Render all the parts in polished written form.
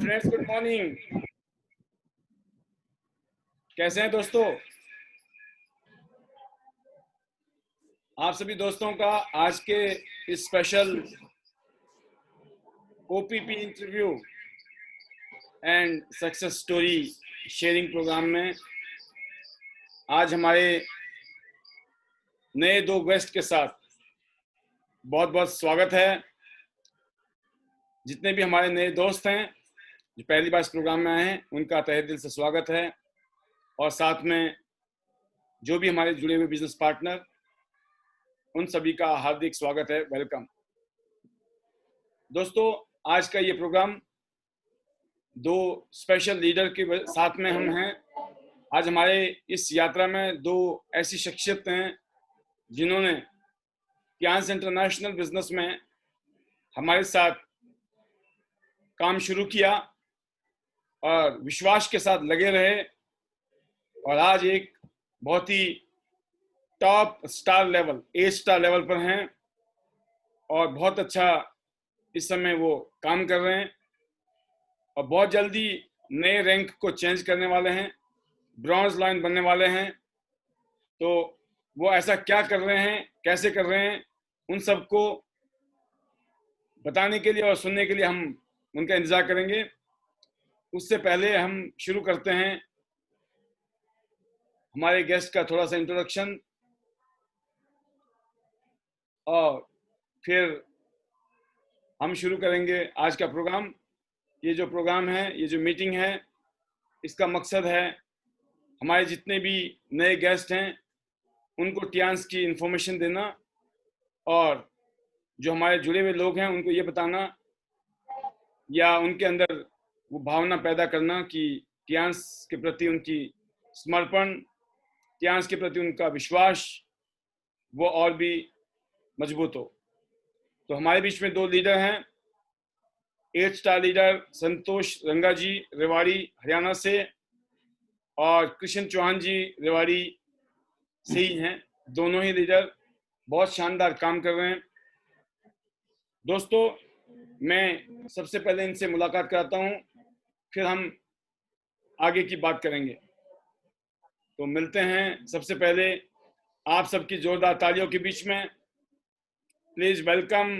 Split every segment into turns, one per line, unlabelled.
Friends, good morning. कैसे हैं दोस्तों? आप सभी दोस्तों का आज के इस special OPP interview and success story sharing program में आज हमारे नए दो गेस्ट के साथ बहुत बहुत स्वागत है। जितने भी हमारे नए दोस्त हैं जो पहली बार इस प्रोग्राम में आए हैं, उनका तहे दिल से स्वागत है। और साथ में जो भी हमारे जुड़े हुए बिजनेस पार्टनर, उन सभी का हार्दिक स्वागत है, वेलकम। दोस्तों, आज का ये प्रोग्राम दो स्पेशल लीडर के साथ में हम हैं। आज हमारे इस यात्रा में दो ऐसी शख्सियत हैं जिन्होंने टियांस इंटरनेशनल बिजनेस में हमारे साथ काम शुरू किया और विश्वास के साथ लगे रहे और आज एक बहुत ही टॉप स्टार लेवल, ए स्टार लेवल पर हैं और बहुत अच्छा इस समय वो काम कर रहे हैं और बहुत जल्दी नए रैंक को चेंज करने वाले हैं, ब्रॉन्ज लाइन बनने वाले हैं। तो वो ऐसा क्या कर रहे हैं, कैसे कर रहे हैं, उन सबको बताने के लिए और सुनने के लिए हम उनका इंतजार करेंगे। उससे पहले हम शुरू करते हैं हमारे गेस्ट का थोड़ा सा इंट्रोडक्शन और फिर हम शुरू करेंगे आज का प्रोग्राम। ये जो प्रोग्राम है, ये जो मीटिंग है, इसका मकसद है हमारे जितने भी नए गेस्ट हैं उनको टियांस की इंफॉर्मेशन देना और जो हमारे जुड़े हुए लोग हैं उनको ये बताना या उनके अंदर वो भावना पैदा करना कि टियांस के प्रति उनकी समर्पण, टियांस के प्रति उनका विश्वास वो और भी मजबूत हो। तो हमारे बीच में दो लीडर हैं। 8 स्टार लीडर संतोष रंगा जी रेवाड़ी हरियाणा से और कृष्ण चौहान जी रेवाड़ी से ही हैं। दोनों ही लीडर बहुत शानदार काम कर रहे हैं। दोस्तों, मैं सबसे पहले इनसे मुलाकात कराता हूं, फिर हम आगे की बात करेंगे। तो मिलते हैं। सबसे पहले आप सबकी जोरदार तालियों के बीच में please welcome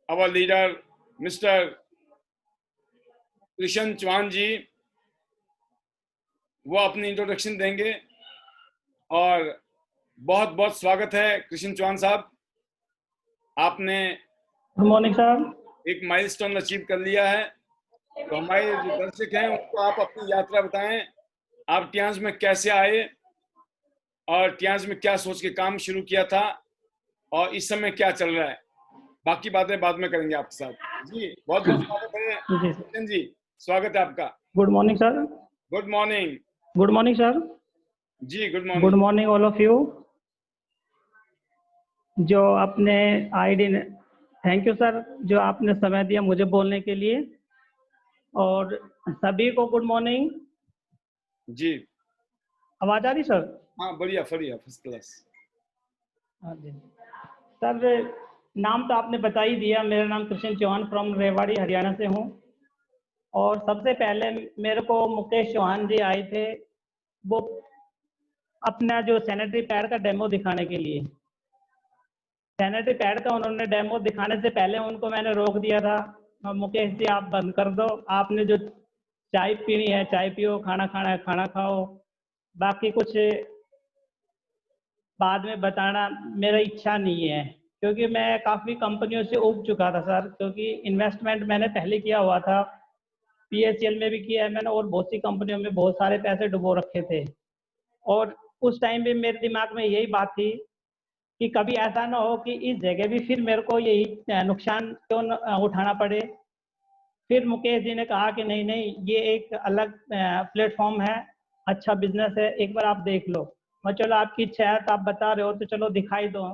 our leader mister Krishna Chauhan ji. वो अपनी इंट्रोडक्शन देंगे और बहुत बहुत स्वागत है कृष्ण चौहान साहब। आपने
गुड मॉर्निंग सर।
एक माइलस्टोन अचीव कर लिया है। तो हमारे जो दर्शक हैं उनको आप अपनी यात्रा बताएं। आप टियांस में कैसे आए और टियांस में क्या सोच के काम शुरू किया था और इस समय क्या चल रहा है। बाकी बातें बाद में करेंगे आपके साथ। जी बहुत बहुत स्वागत है कृष्ण जी, स्वागत है आपका।
Good morning sir.
Good morning.
Good morning sir.
जी good morning.
Good morning all of you. जो आपने आईडी, थैंक यू सर, जो आपने समय दिया मुझे बोलने के लिए। और सभी को गुड मॉर्निंग।
जी
आवाज आ रही सर?
हाँ, बढ़िया बढ़िया, फर्स्ट क्लास।
हाँ जी सर, नाम तो आपने बता ही दिया। मेरा नाम कृष्ण चौहान फ्रॉम रेवाड़ी हरियाणा से हूँ। और सबसे पहले मेरे को मुकेश चौहान जी आए थे, वो अपना जो सैनिटरी पैड का डेमो दिखाने के लिए। सैनिटरी पैड का उन्होंने डेमो दिखाने से पहले उनको मैंने रोक दिया था, मुकेश जी आप बंद कर दो, आपने जो चाय पीनी है चाय पियो, खाना खाना है खाना खाओ, बाकी कुछ बाद में बताना मेरा इच्छा नहीं है। क्योंकि मैं काफ़ी कंपनियों से उब चुका था सर, क्योंकि इन्वेस्टमेंट मैंने पहले किया हुआ था, PHCL में भी किया है मैंने और बहुत सी कंपनियों में बहुत सारे पैसे डुबो रखे थे। और उस टाइम भी मेरे दिमाग में यही बात थी कि कभी ऐसा ना हो कि इस जगह भी फिर मेरे को यही नुकसान क्यों उठाना पड़े। फिर मुकेश जी ने कहा कि नहीं नहीं, ये एक अलग प्लेटफॉर्म है, अच्छा बिजनेस है, एक बार आप देख लो। मैं चलो आपकी इच्छा है तो आप बता रहे हो तो चलो दिखाई दो।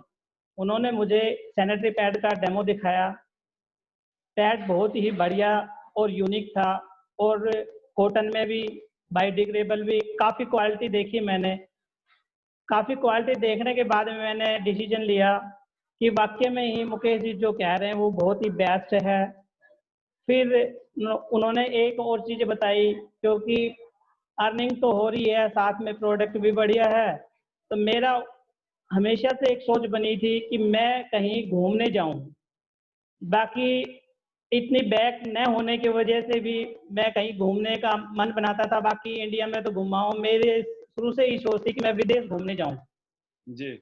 उन्होंने मुझे सैनिटरी पैड का डेमो दिखाया। पैड बहुत ही बढ़िया और यूनिक था और कॉटन में भी, बायोडिग्रेडेबल भी, काफ़ी क्वालिटी देखी मैंने। काफ़ी क्वालिटी देखने के बाद में मैंने डिसीजन लिया कि वाकई में ही मुकेश जी जो कह रहे हैं वो बहुत ही बेस्ट है। फिर उन्होंने एक और चीज़ बताई, क्योंकि अर्निंग तो हो रही है, साथ में प्रोडक्ट भी बढ़िया है, तो मेरा हमेशा से एक सोच बनी थी कि मैं कहीं घूमने जाऊं। बाकी इतनी बैक न होने की वजह से भी मैं कहीं घूमने का मन बनाता था। बाकी इंडिया में तो घुमा हूं, मेरे शुरू से ही सोच थी कि मैं विदेश घूमने जाऊं।
जी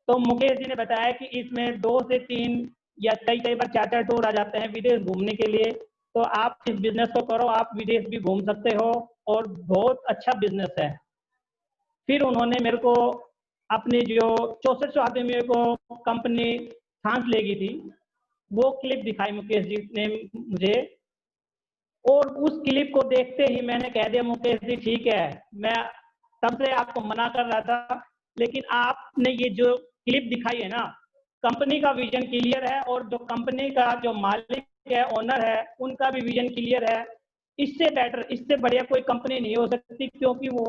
तो मुकेश जी ने बताया कि इसमें 2 से 3 या कई कई बार 4-4 टूर आ जाते हैं विदेश घूमने के लिए, तो आप इस बिजनेस को करो, आप विदेश भी घूम सकते हो और बहुत अच्छा बिजनेस है। फिर उन्होंने मेरे को अपनी जो 64 आदमियों को कंपनी सांस लेगी थी, वो क्लिप दिखाई मुकेश जी ने मुझे, और उस क्लिप को देखते ही मैंने कह दिया, मुकेश जी ठीक है, मैं तब से आपको मना कर रहा था, लेकिन आपने ये जो क्लिप दिखाई है ना, कंपनी का विजन क्लियर है, और जो कंपनी का जो मालिक है, ओनर है, उनका भी विजन क्लियर है। इससे बेटर, इससे बढ़िया कोई कंपनी नहीं हो सकती, क्योंकि वो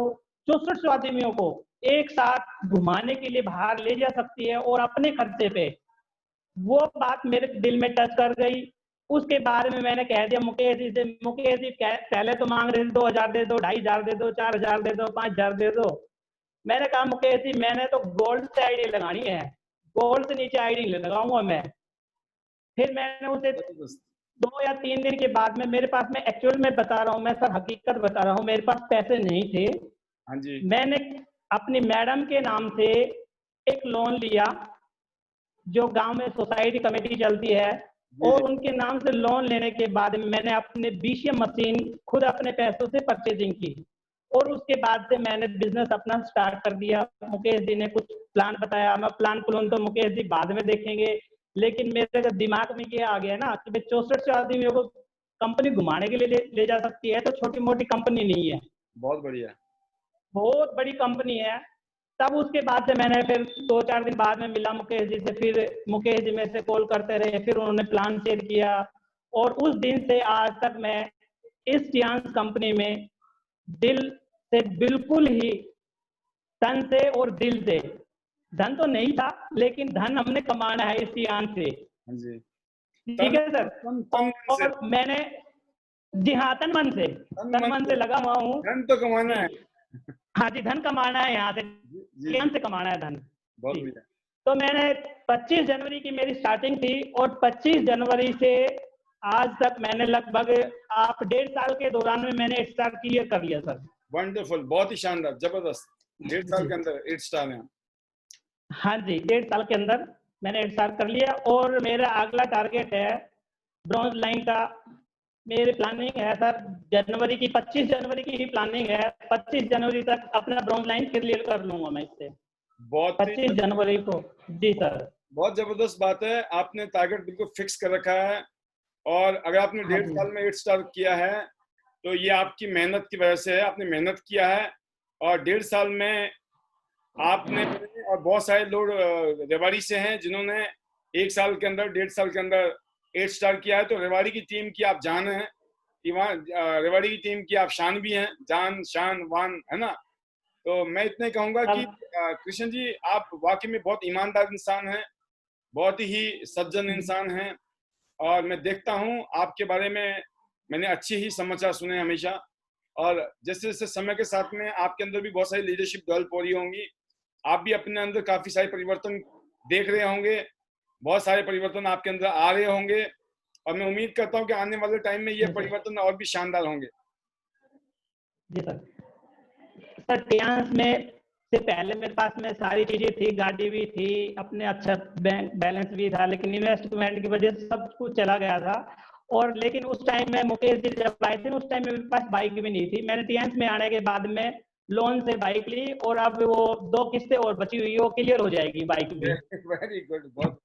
64 आदमियों को एक साथ घुमाने के लिए बाहर ले जा सकती है और अपने खर्चे पे। वो बात मेरे दिल में टच कर गई। उसके बारे में मैंने कह दिया मुकेश जी से, मुकेश जी पहले तो मांग रहे थे 2,000 दे दो, 2,500 दे दो, 4,000 दे दो, 5,000 दे दो। मैंने कहा मुकेश जी मैंने तो गोल्ड से आईडी लगानी है, गोल्ड से नीचे आईडी नहीं लगाऊंगा मैं। फिर मैंने उसे
जबरदस्त।
2 या 3 दिन के बाद में, मेरे पास, मैं एक्चुअल में बता रहा हूँ, मैं सर हकीकत बता रहा हूँ, मेरे पास पैसे नहीं थे।
हाँ जी
मैंने अपनी मैडम के नाम से एक लोन लिया, जो गांव में सोसाइटी कमेटी चलती है,
जी जी
और उनके नाम से लोन लेने के बाद मैंने अपने बीसीएम मशीन खुद अपने पैसों से परचेजिंग की, और उसके बाद से मैंने बिजनेस अपना स्टार्ट कर दिया। मुकेश जी ने कुछ प्लान बताया, मैं प्लान प्लान तो मुकेश जी बाद में देखेंगे, लेकिन मेरे दिमाग में ये आ गया ना कि भाई 64 आदमियों को कंपनी घुमाने के लिए ले जा सकती है, तो छोटी मोटी कंपनी नहीं है,
बहुत बढ़िया।
बहुत बड़ी कंपनी है। तब उसके बाद से मैंने फिर 2-4 दिन बाद में मिला मुकेश जी से, फिर मुकेश जी मेरे से कॉल करते रहे, फिर उन्होंने प्लान शेयर किया, और उस दिन से आज तक मैं इस टियांस कंपनी में दिल से, बिल्कुल ही तन से और दिल से, धन तो नहीं था लेकिन धन हमने कमाना है इस टियांस से।
हाँ जी
ठीक
तन
है सर।
तन तन मन से।
और मैंने, जी हाँ, तन मन से,
तन
तन
मन
मन
से
से लगा हुआ हूँ
धन तो कमाना
जी।
है।
हाँ जी, धन कमाना है यहाँ से,
जी जी
टियांस
जी
से कमाना है धन
बहुत
जी।
बढ़िया।
तो मैंने 25 जनवरी की मेरी स्टार्टिंग थी, और 25 जनवरी से आज तक मैंने लगभग, आप 1.5 साल के दौरान में मैंने 8 स्टार क्लियर कर लिया सर।
वंडरफुल, बहुत ही शानदार, जबरदस्त। 1.5 साल
जी
के अंदर 8 स्टार हैं।
हाँ जी, 1.5 साल के अंदर मैंने 8 स्टार कर लिया, और मेरा अगला टारगेट है ब्रॉन्ज लाइन का। मेरी प्लानिंग है सर, जनवरी की, 25 जनवरी की ही प्लानिंग है, 25 जनवरी तक अपना ब्रॉन्ज लाइन क्लियर कर लूंगा मैं इससे,
बहुत ही
25 जनवरी को। जी सर।
बहुत जबरदस्त बात है, आपने टारगेट बिल्कुल फिक्स कर रखा है। और अगर आपने
हाँ
1.5 साल
जी।
में 8 स्टार किया है तो ये आपकी मेहनत की वजह से है, आपने मेहनत किया है। और 1.5 साल में आपने और बहुत सारे लोग रेवाड़ी से हैं जिन्होंने 1 साल के अंदर, 1.5 साल के अंदर 8 स्टार किया है। तो रेवाड़ी की टीम की आप जान हैं, रेवाड़ी की टीम की आप शान भी हैं, जान शान वान, है ना। तो मैं इतने कहूंगा कि
अब
कृष्ण जी आप वाकई में बहुत ईमानदार इंसान हैं, बहुत ही सज्जन इंसान हैं। और मैं देखता हूँ आपके बारे में, मैंने अच्छे ही समाचार सुने हमेशा। और जैसे जैसे समय के साथ में आपके अंदर भी बहुत सारी लीडरशिप डेवलप हो रही होंगी, आप भी अपने अंदर काफी सारे परिवर्तन देख रहे होंगे, बहुत सारे परिवर्तन आपके अंदर आ रहे होंगे। और मैं उम्मीद करता हूँ कि आने वाले टाइम में ये
जी सर।
परिवर्तन और भी शानदार होंगे।
जी सर। सर टियांस में से पहले मेरे पास में सारी चीजें थी, गाड़ी भी थी, अपने अच्छा बैंक बैलेंस भी था, लेकिन इन्वेस्टमेंट की वजह से सब कुछ चला गया था। और लेकिन उस टाइम में मुकेश जी जब आए थे, उस टाइम में मेरे पास बाइक भी नहीं थी। मैंने टियांस में आने के बाद में लोन से बाइक ली, और अब वो 2 किस्तें और बची हुई है, वो क्लियर हो जाएगी बाइक भी।
वेरी गुड, बहुत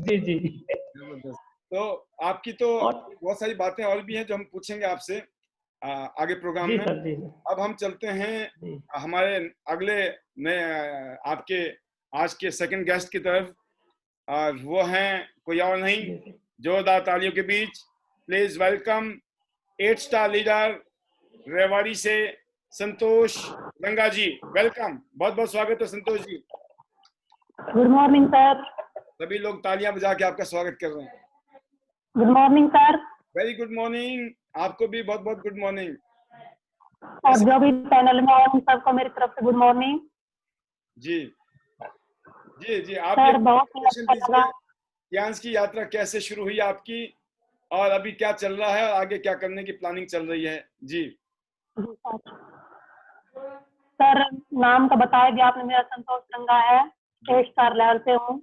जी जी।
जबरदस्त। तो आपकी तो
और
बहुत सारी बातें और भी हैं जो हम पूछेंगे आपसे आगे प्रोग्राम
जी
में।
सर। जी
अब हम चलते हैं
जी
हमारे अगले नए आपके आज के सेकंड गेस्ट की तरफ। और वो हैं कोई और नहीं,
जी सर।
जोरदार तालियों के बीच please welcome 8 star leader Rewari से संतोष रंगा जी। वेलकम, बहुत बहुत स्वागत है Santosh ji.
Good morning sir.
सभी लोग तालियां बजा के आपका स्वागत कर रहे हैं।
Good morning sir.
Very good morning. आपको भी बहुत बहुत गुड मॉर्निंग।
और जो भी पैनल में है उन सबको मेरी तरफ से गुड मॉर्निंग।
जी जी जी, आप ये
सर बहुत ही
प्रेजेंटेशन
अच्छा लगा।
दीजिए। फ्रांस की यात्रा कैसे शुरू हुई आपकी, और अभी क्या चल रहा है, और आगे क्या करने की प्लानिंग चल रही है? जी
जी सर, नाम तो बताया गया आपने, मेरा संतोष रंगा है, 8 स्टार लेवल पे हूँ।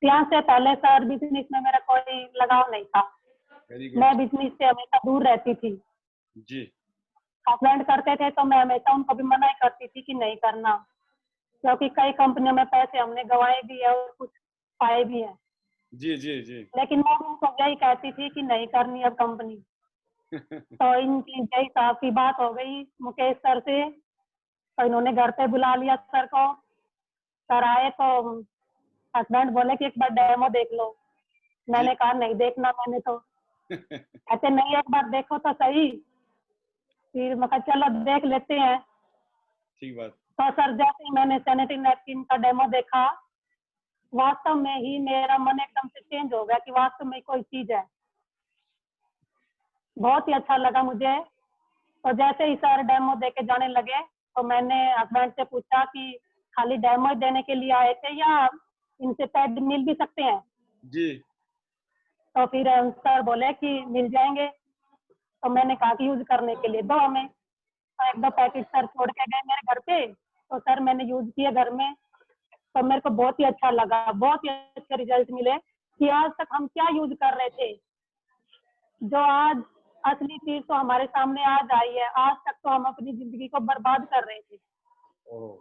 यहाँ से पहले सर बिजनेस में मेरा कोई लगाव नहीं था।
Very good.
मैं बिजनेस से हमेशा दूर रहती थी।
जी
हस्बैंड करते थे तो मैं हमेशा उनको भी मना ही करती थी कि नहीं करना, क्योंकि कई कंपनियों में पैसे हमने गंवाए भी है और कुछ पाए भी है।
जी जी जी।
लेकिन मैं उनको यही कहती थी कि नहीं करनी अब कंपनी। तो इनकी यही साहब की बात हो गई मुकेश सर से, तो इन्होंने घर पे बुला लिया सर को। सर आए तो हस्बैंड बोले कि एक बार डेमो देख लो।
जी
मैंने कहा नहीं देखना मैंने तो। कहते नहीं एक बार देखो तो सही। फिर मैं कहा चलो देख लेते हैं।
ठीक बात।
तो सर जैसे ही मैंने सैनिटरी नैपकिन का डेमो देखा, वास्तव में ही मेरा मन एकदम से चेंज हो गया कि वास्तव में कोई चीज है। बहुत ही अच्छा लगा मुझे। तो जैसे ही सर डेमो देके जाने लगे तो मैंने हस्बैंड से पूछा कि खाली डेमो देने के लिए आए थे या इनसे पैड मिल भी सकते हैं?
जी
तो फिर सर बोले कि मिल जाएंगे। तो मैंने कहा कि यूज करने के लिए दो हमें। तो 1-2 पैकेट सर छोड़ के गए मेरे घर पे। तो सर मैंने यूज किए घर में, तो मेरे को बहुत ही अच्छा लगा, बहुत ही अच्छे रिजल्ट मिले कि आज तक हम क्या यूज कर रहे थे, जो आज असली चीज तो हमारे सामने आज आई है। आज तक तो हम अपनी जिंदगी को बर्बाद कर रहे थे
ओह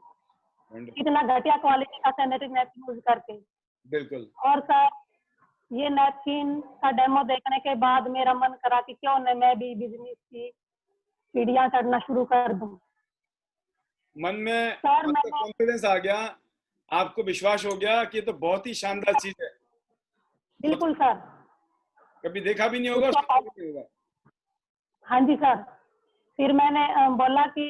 वंडरफुल।
इतना घटिया क्वालिटी का सैनिटरी नैपकिन यूज करके।
बिल्कुल।
और सर ये नैपकिन का डेमो देखने के बाद मेरा मन करा कि क्यों न मैं भी बिजनेस की सीढ़ियां चढ़ना शुरू कर दूं।
मन में
सर
आपका
मैंने
कॉन्फिडेंस आ गया, आपको विश्वास हो गया कि ये तो बहुत ही शानदार चीज है।
बिल्कुल सर,
कभी देखा भी नहीं होगा,
उसका
सुना भी नहीं होगा।
हाँ जी सर। फिर मैंने बोला कि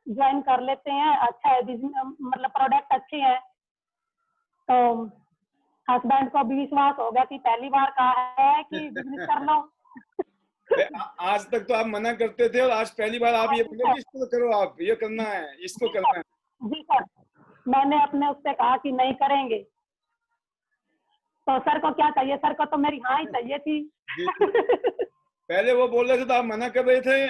ज्वाइन कर लेते हैं, अच्छा है बिजनेस, मतलब प्रोडक्ट अच्छे हैं। तो हस्बैंड को भी विश्वास हो गया कि पहली बार कहा है कि बिजनेस कर लो।
आज तक तो आप मना करते थे, और आज पहली बार आप
हाँ
ये
जी
बोले
सर।
कि इसको करो, आप ये करना है, इसको
जी
करना
सर।
है।
जी सर, मैंने अपने उससे कहा कि नहीं करेंगे। तो सर को क्या चाहिए, सर को तो मेरी हाँ ही चाहिए थी।
जी जी। पहले वो बोल रहे थे तो आप मना कर रहे थे,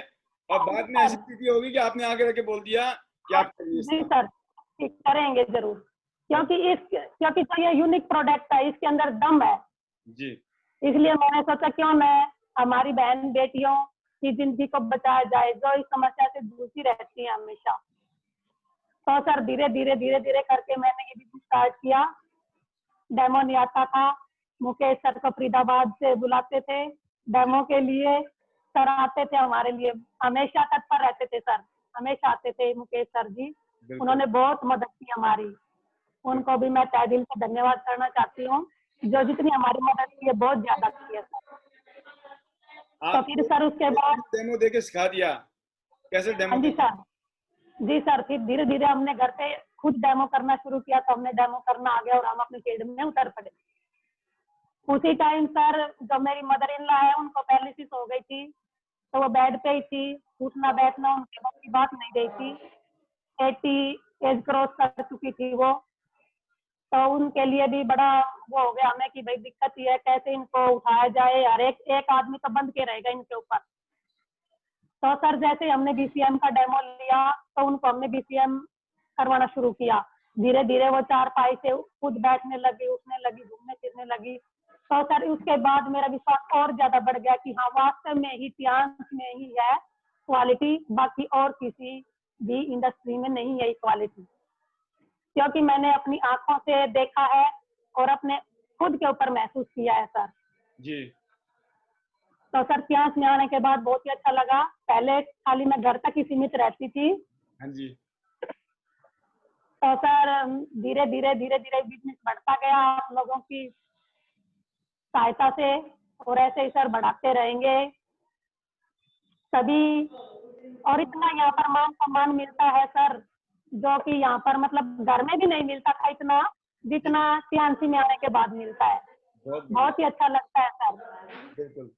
और
हाँ जी
बाद में ऐसी
सर।
स्थिति होगी कि आपने आगे रख के बोल दिया कि
हाँ
आप करिए
जी
इसका।
सर, ठीक करेंगे जरूर, क्योंकि जो ये यूनिक प्रोडक्ट है इसके अंदर दम है।
जी
इसलिए मैंने सोचा क्यों न हमारी बहन बेटियों की जिंदगी को बचाया जाए, जो इस समस्या से जूझती रहती है हमेशा। तो सर धीरे धीरे धीरे धीरे करके मैंने ये बिजनेस स्टार्ट किया। डेमो नहीं आता था, मुकेश सर को फरीदाबाद से बुलाते थे डेमो के लिए। सर आते थे हमारे लिए, हमेशा तत्पर रहते थे सर, हमेशा आते थे मुकेश सर जी।
बिल्कुल।
उन्होंने बहुत मदद की हमारी, उनको भी मैं तहे दिल से धन्यवाद करना चाहती हूँ। जो जितनी हमारी मदद की है बहुत ज्यादा की है सर। तो फिर
आपको
सर उसके बाद
डेमो दे के सिखा दिया कैसे डेमो
हाँ जी
करना है।
सर। जी सर, फिर धीरे धीरे हमने घर पे खुद डेमो करना शुरू किया, तो हमने डेमो करना आ गया और हम अपने फील्ड में उतर पड़े। उसी टाइम सर जो मेरी मदर इन लॉ है उनको पैरालिसिस हो गई थी, तो वो बेड पे ही थी, उठना बैठना उनके बस की बात नहीं रही थी। 80 एज क्रॉस कर चुकी थी वो। तो उनके लिए भी बड़ा वो हो गया हमें कि भाई दिक्कत ही है, कैसे इनको उठाया जाए, हर एक एक आदमी तो बंद के रहेगा इनके ऊपर। तो सर जैसे हमने बीसीएम का डेमो लिया तो उनको हमने बीसीएम करवाना शुरू किया। धीरे धीरे वो चारपाई से खुद बैठने लगी, उठने लगी, घूमने फिरने लगी। तो सर उसके बाद मेरा विश्वास और ज्यादा बढ़ गया कि हाँ वास्तव में ही सियांस में ही है क्वालिटी, बाकी और किसी भी इंडस्ट्री में नहीं है ये क्वालिटी। क्योंकि मैंने अपनी आंखों से देखा है और अपने खुद के ऊपर महसूस किया है सर।
जी
तो सर सियांस में आने के बाद बहुत ही अच्छा लगा। पहले खाली मैं घर तक ही सीमित रहती थी,
हाँ जी।
तो सर धीरे धीरे धीरे धीरे बिजनेस बढ़ता गया आप लोगों की सहायता से, और ऐसे ही सर बढ़ाते रहेंगे सभी। और इतना यहाँ पर मान सम्मान मिलता है सर, जो कि यहाँ पर मतलब घर में भी नहीं मिलता था इतना, जितना सियांसी में आने के बाद मिलता है।
बहुत बढ़िया।
बहुत ही अच्छा लगता है सर।
बिल्कुल।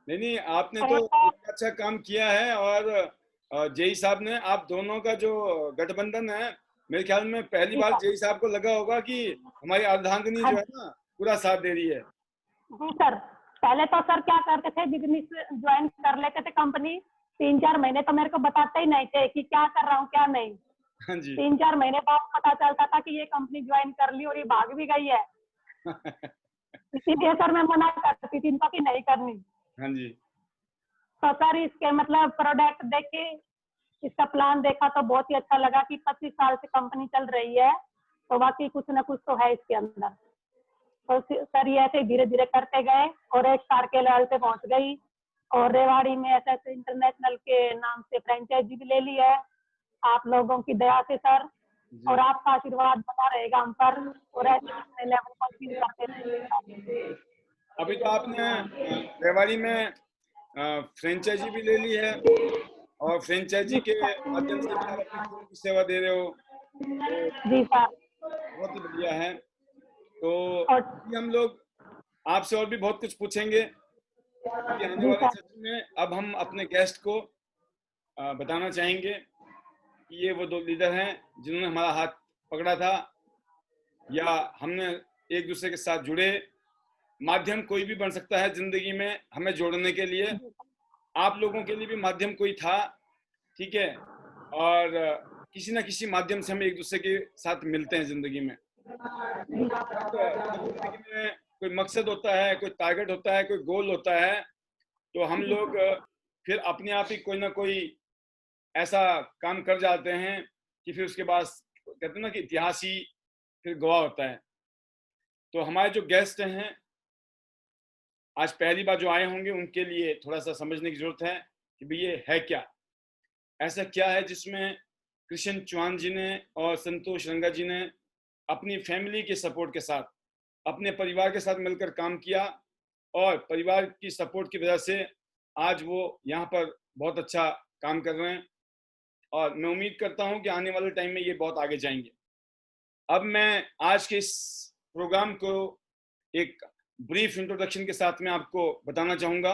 नहीं नहीं, आपने तो एक अच्छा काम किया है। और जेई साहब ने, आप दोनों का जो गठबंधन है, मेरे ख्याल में पहली
जी
बार
सर।
जेई साहब को लगा होगा कि हमारी अर्धांगिनी
हाँ
जो है ना पूरा साथ दे रही है।
जी सर। पहले तो सर क्या करते थे, बिजनेस ज्वाइन कर लेते थे कंपनी, 3-4 महीने तो मेरे को बताते ही नहीं थे कि क्या कर रहा हूँ क्या नहीं।
हाँ जी।
3-4 महीने बाद पता चलता था कि ये कंपनी ज्वाइन कर ली और ये भाग भी गई है। इसीलिए सर मैं मना करती थी इनको कि नहीं करनी।
हाँ जी।
तो सर इसके मतलब प्रोडक्ट देखे, इसका प्लान देखा तो बहुत ही अच्छा लगा कि 25 साल से कंपनी चल रही है, तो वाकई कुछ ना कुछ तो है इसके अंदर। तो सर ये ऐसे धीरे धीरे करते गए और एक स्टार के लेवल पे पहुंच गई, और रेवाड़ी में ऐसे ऐसे इंटरनेशनल के नाम से फ्रेंचाइजी भी ले ली है, आप लोगों की दया से सर।
जी।
और आपका आशीर्वाद बना रहेगा हम पर, और ऐसे लेवल पर अचीव करते रहेंगे।
अभी तो आपने रेवाड़ी में फ्रेंचाइजी भी ले ली है, और फ्रेंचाइजी के माध्यम से भी आप अपनी फूड की सेवा दे रहे हो, तो
जी सर।
बहुत ही बढ़िया है। तो
और
अभी हम लोग आपसे और भी बहुत कुछ पूछेंगे अभी आने
जी
वाले
सर।
सेशन में। अब हम अपने गेस्ट को बताना चाहेंगे कि ये वो दो लीडर हैं जिन्होंने हमारा हाथ पकड़ा था, या हमने एक दूसरे के साथ जुड़े। माध्यम कोई भी बन सकता है जिंदगी में हमें जोड़ने के लिए, आप लोगों के लिए भी माध्यम कोई था, ठीक है। और किसी ना किसी माध्यम से हम एक दूसरे के साथ मिलते हैं जिंदगी में। जब जिंदगी में कोई मकसद होता है, कोई टारगेट होता है, कोई गोल होता है, तो हम लोग फिर अपने आप ही कोई ना कोई ऐसा काम कर जाते हैं कि फिर उसके बाद कहते हैं ना कि इतिहास ही फिर गवाह होता है। तो हमारे जो गेस्ट हैं आज पहली बार जो आए होंगे, उनके लिए थोड़ा सा समझने की जरूरत है कि भाई ये है क्या, ऐसा क्या है जिसमें कृष्ण चौहान जी ने और संतोष रंगा जी ने अपनी फैमिली के सपोर्ट के साथ, अपने परिवार के साथ मिलकर काम किया, और परिवार की सपोर्ट की वजह से आज वो यहाँ पर बहुत अच्छा काम कर रहे हैं। और मैं उम्मीद करता हूँ कि आने वाले टाइम में ये बहुत आगे जाएंगे। अब मैं आज के इस प्रोग्राम को एक ब्रीफ इंट्रोडक्शन के साथ में आपको बताना चाहूँगा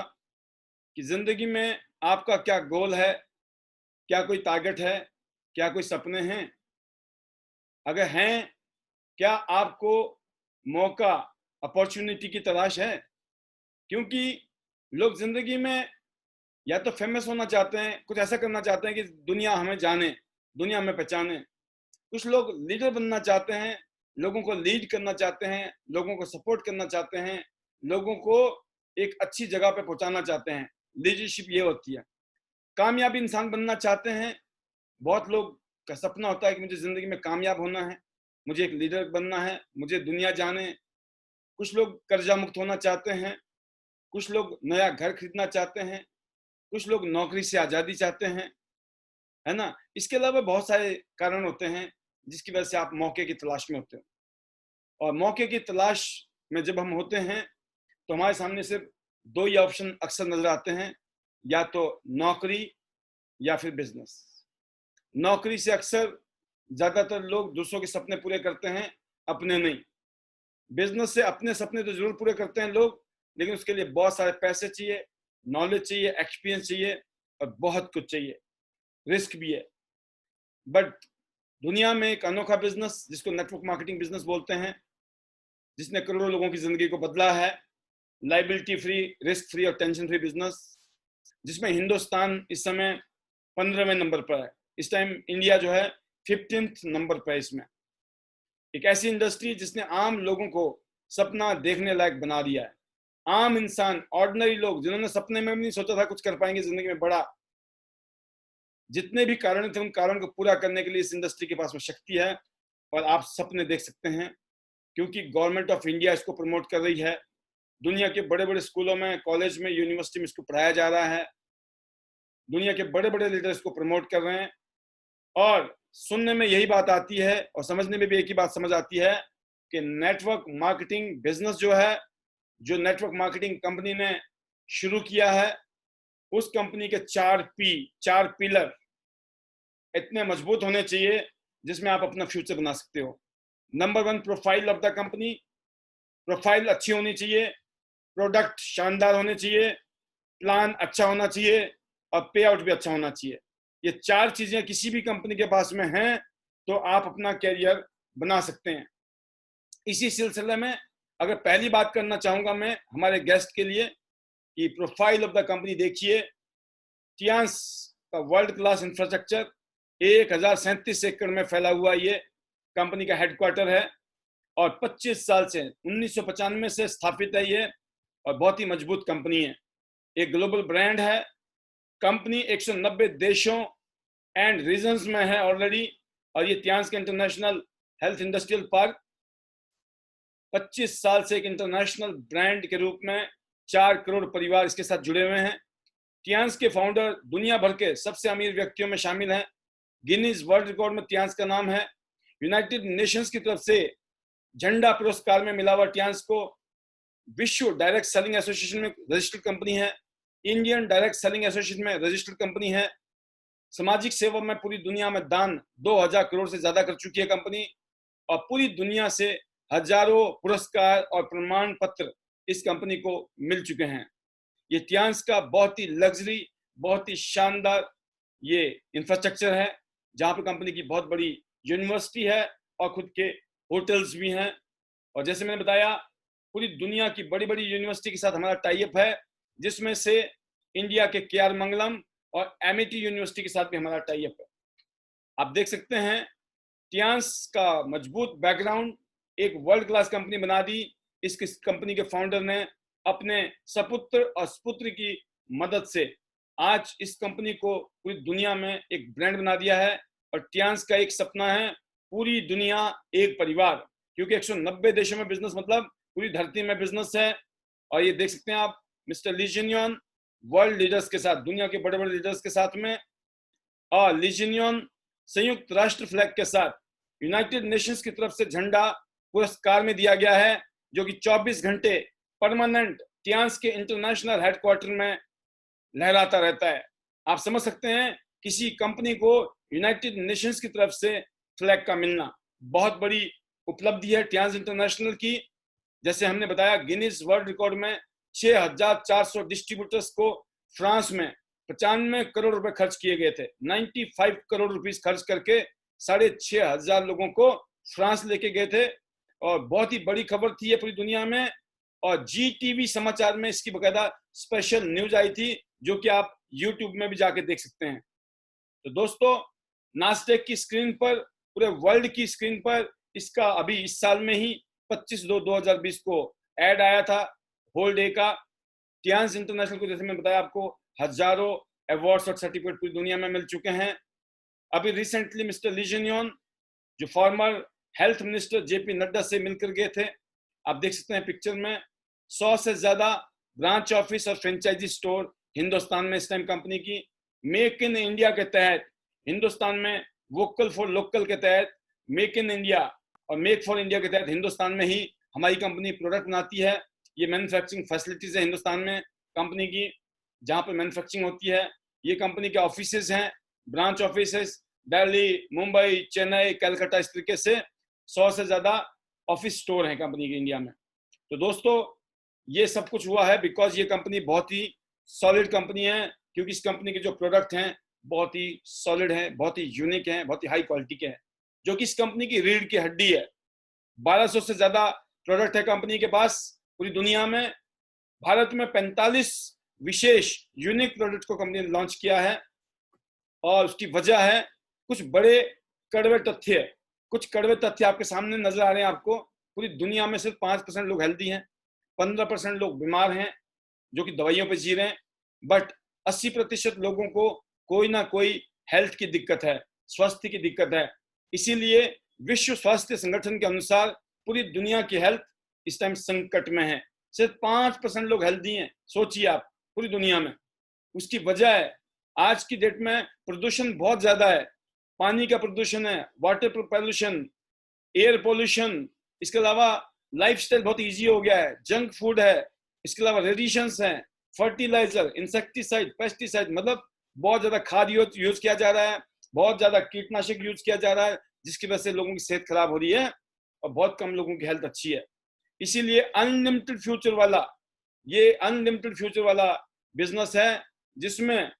कि ज़िंदगी में आपका क्या गोल है, क्या कोई टारगेट है, क्या कोई सपने हैं। अगर हैं, क्या आपको मौका, अपॉर्चुनिटी की तलाश है? क्योंकि लोग ज़िंदगी में या तो फेमस होना चाहते हैं, कुछ ऐसा करना चाहते हैं कि दुनिया हमें जाने, दुनिया हमें पहचाने। कुछ लोग लीडर बनना चाहते हैं, लोगों को लीड करना चाहते हैं, लोगों को सपोर्ट करना चाहते हैं, लोगों को एक अच्छी जगह पे पहुंचाना चाहते हैं। लीडरशिप ये होती है। कामयाब इंसान बनना चाहते हैं। बहुत लोग का सपना होता है कि मुझे जिंदगी में कामयाब होना है, मुझे एक लीडर बनना है, मुझे दुनिया जाने। कुछ लोग कर्जा मुक्त होना चाहते हैं, कुछ लोग नया घर खरीदना चाहते हैं, कुछ लोग नौकरी से आज़ादी चाहते हैं, है ना। इसके अलावा बहुत सारे कारण होते हैं जिसकी वजह से आप मौके की तलाश में होते हो। और मौके की तलाश में जब हम होते हैं तो हमारे सामने सिर्फ दो ही ऑप्शन अक्सर नजर आते हैं, या तो नौकरी या फिर बिजनेस। नौकरी से अक्सर ज्यादातर लोग दूसरों के सपने पूरे करते हैं, अपने नहीं। बिजनेस से अपने सपने तो जरूर पूरे करते हैं लोग, लेकिन उसके लिए बहुत सारे पैसे चाहिए, नॉलेज चाहिए, एक्सपीरियंस चाहिए, और बहुत कुछ चाहिए, रिस्क भी है। बट दुनिया में एक अनोखा बिजनेस जिसको नेटवर्क मार्केटिंग बिजनेस बोलते हैं, जिसने करोड़ों लोगों की जिंदगी को बदला है, लाइबिलिटी फ्री, रिस्क फ्री और टेंशन फ्री बिजनेस, जिसमें हिंदुस्तान इस समय 15वें नंबर पर है। इस टाइम इंडिया जो है 15th नंबर पर है इसमें। एक ऐसी इंडस्ट्री जिसने आम लोगों को सपना देखने लायक बना दिया है। आम इंसान, ऑर्डिनरी लोग जिन्होंने सपने में भी नहीं सोचा था कुछ कर पाएंगे जिंदगी में बड़ा, जितने भी कारण थे उन कारण को पूरा करने के लिए इस इंडस्ट्री के पास में शक्ति है। और आप सपने देख सकते हैं क्योंकि गवर्नमेंट ऑफ इंडिया इसको प्रमोट कर रही है। दुनिया के बड़े बड़े स्कूलों में, कॉलेज में, यूनिवर्सिटी में इसको पढ़ाया जा रहा है। दुनिया के बड़े बड़े लीडर इसको प्रमोट कर रहे हैं। और सुनने में यही बात आती है और समझने में भी एक ही बात समझ आती है कि नेटवर्क मार्केटिंग बिजनेस जो है, जो नेटवर्क मार्केटिंग कंपनी ने शुरू किया है, उस कंपनी के 4 पिलर इतने मजबूत होने चाहिए जिसमें आप अपना फ्यूचर बना सकते हो। Number 1, profile of the company. Profile अच्छी होनी चाहिए, प्रोडक्ट शानदार होने चाहिए, प्लान अच्छा होना चाहिए और पे आउट भी अच्छा होना चाहिए। ये 4 चीजें किसी भी कंपनी के पास में हैं तो आप अपना कैरियर बना सकते हैं। इसी सिलसिले में अगर पहली बात करना चाहूंगा मैं हमारे गेस्ट के लिए कि प्रोफाइल ऑफ द कंपनी देखिए। टियांस का वर्ल्ड क्लास इंफ्रास्ट्रक्चर, 1037 एकड़ में फैला हुआ ये कंपनी का हेडक्वार्टर है और 25 साल से 1995 से स्थापित है ये और बहुत ही मजबूत कंपनी है। एक ग्लोबल ब्रांड है। कंपनी 190 देशों एंड रीजन्स में है ऑलरेडी और ये टियांस का इंटरनेशनल हेल्थ इंडस्ट्रियल पार्क 25 साल से एक इंटरनेशनल ब्रांड के रूप में 4 करोड़ परिवार इसके साथ जुड़े हुए हैं। टियांस के फाउंडर दुनिया भर के सबसे अमीर व्यक्तियों में शामिल हैं। गिनीज वर्ल्ड रिकॉर्ड में टियांस का नाम है। यूनाइटेड नेशंस की तरफ से झंडा पुरस्कार में मिला हुआ टियांस को विश्व डायरेक्ट सेलिंग एसोसिएशन में रजिस्टर्ड कंपनी है। इंडियन डायरेक्ट सेलिंग एसोसिएशन में रजिस्टर्ड कंपनी है। सामाजिक सेवा में पूरी दुनिया में दान 2000 करोड़ से ज्यादा कर चुकी है कंपनी और पूरी दुनिया से हजारों पुरस्कार और प्रमाण पत्र इस कंपनी को मिल चुके हैं। ये टियांस का बहुत ही लग्जरी, बहुत ही शानदार ये इंफ्रास्ट्रक्चर है जहां पर कंपनी की बहुत बड़ी यूनिवर्सिटी है और खुद के होटल्स भी हैं। और जैसे मैंने बताया पूरी दुनिया की बड़ी बड़ी यूनिवर्सिटी के साथ हमारा टाई अप है, जिसमें से इंडिया के KR मंगलम और MIT यूनिवर्सिटी के साथ भी हमारा टाई अप है। आप देख सकते हैं टियांस का मजबूत बैकग्राउंड एक वर्ल्ड क्लास कंपनी बना दी। इस कंपनी के फाउंडर ने अपने सपुत्र और सुपुत्र की मदद से आज इस कंपनी को पूरी दुनिया में एक ब्रांड बना दिया है। और टियांस का एक सपना है पूरी दुनिया एक परिवार, क्योंकि 190 देशों में बिजनेस मतलब पूरी धरती में बिजनेस है। और ये देख सकते हैं आप मिस्टर ली जिनयोंग वर्ल्ड लीडर्स के साथ, दुनिया के बड़े बड़े लीडर्स के साथ में, और ली जिनयोंग संयुक्त राष्ट्र फ्लैग के साथ यूनाइटेड नेशंस की तरफ से झंडा पुरस्कार में दिया गया है, जो कि 24 घंटे परमानेंट टियांस के इंटरनेशनल हेडक्वार्टर में लहराता रहता है। आप समझ सकते हैं किसी कंपनी को यूनाइटेड नेशंस की तरफ से फ्लैग का मिलना बहुत बड़ी उपलब्धि है टियांस इंटरनेशनल की। जैसे हमने बताया गिनीज वर्ल्ड रिकॉर्ड में 6400 डिस्ट्रीब्यूटर्स को फ्रांस में 95 करोड़ रुपए खर्च किए गए थे। 95 करोड़ रुपीस खर्च करके 6500 लोगों को फ्रांस लेके गए थे और बहुत ही बड़ी खबर थी ये पूरी दुनिया में। और GTV समाचार में इसकी बकायदा स्पेशल न्यूज आई थी, जो कि आप YouTube में भी जाके देख सकते हैं। तो दोस्तों नास्डेक की स्क्रीन पर, पूरे वर्ल्ड की स्क्रीन पर इसका अभी इस साल में ही 25/2/2020 को ऐड आया था होल डे का। टियांस इंटरनेशनल को जैसे मैंने बताया आपको हजारों अवार्ड्स और सर्टिफिकेट पूरी दुनिया में मिल चुके हैं। अभी रिसेंटली मिस्टर ली जिनयोंग जो farmer health minister JP Nadda से मिलकर गए थे। आप देख सकते हैं पिक्चर में 100 से ज्यादा ब्रांच ऑफिस और फ्रेंचाइजी स्टोर हिंदुस्तान में इस टाइम कंपनी की। मेक इन इंडिया के तहत हिंदुस्तान में वोकल फॉर लोकल के तहत मेक इन इंडिया और मेक फॉर इंडिया के तहत हिंदुस्तान में ही हमारी कंपनी प्रोडक्ट बनाती है। ये मैन्युफैक्चरिंग फैसिलिटीज है हिंदुस्तान में कंपनी की, जहां पर मैन्युफैक्चरिंग होती है। ये कंपनी के ऑफिसेज हैं, ब्रांच ऑफिसेज दिल्ली, मुंबई, चेन्नई, कलकत्ता, इस तरीके से 100 से ज्यादा ऑफिस स्टोर हैं कंपनी के इंडिया में। तो दोस्तों ये सब कुछ हुआ है बिकॉज ये कंपनी बहुत ही सॉलिड कंपनी है, क्योंकि इस कंपनी के जो प्रोडक्ट हैं बहुत ही सॉलिड हैं, बहुत ही यूनिक हैं, बहुत ही हाई क्वालिटी के हैं, जो कि इस कंपनी की रीढ़ की हड्डी है। 1200 से ज्यादा प्रोडक्ट है कंपनी के पास पूरी दुनिया में। भारत में 45 विशेष यूनिक प्रोडक्ट को कंपनी ने लॉन्च किया है और उसकी वजह है कुछ बड़े कड़वे तथ्य। कुछ कड़वे तथ्य आपके सामने नजर आ रहे हैं आपको। पूरी दुनिया में सिर्फ 5% लोग हेल्दी हैं, 15% लोग बीमार हैं जो कि दवाइयों पे जी रहे हैं, बट 80% लोगों को कोई ना कोई हेल्थ की दिक्कत है, स्वास्थ्य की दिक्कत है। इसीलिए विश्व स्वास्थ्य संगठन के अनुसार पूरी दुनिया की हेल्थ इस टाइम संकट में है। सिर्फ 5% लोग हेल्दी हैं, सोचिए आप पूरी दुनिया में। उसकी वजह है आज की डेट में प्रदूषण बहुत ज्यादा है। पानी का प्रदूषण है, वाटर पॉल्यूशन, एयर पॉल्यूशन, इसके अलावा लाइफस्टाइल बहुत इजी हो गया है, जंक फूड है, इसके अलावा रेडिएशंस हैं, फर्टिलाइजर, इंसेक्टिसाइड, पेस्टिसाइड, मतलब बहुत ज्यादा खाद यूज किया जा रहा है, बहुत ज्यादा कीटनाशक यूज किया जा रहा है, जिसकी वजह से लोगों की सेहत खराब हो रही है और बहुत कम लोगों की हेल्थ अच्छी है। इसीलिए अनलिमिटेड फ्यूचर वाला बिजनेस है जिसमें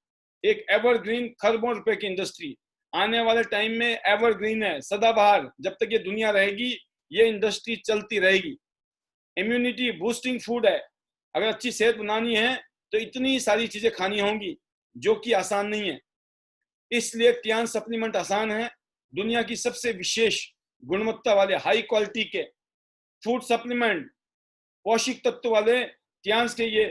एक एवरग्रीन खरबों रुपए की इंडस्ट्री आने वाले टाइम में एवरग्रीन है, सदाबहार, जब तक ये दुनिया रहेगी ये इंडस्ट्री चलती रहेगी। इम्यूनिटी बूस्टिंग फूड है, अगर अच्छी सेहत बनानी है तो इतनी सारी चीजें खानी होंगी जो कि आसान नहीं है, इसलिए टियान सप्लीमेंट आसान है। दुनिया की सबसे विशेष गुणवत्ता वाले हाई क्वालिटी के फूड सप्लीमेंट, पौष्टिक तत्व वाले टियान्स के ये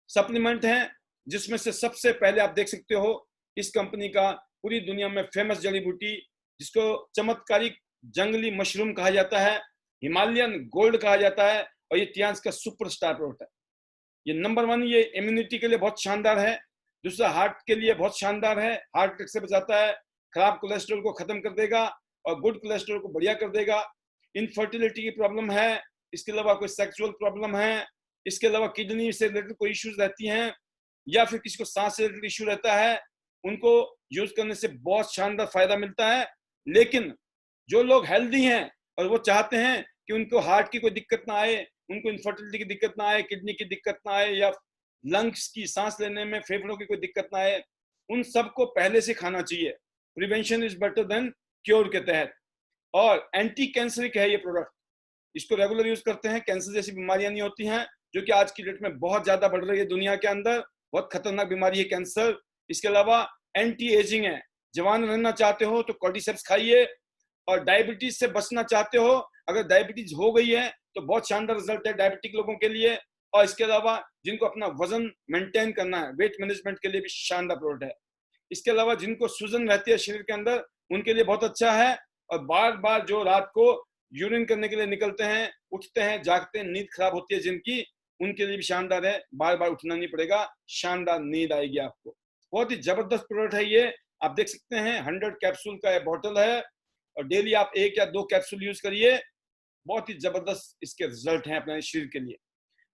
सप्लीमेंट हैं, जिसमें से सबसे पहले आप देख सकते हो इस कंपनी का पूरी दुनिया में फेमस जड़ी बूटी जिसको चमत्कारिक जंगली मशरूम कहा जाता है, हिमालयन गोल्ड कहा जाता है, और ये टियान्स का सुपरस्टार प्रोडक्ट है। ये नंबर 1 ये इम्यूनिटी के लिए बहुत शानदार है, दूसरा हार्ट के लिए बहुत शानदार है, हार्ट अटैक से बचाता है, खराब कोलेस्ट्रॉल को खत्म कर देगा और गुड कोलेस्ट्रॉल को बढ़िया कर देगा। इनफर्टिलिटी की प्रॉब्लम है, इसके अलावा कोई सेक्सुअल प्रॉब्लम है, इसके अलावा किडनी से रिलेटेड कोई इश्यूज रहती हैं या फिर किसी को सांस से रिलेटेड इश्यू रहता है, उनको यूज करने से बहुत शानदार फायदा मिलता है। लेकिन जो लोग हेल्दी हैं और वो चाहते हैं कि उनको हार्ट की कोई दिक्कत ना आए, उनको इनफर्टिलिटी की दिक्कत ना आए, किडनी की दिक्कत ना आए या लंग्स की सांस लेने में फेफड़ों की कोई दिक्कत ना आए, उन सबको पहले से खाना चाहिए। Prevention is better than cure के तहत, और एंटी कैंसरिक है ये प्रोडक्ट, इसको रेगुलर यूज करते हैं, कैंसर जैसी बीमारियां नहीं होती हैं जो कि आज की डेट में बहुत ज्यादा बढ़ रही है दुनिया के अंदर, बहुत खतरनाक बीमारी है कैंसर। इसके अलावा एंटी एजिंग है, जवान रहना चाहते हो तो कॉर्डिसेप्स खाइए, और डायबिटीज से बचना चाहते हो, अगर डायबिटीज हो गई है तो बहुत शानदार रिजल्ट है डायबिटिक लोगों के लिए, और इसके अलावा जिनको अपना वजन मेंटेन करना है, वेट मैनेजमेंट के लिए भी शानदार प्रोडक्ट है। इसके अलावा जिनको सूजन रहती है शरीर के अंदर उनके लिए बहुत अच्छा है, और बार बार जो रात को यूरिन करने के लिए निकलते हैं, उठते हैं, जागते हैं, नींद खराब होती है जिनकी, उनके लिए भी शानदार है, बार बार उठना नहीं पड़ेगा, शानदार नींद आएगी आपको। बहुत ही जबरदस्त प्रोडक्ट है ये, आप देख सकते हैं 100 कैप्सूल का बॉटल है, और डेली आप 1 या 2 कैप्सूल यूज करिए, बहुत ही जबरदस्त इसके रिजल्ट हैं अपने शरीर के लिए।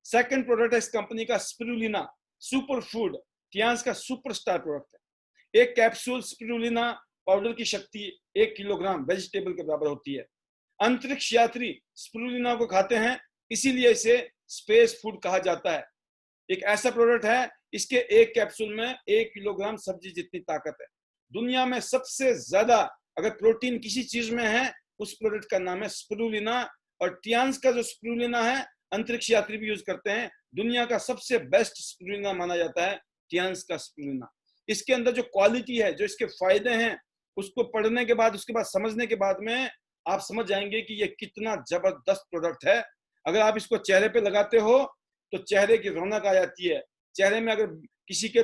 सेकंड प्रोडक्ट है इस कंपनी का स्पिरुलिना सुपर फूड, टियान्स का सुपरस्टार प्रोडक्ट है। एक कैप्सूल स्पिरुलिना पाउडर की शक्ति 1 किलोग्राम वेजिटेबल के बराबर होती है। अंतरिक्ष यात्री स्पिरुलिना को खाते हैं, इसीलिए इसे स्पेस फूड कहा जाता है। एक ऐसा प्रोडक्ट है, इसके एक कैप्सूल में 1 किलोग्राम सब्जी जितनी ताकत है। दुनिया में सबसे ज्यादा अगर प्रोटीन किसी चीज में है, उस प्रोडक्ट का नाम है स्पिरुलिना, और टियान्स का जो स्पिरुलिना है अंतरिक्ष यात्री भी यूज करते हैं। दुनिया का सबसे बेस्ट स्पिरुलिना माना जाता है टियान्स का स्पिरुलिना। इसके अंदर जो क्वालिटी है, जो इसके फायदे हैं, उसको पढ़ने के बाद, उसके बाद समझने के बाद में आप समझ जाएंगे कि ये कितना जबरदस्त प्रोडक्ट है। अगर आप इसको चेहरे पे लगाते हो तो चेहरे की रौनक आ जाती है। चेहरे में अगर किसी के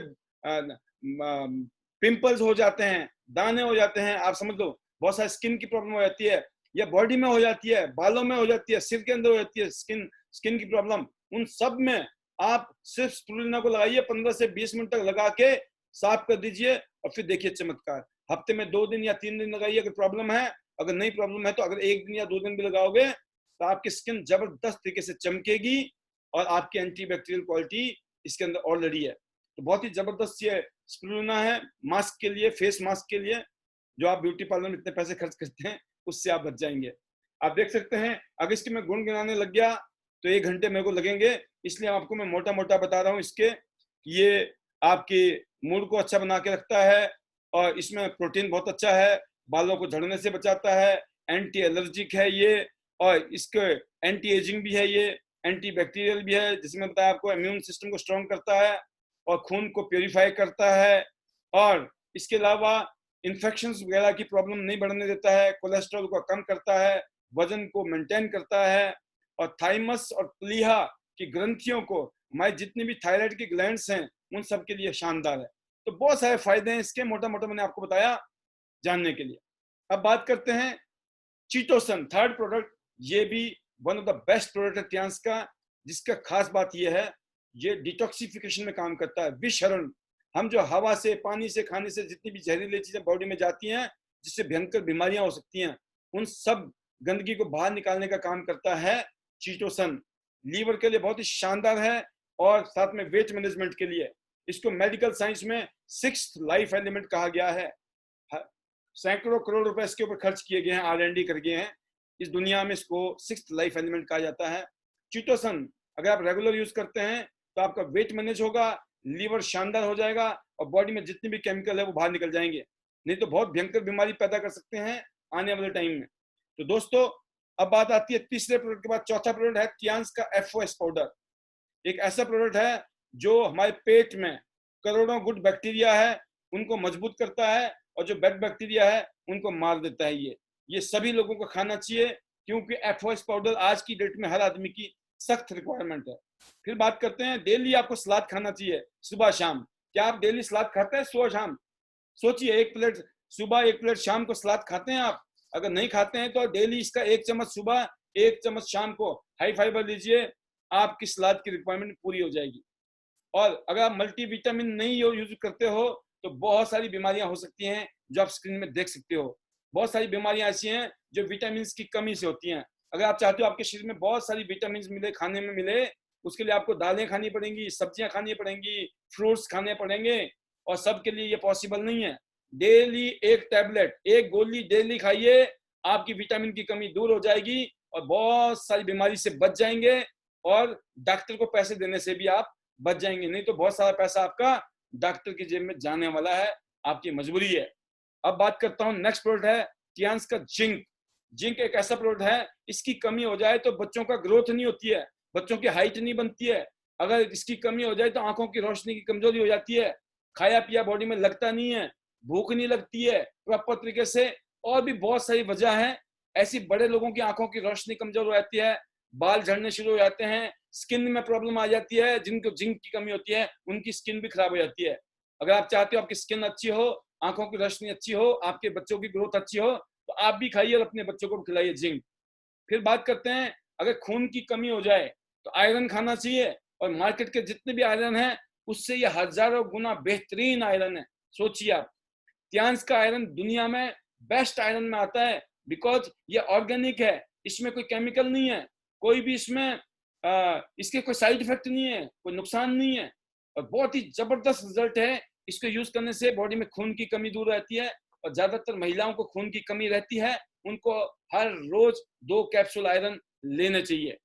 पिंपल्स हो जाते हैं, दाने हो जाते हैं, आप समझ लो बहुत सारी स्किन की प्रॉब्लम हो जाती है, या बॉडी में हो जाती है, बालों में हो जाती है, सिर के अंदर हो जाती है स्किन की प्रॉब्लम, उन सब में आप सिर्फ स्पिरुलिना को लगाइए, 15 से 20 मिनट तक लगा के साफ कर दीजिए, और फिर देखिए चमत्कार। हफ्ते में 2 दिन या 3 दिन लगाइए अगर प्रॉब्लम है, अगर नहीं प्रॉब्लम है तो अगर 1 दिन या 2 दिन भी लगाओगे तो आपकी स्किन जबरदस्त तरीके से चमकेगी, और आपकी एंटीबैक्टीरियल क्वालिटी इसके अंदर ऑलरेडी है। तो बहुत ही जबरदस्त ये स्पिरुलिना है मास्क के लिए, फेस मास्क के लिए, जो आप ब्यूटी पार्लर में इतने पैसे खर्च करते हैं उससे आप बच जाएंगे। आप देख सकते हैं, अगर इसके मैं गुण गिनाने लग गया तो 1 घंटे मेरे को लगेंगे, इसलिए आपको मैं मोटा मोटा बता रहा हूँ। इसके ये आपके मूड को अच्छा बना के रखता है, और इसमें प्रोटीन बहुत अच्छा है, बालों को झड़ने से बचाता है, एंटी एलर्जिक है ये, और इसके एंटी एजिंग भी है ये, एंटी बैक्टीरियल भी है, जिसमें बताया आपको इम्यून सिस्टम को स्ट्रॉन्ग करता है और खून को प्योरीफाई करता है, और इसके अलावा इन्फेक्शंस वगैरह की प्रॉब्लम नहीं बढ़ने देता है, कोलेस्ट्रॉल को कम करता है, वजन को मेंटेन करता है, और थाइमस और प्लीहा की ग्रंथियों को, हमारी जितनी भी थायराइड की ग्लैंड्स हैं उन सब के लिए शानदार है। तो बहुत सारे फायदे हैं इसके, मोटा मोटा मैंने आपको बताया जानने के लिए। अब बात करते हैं चीटोसन, थर्ड प्रोडक्ट। ये भी one of the best product है टियान्स का, जिसका खास बात यह है ये डिटॉक्सिफिकेशन में काम करता है, विषहरण। हम जो हवा से, पानी से, खाने से जितनी भी जहरीली चीजें बॉडी में जाती हैं जिससे भयंकर बीमारियां हो सकती हैं, उन सब गंदगी को बाहर निकालने का काम करता है चीटोसन। लीवर के लिए बहुत ही शानदार है, और साथ में वेट मैनेजमेंट के लिए इसको मेडिकल साइंस में 6th लाइफ एलिमेंट कहा गया है। सैकड़ों करोड़ रुपए इसके ऊपर खर्च किए गए हैं, R&D कर गए हैं। इस दुनिया में इसको 6th लाइफ एलिमेंट कहा जाता है। चीटोसन अगर आप रेगुलर यूज करते हैं तो आपका वेट मैनेज होगा, लीवर शानदार हो जाएगा और बॉडी में जितने भी केमिकल है वो बाहर निकल जाएंगे, नहीं तो बहुत भयंकर बीमारी पैदा कर सकते हैं आने वाले टाइम में। तो दोस्तों अब बात आती है तीसरे प्रोडक्ट के बाद। चौथा प्रोडक्ट है टियांस का FOS पाउडर। एक ऐसा प्रोडक्ट है जो हमारे पेट में करोड़ों गुड बैक्टीरिया है उनको मजबूत करता है, और जो बैड बैक्टीरिया है उनको मार देता है। ये सभी लोगों को खाना चाहिए, क्योंकि FOS पाउडर आज की डेट में हर आदमी की सख्त रिक्वायरमेंट है। फिर बात करते हैं, डेली आपको सलाद खाना चाहिए सुबह शाम। क्या आप डेली सलाद खाते हैं सुबह शाम? सोचिए, 1 प्लेट सुबह 1 प्लेट शाम को सलाद खाते हैं आप? अगर नहीं खाते हैं तो डेली इसका 1 चम्मच सुबह 1 चम्मच शाम को हाई फाइबर लीजिए, आपकी सलाद की रिक्वायरमेंट पूरी हो जाएगी। और अगर आप मल्टीविटामिन नहीं यूज करते हो तो बहुत सारी बीमारियां हो सकती हैं जो आप स्क्रीन में देख सकते हो। बहुत सारी बीमारियां ऐसी हैं जो विटामिन की कमी से होती हैं। अगर आप चाहते हो आपके शरीर में बहुत सारी विटामिन मिले, खाने में मिले, उसके लिए आपको दालें खानी पड़ेंगी, सब्जियां खानी पड़ेंगी, फ्रूट्स खाने पड़ेंगे, और सबके लिए ये पॉसिबल नहीं है। डेली 1 टैबलेट, 1 गोली डेली खाइए, आपकी विटामिन की कमी दूर हो जाएगी और बहुत सारी बीमारी से बच जाएंगे, और डॉक्टर को पैसे देने से भी आप बच जाएंगे। नहीं तो बहुत सारा पैसा आपका डॉक्टर की जेब में जाने वाला है, आपकी मजबूरी है। अब बात करता हूं, नेक्स्ट प्रोडक्ट है टियांस का जिंक। जिंक एक ऐसा प्रोडक्ट है, इसकी कमी हो जाए तो बच्चों का ग्रोथ नहीं होती है, बच्चों की हाइट नहीं बनती है। अगर इसकी कमी हो जाए तो आंखों की रोशनी की कमजोरी हो जाती है, खाया पिया बॉडी में लगता नहीं है, भूख नहीं लगती है प्रॉपर तरीके से, और भी बहुत सारी वजह है ऐसी। बड़े लोगों की आंखों की रोशनी कमजोर हो जाती है, बाल झड़ने शुरू हो जाते हैं, स्किन में प्रॉब्लम आ जाती है। जिनको जिंक की कमी होती है उनकी स्किन भी खराब हो जाती है। अगर आप चाहते हो आपकी स्किन अच्छी हो, आंखों की रोशनी अच्छी हो, आपके बच्चों की ग्रोथ अच्छी हो, तो आप भी खाइए और अपने बच्चों को भी खिलाइए जिंक। फिर बात करते हैं, अगर खून की कमी हो जाए तो आयरन खाना चाहिए, और मार्केट के जितने भी आयरन है उससे ये हजारों गुना बेहतरीन आयरन है। सोचिए आप, टियांस का आयरन दुनिया में बेस्ट आयरन में आता है, बिकॉज ये ऑर्गेनिक है, इसमें कोई केमिकल नहीं है, कोई भी इसमें इसके कोई साइड इफेक्ट नहीं है, कोई नुकसान नहीं है, और बहुत ही जबरदस्त रिजल्ट है। इसको यूज करने से बॉडी में खून की कमी दूर रहती है, और ज्यादातर महिलाओं को खून की कमी रहती है, उनको हर रोज 2 कैप्सूल आयरन लेने चाहिए।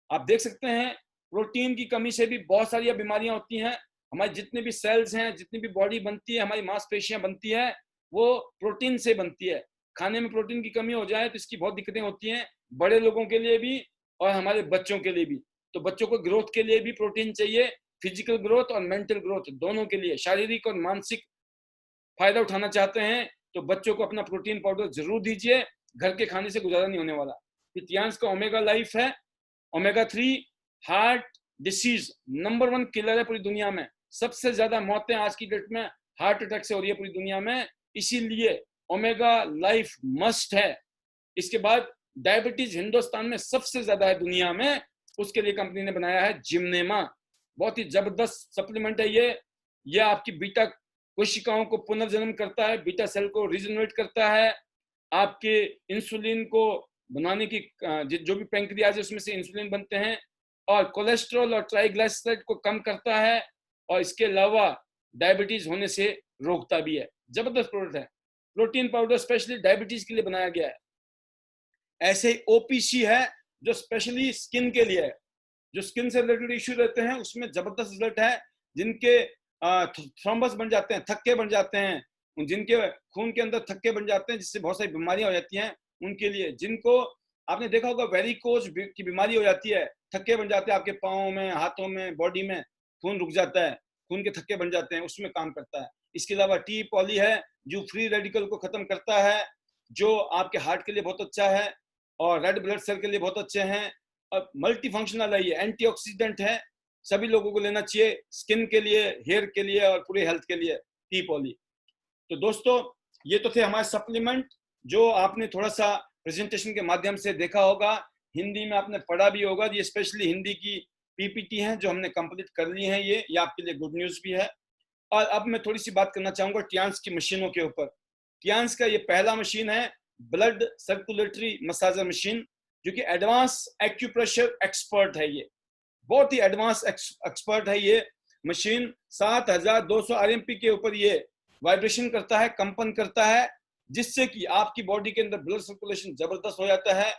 आप देख सकते हैं, प्रोटीन की कमी से भी बहुत सारी बीमारियां होती हैं। हमारे जितने भी सेल्स हैं, जितनी भी बॉडी बनती है, हमारी मांसपेशियां बनती है, वो प्रोटीन से बनती है। खाने में प्रोटीन की कमी हो जाए तो इसकी बहुत दिक्कतें होती हैं, बड़े लोगों के लिए भी और हमारे बच्चों के लिए भी। तो बच्चों को ग्रोथ के लिए भी प्रोटीन चाहिए, फिजिकल ग्रोथ और मेंटल ग्रोथ दोनों के लिए, शारीरिक और मानसिक फायदा उठाना चाहते हैं तो बच्चों को अपना प्रोटीन पाउडर जरूर दीजिए, घर के खाने से गुजारा नहीं होने वाला। टियांस का ओमेगा लाइफ है, omega 3 heart disease number 1 killer है पूरी दुनिया में। सबसे ज्यादा मौतें आज की डेट में हार्ट अटैक से हो रही है पूरी दुनिया में, इसीलिए ओमेगा लाइफ मस्ट है। इसके बाद डायबिटीज हिंदुस्तान में सबसे ज्यादा है दुनिया में, उसके लिए कंपनी ने बनाया है जिमनेमा। बहुत ही जबरदस्त सप्लीमेंट है ये आपकी बीटा कोशिकाओं को पुनर्जन्म करता है, बीटा सेल को रिजनरेट करता है, आपके इंसुलिन को बनाने की जो भी पैंक्रियाज है उसमें से इंसुलिन बनते हैं, और कोलेस्ट्रॉल और ट्राइग्लिसराइड को कम करता है, और इसके अलावा डायबिटीज होने से रोकता भी है। जबरदस्त प्रोडक्ट है, प्रोटीन पाउडर स्पेशली डायबिटीज के लिए बनाया गया है। ऐसे ही ओपीसी है जो स्पेशली स्किन के लिए है, जो स्किन से रिलेटेड इश्यू रहते हैं उसमें जबरदस्त रिजल्ट है। जिनके थ्रोम्बस बन जाते हैं, थक्के बन जाते हैं, जिनके खून के अंदर थक्के बन जाते हैं जिससे बहुत सारी बीमारियां हो जाती हैं, उनके लिए। जिनको आपने देखा होगा वेरिकोज की बीमारी हो जाती है, थक्के बन जाते हैं आपके पाँव में, हाथों में, बॉडी में खून रुक जाता है, खून के थक्के बन जाते हैं, उसमें काम करता है। इसके अलावा टी पॉली है जो फ्री रेडिकल को खत्म करता है, जो आपके हार्ट के लिए बहुत अच्छा है और रेड ब्लड सेल के लिए बहुत अच्छे हैं, और मल्टी फंक्शनल है, ये एंटीऑक्सीडेंट है, सभी लोगों को लेना चाहिए, स्किन के लिए, हेयर के लिए और पूरे हेल्थ के लिए टी पॉली। तो दोस्तों ये तो थे हमारे सप्लीमेंट जो आपने थोड़ा सा प्रेजेंटेशन के माध्यम से देखा होगा, हिंदी में आपने पढ़ा भी होगा। ये स्पेशली हिंदी की पीपीटी हैं जो हमने कंप्लीट कर ली हैं, ये आपके लिए गुड न्यूज़ भी है। और अब मैं थोड़ी सी बात करना चाहूँगा टियांस की मशीनों के ऊपर। टियांस का ये पहला मशीन है ब्लड सर्कुलेटरी मसाजर मशीन, जो कि एडवांस एक्यूप्रेशर एक्सपर्ट है। ये बहुत ही एडवांस एक्सपर्ट है ये मशीन। 7200 आरएमपी के ऊपर ये वाइब्रेशन करता है, कंपन करता है, जिससे कि आपकी बॉडी के अंदर ब्लड सर्कुलेशन जबरदस्त हो जाता है।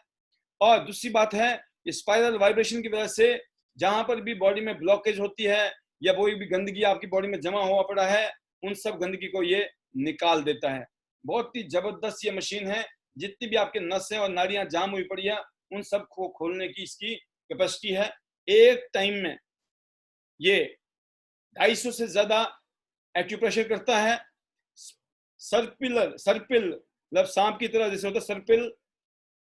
और दूसरी बात है, स्पाइरल वाइब्रेशन की वजह से जहां पर भी बॉडी में ब्लॉकेज होती है या कोई भी गंदगी आपकी बॉडी में जमा हुआ पड़ा है, उन सब गंदगी को ये निकाल देता है। बहुत ही जबरदस्त ये मशीन है। जितनी भी आपके नसें और नाड़ियां जाम हुई पड़ी है, उन सब को खोलने की इसकी कैपेसिटी है। एक टाइम में ये 250 से ज्यादा एक्यूप्रेशर करता है। सर्पिल मतलब सांप की तरह जैसे होता है सर्पिल,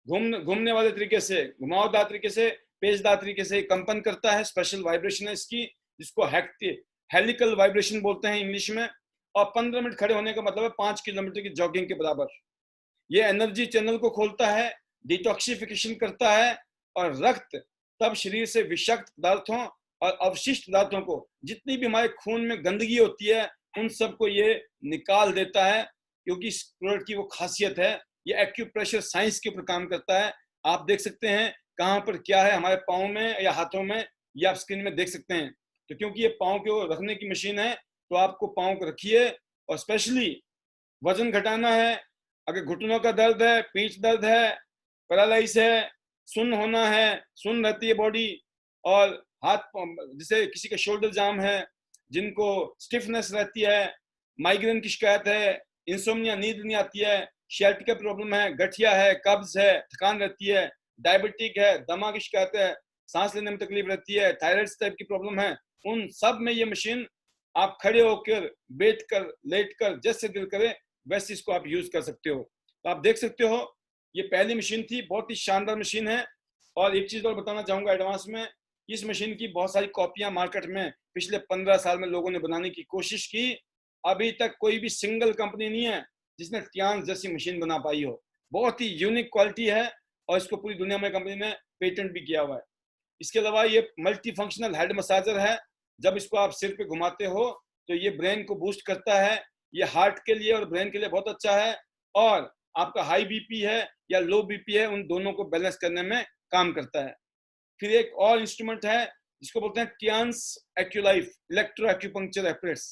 घूमने वाले तरीके से, घुमावदार तरीके से, पेचदार तरीके से कंपन करता है। स्पेशल वाइब्रेशन है इसकी, जिसको हेलिकल वाइब्रेशन बोलते हैं इंग्लिश में। और 15 मिनट खड़े होने का मतलब है 5 किलोमीटर की जॉगिंग के बराबर। ये एनर्जी चैनल को खोलता है, डिटॉक्सिफिकेशन करता है, और रक्त तब शरीर से विषाक्त पदार्थों और अवशिष्ट पदार्थों को, जितनी भी हमारे खून में गंदगी होती है, उन सबको ये निकाल देता है। क्योंकि इस प्रोडक्ट की वो खासियत है, ये एक्यूप्रेशर साइंस के ऊपर काम करता है। आप देख सकते हैं कहाँ पर क्या है हमारे पाँव में या हाथों में, ये आप स्क्रीन में देख सकते हैं। तो क्योंकि ये पाँव के रखने की मशीन है, तो आपको पाँव को रखिए। और स्पेशली वजन घटाना है, अगर घुटनों का दर्द है, पीठ दर्द है, पैरालाइज है, सुन्न होना है, सुन्न रहती है बॉडी, और हाथ जैसे किसी का शोल्डर जाम है, जिनको स्टिफनेस रहती है, माइग्रेन की शिकायत है, इंसोम्निया, नींद नहीं आती है, सियाटिका प्रॉब्लम है, गठिया है, कब्ज है, थकान रहती है, डायबिटिक है, दमा की शिकायत है, सांस लेने में तकलीफ रहती है, थायराइड टाइप की प्रॉब्लम है, उन सब में ये मशीन आप खड़े होकर, बैठकर, लेटकर, जैसे दिल करे वैसे इसको आप यूज कर सकते हो। तो आप देख सकते हो ये पहली मशीन थी, बहुत ही शानदार मशीन है। और एक चीज और बताना चाहूंगा एडवांस में, इस मशीन की बहुत सारी कॉपियां मार्केट में पिछले 15 साल में लोगों ने बनाने की कोशिश की। अभी तक कोई भी सिंगल कंपनी नहीं है जिसने टियांस जैसी मशीन बना पाई हो। बहुत ही यूनिक क्वालिटी है, और इसको पूरी दुनिया में कंपनी ने पेटेंट भी किया हुआ है। इसके अलावा ये मल्टी फंक्शनल हेड मसाजर है। जब इसको आप सिर पे घुमाते हो तो ये ब्रेन को बूस्ट करता है। ये हार्ट के लिए और ब्रेन के लिए बहुत अच्छा है, और आपका हाई बीपी है या लो बीपी है, उन दोनों को बैलेंस करने में काम करता है। फिर एक और इंस्ट्रूमेंट है जिसको बोलते हैं टियांस एक्यूलाइफ इलेक्ट्रो एक्यूपंक्चर एप्रेस।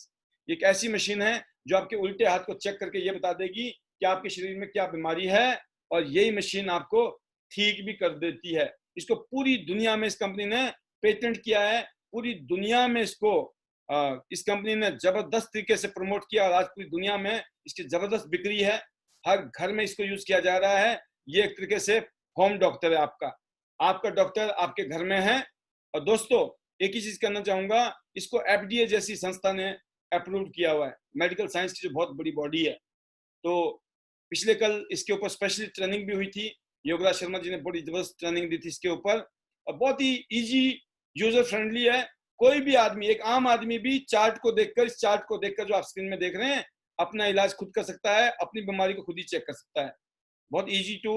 एक ऐसी मशीन है जो आपके उल्टे हाथ को चेक करके ये बता देगी कि आपके शरीर में क्या बीमारी है, और यही मशीन आपको ठीक भी कर देती है। इसको पूरी दुनिया में इस कंपनी ने पेटेंट किया है। पूरी दुनिया में इसको इस कंपनी ने जबरदस्त तरीके से प्रमोट किया, और आज पूरी दुनिया में इसकी जबरदस्त बिक्री है। हर घर में इसको यूज किया जा रहा है। ये एक तरीके से होम डॉक्टर है आपका डॉक्टर आपके घर में है। और दोस्तों एक ही चीज करना चाहूंगा, इसको एफडीए जैसी संस्था ने अप्रूव किया हुआ है, मेडिकल साइंस की जो बहुत बड़ी बॉडी है। तो पिछले कल इसके ऊपर स्पेशली ट्रेनिंग भी हुई थी। योगराज शर्मा जी ने बड़ी जबरदस्त ट्रेनिंग दी थी इसके ऊपर, और बहुत ही इजी, यूजर फ्रेंडली है। कोई भी आदमी, एक आम आदमी भी इस चार्ट को देखकर जो आप स्क्रीन में देख रहे हैं, अपना इलाज खुद कर सकता है, अपनी बीमारी को खुद ही चेक कर सकता है। बहुत इजी टू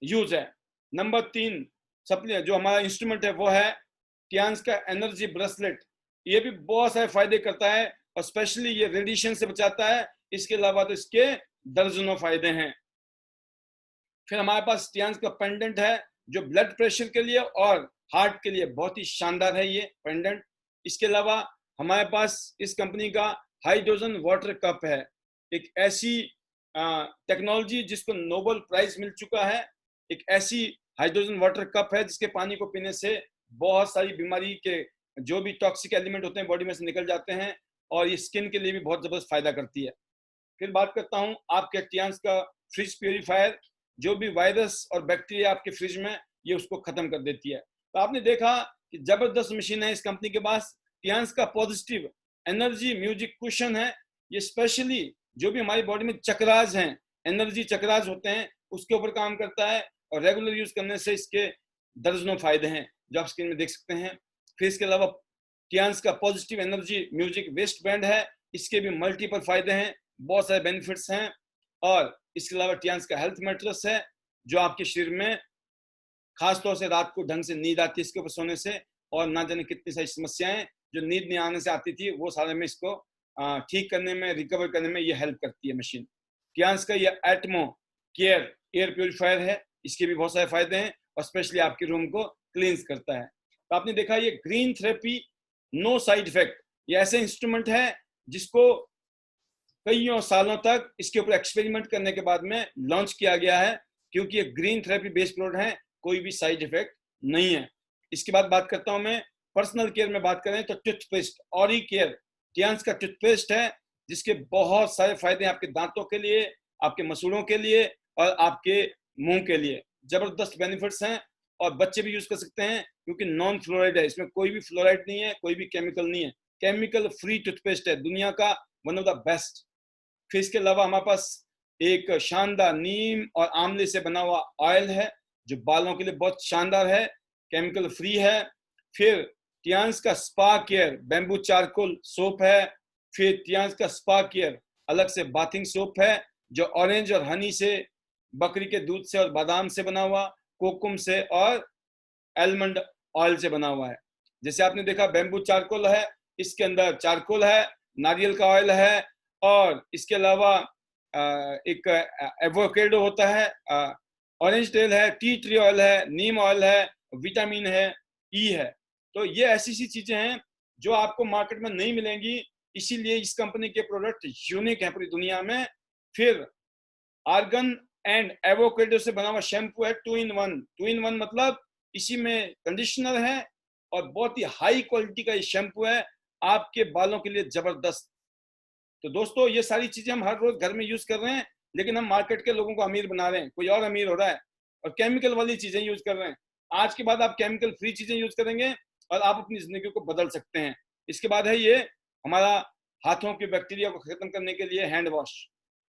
यूज है। नंबर 3 सबसे जो हमारा इंस्ट्रूमेंट है वो है टियांस का एनर्जी ब्रेसलेट। ये भी बहुत सारे फायदे करता है, और स्पेशली ये रेडिएशन से बचाता है। इसके अलावा तो इसके दर्जनों फायदे हैं। फिर हमारे पास टियांस का पेंडेंट है जो ब्लड प्रेशर के लिए और हार्ट के लिए बहुत ही शानदार है ये पेंडेंट। इसके अलावा हमारे पास इस कंपनी का हाइड्रोजन वाटर कप है, एक ऐसी टेक्नोलॉजी जिसको नोबेल प्राइज मिल चुका है। एक ऐसी हाइड्रोजन वाटर कप है जिसके पानी को पीने से बहुत सारी बीमारी के जो भी टॉक्सिक एलिमेंट होते हैं बॉडी में से निकल जाते हैं, और ये स्किन के लिए भी बहुत जबरदस्त फायदा करती है। फिर बात करता हूँ आपके टियांस का फ्रिज प्यूरिफायर, जो भी वायरस और बैक्टीरिया आपके फ्रिज में, ये उसको खत्म कर देती है। तो आपने देखा कि जबरदस्त मशीन है इस कंपनी के पास। टियांस का पॉजिटिव एनर्जी म्यूजिक कुशन है। ये स्पेशली जो भी हमारी बॉडी में चक्रास हैं, एनर्जी चक्रास होते हैं, उसके ऊपर काम करता है, और रेगुलर यूज करने से इसके दर्जनों फायदे हैं जो आप स्क्रीन में देख सकते हैं। फिर इसके अलावा टियांस का positive energy music waste band है, इसके भी मल्टीपल फायदे हैं, बहुत सारे बेनिफिट्स हैं। और इसके अलावा टियांस का हेल्थ मैट्रेस है, जो आपके शरीर में खासतौर से रात को ढंग से नींद आती है इसके ऊपर सोने से, और ना जाने कितनी सारी समस्याएं जो नींद नहीं आने से आती थी, वो सारे में इसको ठीक करने में, रिकवर करने में ये हेल्प करती है मशीन। टियांस का ये एटमो केयर एयर प्यूरिफायर है, इसके भी बहुत सारे फायदे हैं, और स्पेशली आपके रूम को क्लींस करता है। तो आपने देखा ये green therapy no side effect, ये ऐसे इंस्ट्रूमेंट है जिसको कईयों सालों तक इसके ऊपर एक्सपेरिमेंट करने के बाद में लॉन्च किया गया है, क्योंकि ये ग्रीन थेरेपी बेस्ड प्रोडक्ट है, कोई भी साइड इफेक्ट नहीं है। इसके बाद बात करता हूं मैं पर्सनल केयर में बात करें तो टूथपेस्ट ऑरी केयर टियांस का टूथपेस्ट है, जिसके बहुत सारे फायदे हैं आपके दांतों के लिए, आपके मसूड़ों के लिए और आपके मुंह के लिए। जबरदस्त बेनिफिट्स हैं और बच्चे भी यूज कर सकते हैं क्योंकि नॉन फ्लोराइड है, इसमें कोई भी फ्लोराइड नहीं है, कोई भी केमिकल नहीं है, केमिकल फ्री टूथपेस्ट है, दुनिया का वन ऑफ द बेस्ट। फिर इसके अलावा हमारे पास एक शानदार नीम और आंवले से बना हुआ ऑयल है जो बालों के लिए बहुत शानदार है, केमिकल फ्री है। फिर टियांस का spa care bamboo charcoal soap है। फिर टियांस का स्पा केयर अलग से बाथिंग सोप है जो ऑरेंज और हनी से, बकरी के दूध से और बादाम से बना हुआ, कोकुम से और आलमंड ऑयल से बना हुआ है। जैसे आपने देखा बैम्बू चारकोल है, इसके अंदर चारकोल है, नारियल का ऑयल है और इसके अलावा एक एवोकेडो होता है, ऑरेंज तेल है, टी ट्री ऑयल है, नीम ऑयल है, विटामिन है, ई है। तो ये ऐसी सी चीजें हैं जो आपको मार्केट में नहीं मिलेंगी, इसीलिए इस कंपनी के प्रोडक्ट यूनिक है पूरी दुनिया में। फिर आर्गन एंड एवोकेडो से बना हुआ शैम्पू है 2 in 1। 2 in 1 मतलब इसी में कंडीशनर है और बहुत ही हाई क्वालिटी का ये शैम्पू है, आपके बालों के लिए जबरदस्त। तो दोस्तों ये सारी चीजें हम हर रोज घर में यूज कर रहे हैं, लेकिन हम मार्केट के लोगों को अमीर बना रहे हैं, कोई और अमीर हो रहा है और केमिकल वाली चीजें यूज कर रहे हैं। आज के बाद आप केमिकल फ्री चीजें यूज करेंगे और आप अपनी जिंदगी को बदल सकते हैं। इसके बाद है ये हमारा हाथों के बैक्टीरिया को खत्म करने के लिए हैंड वॉश।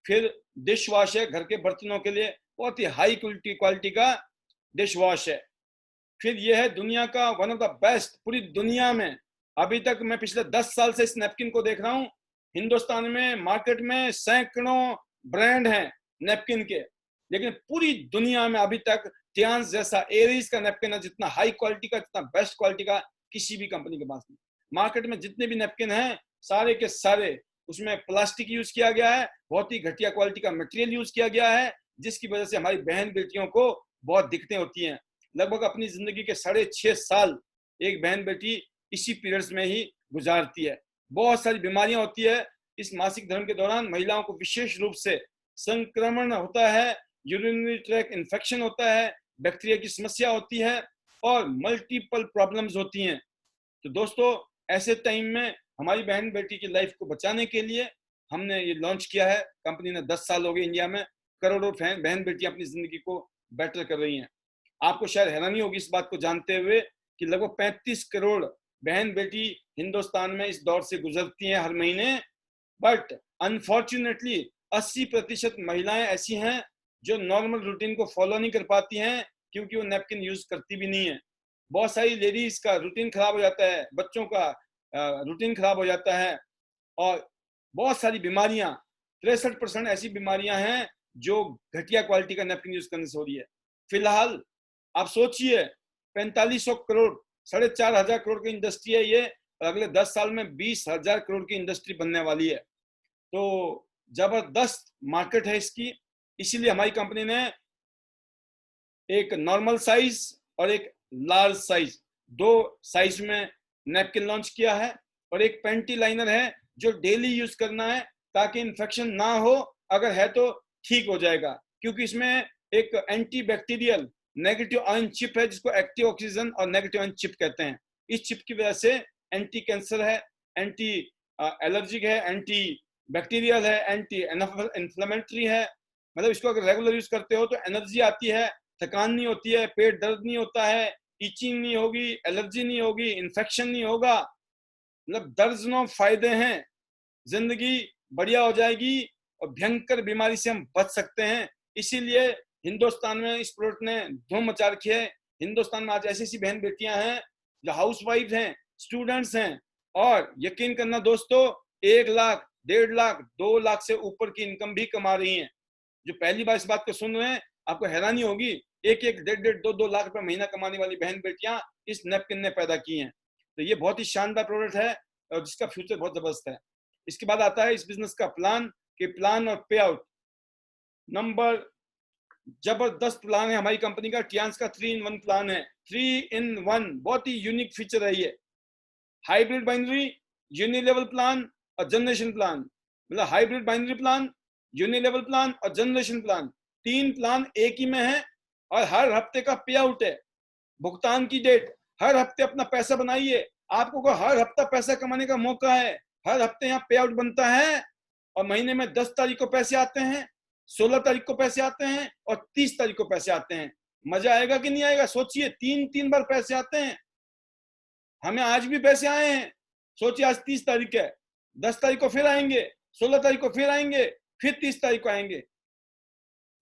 फिर डिश वॉश है, घर के बर्तनों के लिए बहुत ही हाई क्वालिटी का डिश वॉश है। फिर ये है दुनिया का वन ऑफ द बेस्ट पूरी दुनिया में। अभी तक मैं पिछले 10 साल से इस नैपकिन को देख रहा हूँ, हिंदुस्तान में मार्केट में सैकड़ों ब्रांड हैं नैपकिन के, लेकिन पूरी दुनिया में अभी तक टियांस जैसा एरीज का नैपकिन है, जितना हाई क्वालिटी का, जितना बेस्ट क्वालिटी का किसी भी कंपनी के पास नहीं। मार्केट में जितने भी नैपकिन हैं सारे के सारे उसमें प्लास्टिक यूज किया गया है, बहुत ही घटिया क्वालिटी का मटेरियल यूज किया गया है, जिसकी वजह से हमारी बहन बेटियों को बहुत दिक्कतें होती हैं। लगभग अपनी जिंदगी के 6.5 साल एक बहन बेटी इसी पीरियड्स में ही गुजारती है। बहुत सारी बीमारियां होती है इस मासिक धर्म के दौरान, महिलाओं को विशेष रूप से संक्रमण होता है, यूरिनरी ट्रैक इन्फेक्शन होता है, बैक्टीरिया की समस्या होती है और मल्टीपल प्रॉब्लम्स होती हैं। तो दोस्तों ऐसे टाइम में हमारी बहन बेटी की लाइफ को बचाने के लिए हमने ये लॉन्च किया है। कंपनी ने 10 साल हो गए, इंडिया में करोड़ों बहन बेटियां अपनी जिंदगी को बेटर कर रही हैं। आपको शायद हैरानी होगी इस बात को जानते हुए कि लगभग 35 करोड़ बहन बेटी हिंदुस्तान में इस दौर से गुजरती हैं हर महीने, बट अनफॉर्चुनेटली 80% महिलाएं ऐसी हैं जो नॉर्मल रूटीन को फॉलो नहीं कर पाती हैं क्योंकि वो नैपकिन यूज करती भी नहीं है। बहुत सारी लेडीज का रूटीन खराब हो जाता है, बच्चों का रूटीन खराब हो जाता है और बहुत सारी बीमारियां, 63% ऐसी बीमारियां हैं जो घटिया क्वालिटी का नैपकिन यूज करने से हो रही है। फिलहाल आप सोचिए 4500 करोड़ 4,500 करोड़ की इंडस्ट्री है ये, और अगले 10 साल में 20,000 करोड़ की इंडस्ट्री बनने वाली है। तो जबरदस्त मार्केट है इसकी, इसीलिए हमारी कंपनी ने एक नॉर्मल साइज और एक लार्ज साइज, 2 साइज में नैपकिन लॉन्च किया है और एक पेंटी लाइनर है जो डेली यूज करना है ताकि इन्फेक्शन ना हो, अगर है तो ठीक हो जाएगा, क्योंकि इसमें एक anti bacterial negative ion chip है जिसको एक्टिव ऑक्सीजन और नेगेटिव आयन चिप कहते हैं। इस चिप की वजह से एंटी कैंसर है, एंटी एलर्जिक है, एंटी बैक्टीरियल है, एंटी इन्फ्लेमेटरी है। मतलब इसको अगर रेगुलर यूज करते हो तो एनर्जी आती है, थकान नहीं होती है, पेट दर्द नहीं होता है, इचिंग नहीं होगी, एलर्जी नहीं होगी, इन्फेक्शन नहीं होगा। मतलब दर्जनों फायदे हैं, जिंदगी बढ़िया हो जाएगी और भयंकर बीमारी से हम बच सकते हैं। इसीलिए हिंदुस्तान में इस प्रोडक्ट ने धूम मचा रखी है। हिंदुस्तान में आज ऐसी ऐसी बहन बेटियां हैं जो हाउस वाइफ हैं, स्टूडेंट्स हैं, और यकीन करना दोस्तों 1 लाख, 1.5 लाख, 2 लाख से ऊपर की इनकम भी कमा रही हैं। जो पहली बार इस बात को सुन रहे हैं आपको हैरानी होगी, 1-1, 1.5, 2-2 लाख रुपए महीना कमाने वाली बहन बेटियां इस नैपकिन ने पैदा की हैं। तो ये बहुत ही शानदार प्रोडक्ट है और जिसका फ्यूचर बहुत जबरदस्त है। इसके बाद आता है इस बिजनेस का प्लान, कि प्लान और पे आउट। नंबर जबरदस्त प्लान है हमारी कंपनी का, टियांस का 3 in 1 प्लान है। 3 in 1 बहुत ही यूनिक फीचर है ये। हाइब्रिड बाइनरी, यूनिलेवल प्लान और जनरेशन प्लान। मतलब हाइब्रिड बाइनरी प्लान, यूनिलेवल प्लान और जनरेशन प्लान, 3 प्लान एक ही में है और हर हफ्ते का पे आउट है। भुगतान की डेट, हर हफ्ते अपना पैसा बनाइए, आपको को हर हफ्ता पैसा कमाने का मौका है। हर हफ्ते यहाँ पे आउट बनता है और महीने में 10 तारीख को पैसे आते हैं, 16 तारीख को पैसे आते हैं और 30 तारीख को पैसे आते हैं। मजा आएगा कि नहीं आएगा? सोचिए, 3 बार पैसे आते हैं। हमें आज भी पैसे आए हैं। सोचिए, आज 30 तारीख है, 10 तारीख को फिर आएंगे, 16 तारीख को फिर आएंगे, फिर 30 तारीख को आएंगे।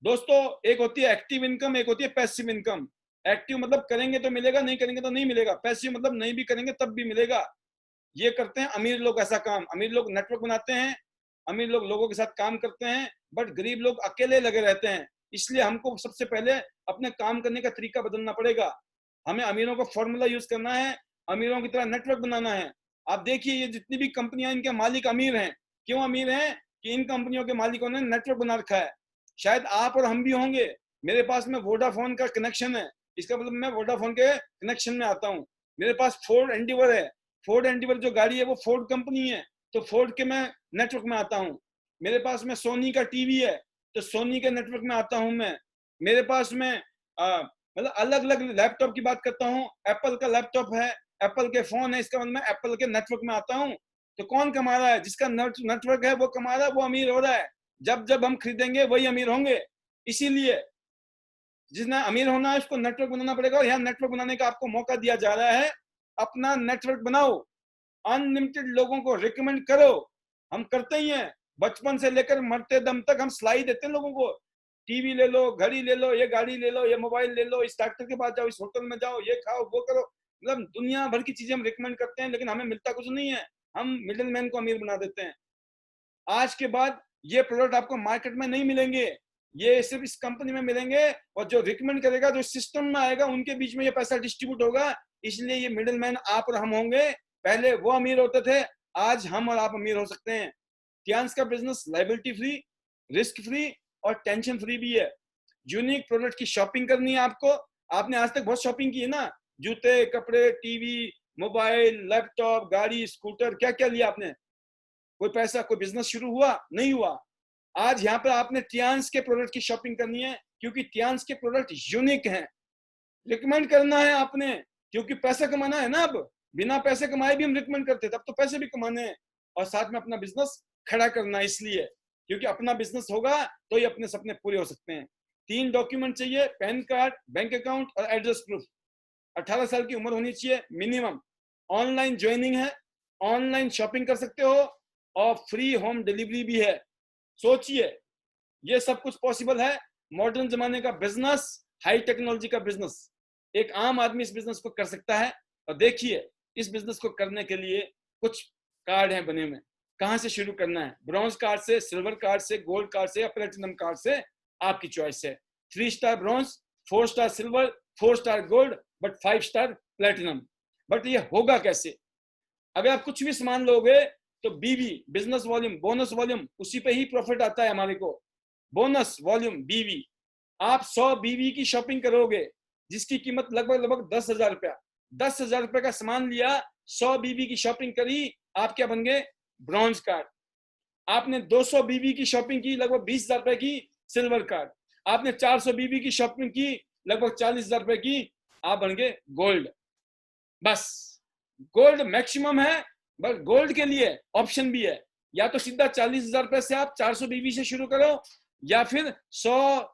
दोस्तों, एक होती है एक्टिव इनकम, एक होती है पैसिव इनकम। एक्टिव मतलब करेंगे तो मिलेगा, नहीं करेंगे तो नहीं मिलेगा। पैसिव मतलब नहीं भी करेंगे तब भी मिलेगा। ये करते हैं अमीर लोग ऐसा काम। अमीर लोग नेटवर्क बनाते हैं, अमीर लोग लोगों के साथ काम करते हैं, बट गरीब लोग अकेले लगे रहते हैं। इसलिए हमको सबसे पहले अपने काम करने का तरीका बदलना पड़ेगा। हमें अमीरों का फॉर्मूला यूज करना है, अमीरों की तरह नेटवर्क बनाना है। आप देखिए, ये जितनी भी कंपनियां, इनके मालिक अमीर हैं। क्यों अमीर हैं? कि इन कंपनियों के मालिकों ने नेटवर्क बना रखा है। शायद आप और हम भी होंगे। मेरे पास में वोडाफोन का कनेक्शन है, इसका मतलब मैं वोडाफोन के कनेक्शन में आता हूँ। मेरे पास फोर्ड एंडीवर है, फोर्ड एंडीवर जो गाड़ी है वो फोर्ड कंपनी है, तो फोर्ड के मैं नेटवर्क में आता हूँ। मेरे पास में सोनी का टीवी है, तो सोनी के नेटवर्क में आता हूँ मैं। मेरे पास में मतलब अलग अलग लैपटॉप की बात करता हूँ। एप्पल का लैपटॉप है, एप्पल के फोन है, इसका मतलब मैं एप्पल के नेटवर्क में आता हूँ। तो कौन कमा रहा है? जिसका नेटवर्क है वो कमा रहा है, वो अमीर हो रहा है। जब जब हम खरीदेंगे वही अमीर होंगे। इसीलिए जिसने अमीर होना है उसको नेटवर्क बनाना पड़ेगा, और यहाँ नेटवर्क बनाने का आपको मौका दिया जा रहा है। अपना नेटवर्क बनाओ, अनलिमिटेड लोगों को रिकमेंड करो। हम करते ही हैं, बचपन से लेकर मरते दम तक हम सलाह देते हैं लोगों को। टीवी ले लो, घड़ी ले लो, ये गाड़ी ले लो, ये मोबाइल ले लो, इस डॉक्टर के पास जाओ, इस होटल में जाओ, ये खाओ, वो करो। मतलब दुनिया भर की चीजें हम रिकमेंड करते हैं, लेकिन हमें मिलता कुछ नहीं है। हम मिडिल मैन को अमीर बना देते हैं। आज के बाद ये प्रोडक्ट आपको मार्केट में नहीं मिलेंगे, ये सिर्फ इस कंपनी में मिलेंगे, और जो रिकमेंड करेगा, जो सिस्टम में आएगा, उनके बीच में ये पैसा डिस्ट्रीब्यूट होगा। इसलिए ये मिडिल मैन आप और हम होंगे। पहले वो अमीर होते थे, आज हम और आप अमीर हो सकते हैं। टियांस का business liability free, risk free और टेंशन फ्री भी है। यूनिक प्रोडक्ट की शॉपिंग करनी है आपको। आपने आज तक बहुत शॉपिंग की है ना, जूते, कपड़े, टीवी, मोबाइल, लैपटॉप, गाड़ी, स्कूटर, क्या क्या लिया आपने? कोई पैसा, कोई बिजनेस शुरू हुआ? नहीं हुआ। आज यहाँ पर आपने टियांस के प्रोडक्ट की शॉपिंग करनी है, क्योंकि टियांस के प्रोडक्ट यूनिक हैं। रिकमेंड करना है आपने, क्योंकि पैसा कमाना है ना। अब बिना पैसे कमाए भी हम रिकमेंड करते थे, अब तो पैसे भी कमाने हैं, और साथ में अपना बिजनेस खड़ा करना है। इसलिए क्योंकि अपना बिजनेस होगा तो ही अपने सपने पूरे हो सकते हैं। 3 डॉक्यूमेंट चाहिए, पैन कार्ड, बैंक अकाउंट और एड्रेस प्रूफ। 18 साल की उम्र होनी चाहिए मिनिमम। ऑनलाइन ज्वाइनिंग है, ऑनलाइन शॉपिंग कर सकते हो, और फ्री होम डिलीवरी भी है। सोचिए, ये सब कुछ पॉसिबल है। मॉडर्न जमाने का बिजनेस, हाई टेक्नोलॉजी का बिजनेस, एक आम आदमी इस बिजनेस को कर सकता है। और देखिए, इस बिजनेस को करने के लिए कुछ कार्ड हैं बने हुए। कहां से शुरू करना है? ब्रॉन्ज कार्ड से, सिल्वर कार्ड से, गोल्ड कार्ड से या प्लेटिनम कार्ड से, आपकी चॉइस है। 3 star bronze, 4 star silver, 4 star gold, but 5 star platinum. But ये होगा कैसे? अगर आप कुछ भी सामान लोगे तो बीवी, बिजनेस वॉल्यूम, बोनस वॉल्यूम, उसी पे ही प्रॉफिट आता है हमारे को। बोनस वॉल्यूम, बीवी। आप 100 बीवी की शॉपिंग करोगे, जिसकी कीमत लगभग 10,000 रुपया। 10,000 रुपए का सामान लिया, 100 बीवी की शॉपिंग करी, आप क्या बन गए? Bronze card. आपने 200 बीवी की शॉपिंग की, लगभग 20,000 रुपए की, सिल्वर कार्ड। आपने 400 बीवी की शॉपिंग की, लगभग 40,000 रुपए की, आप बन गए गोल्ड। बस गोल्ड मैक्सिमम है, बस गोल्ड के लिए ऑप्शन भी है। या तो सीधा 40,000 रुपए से आप 400 बीवी से शुरू करो, या फिर 100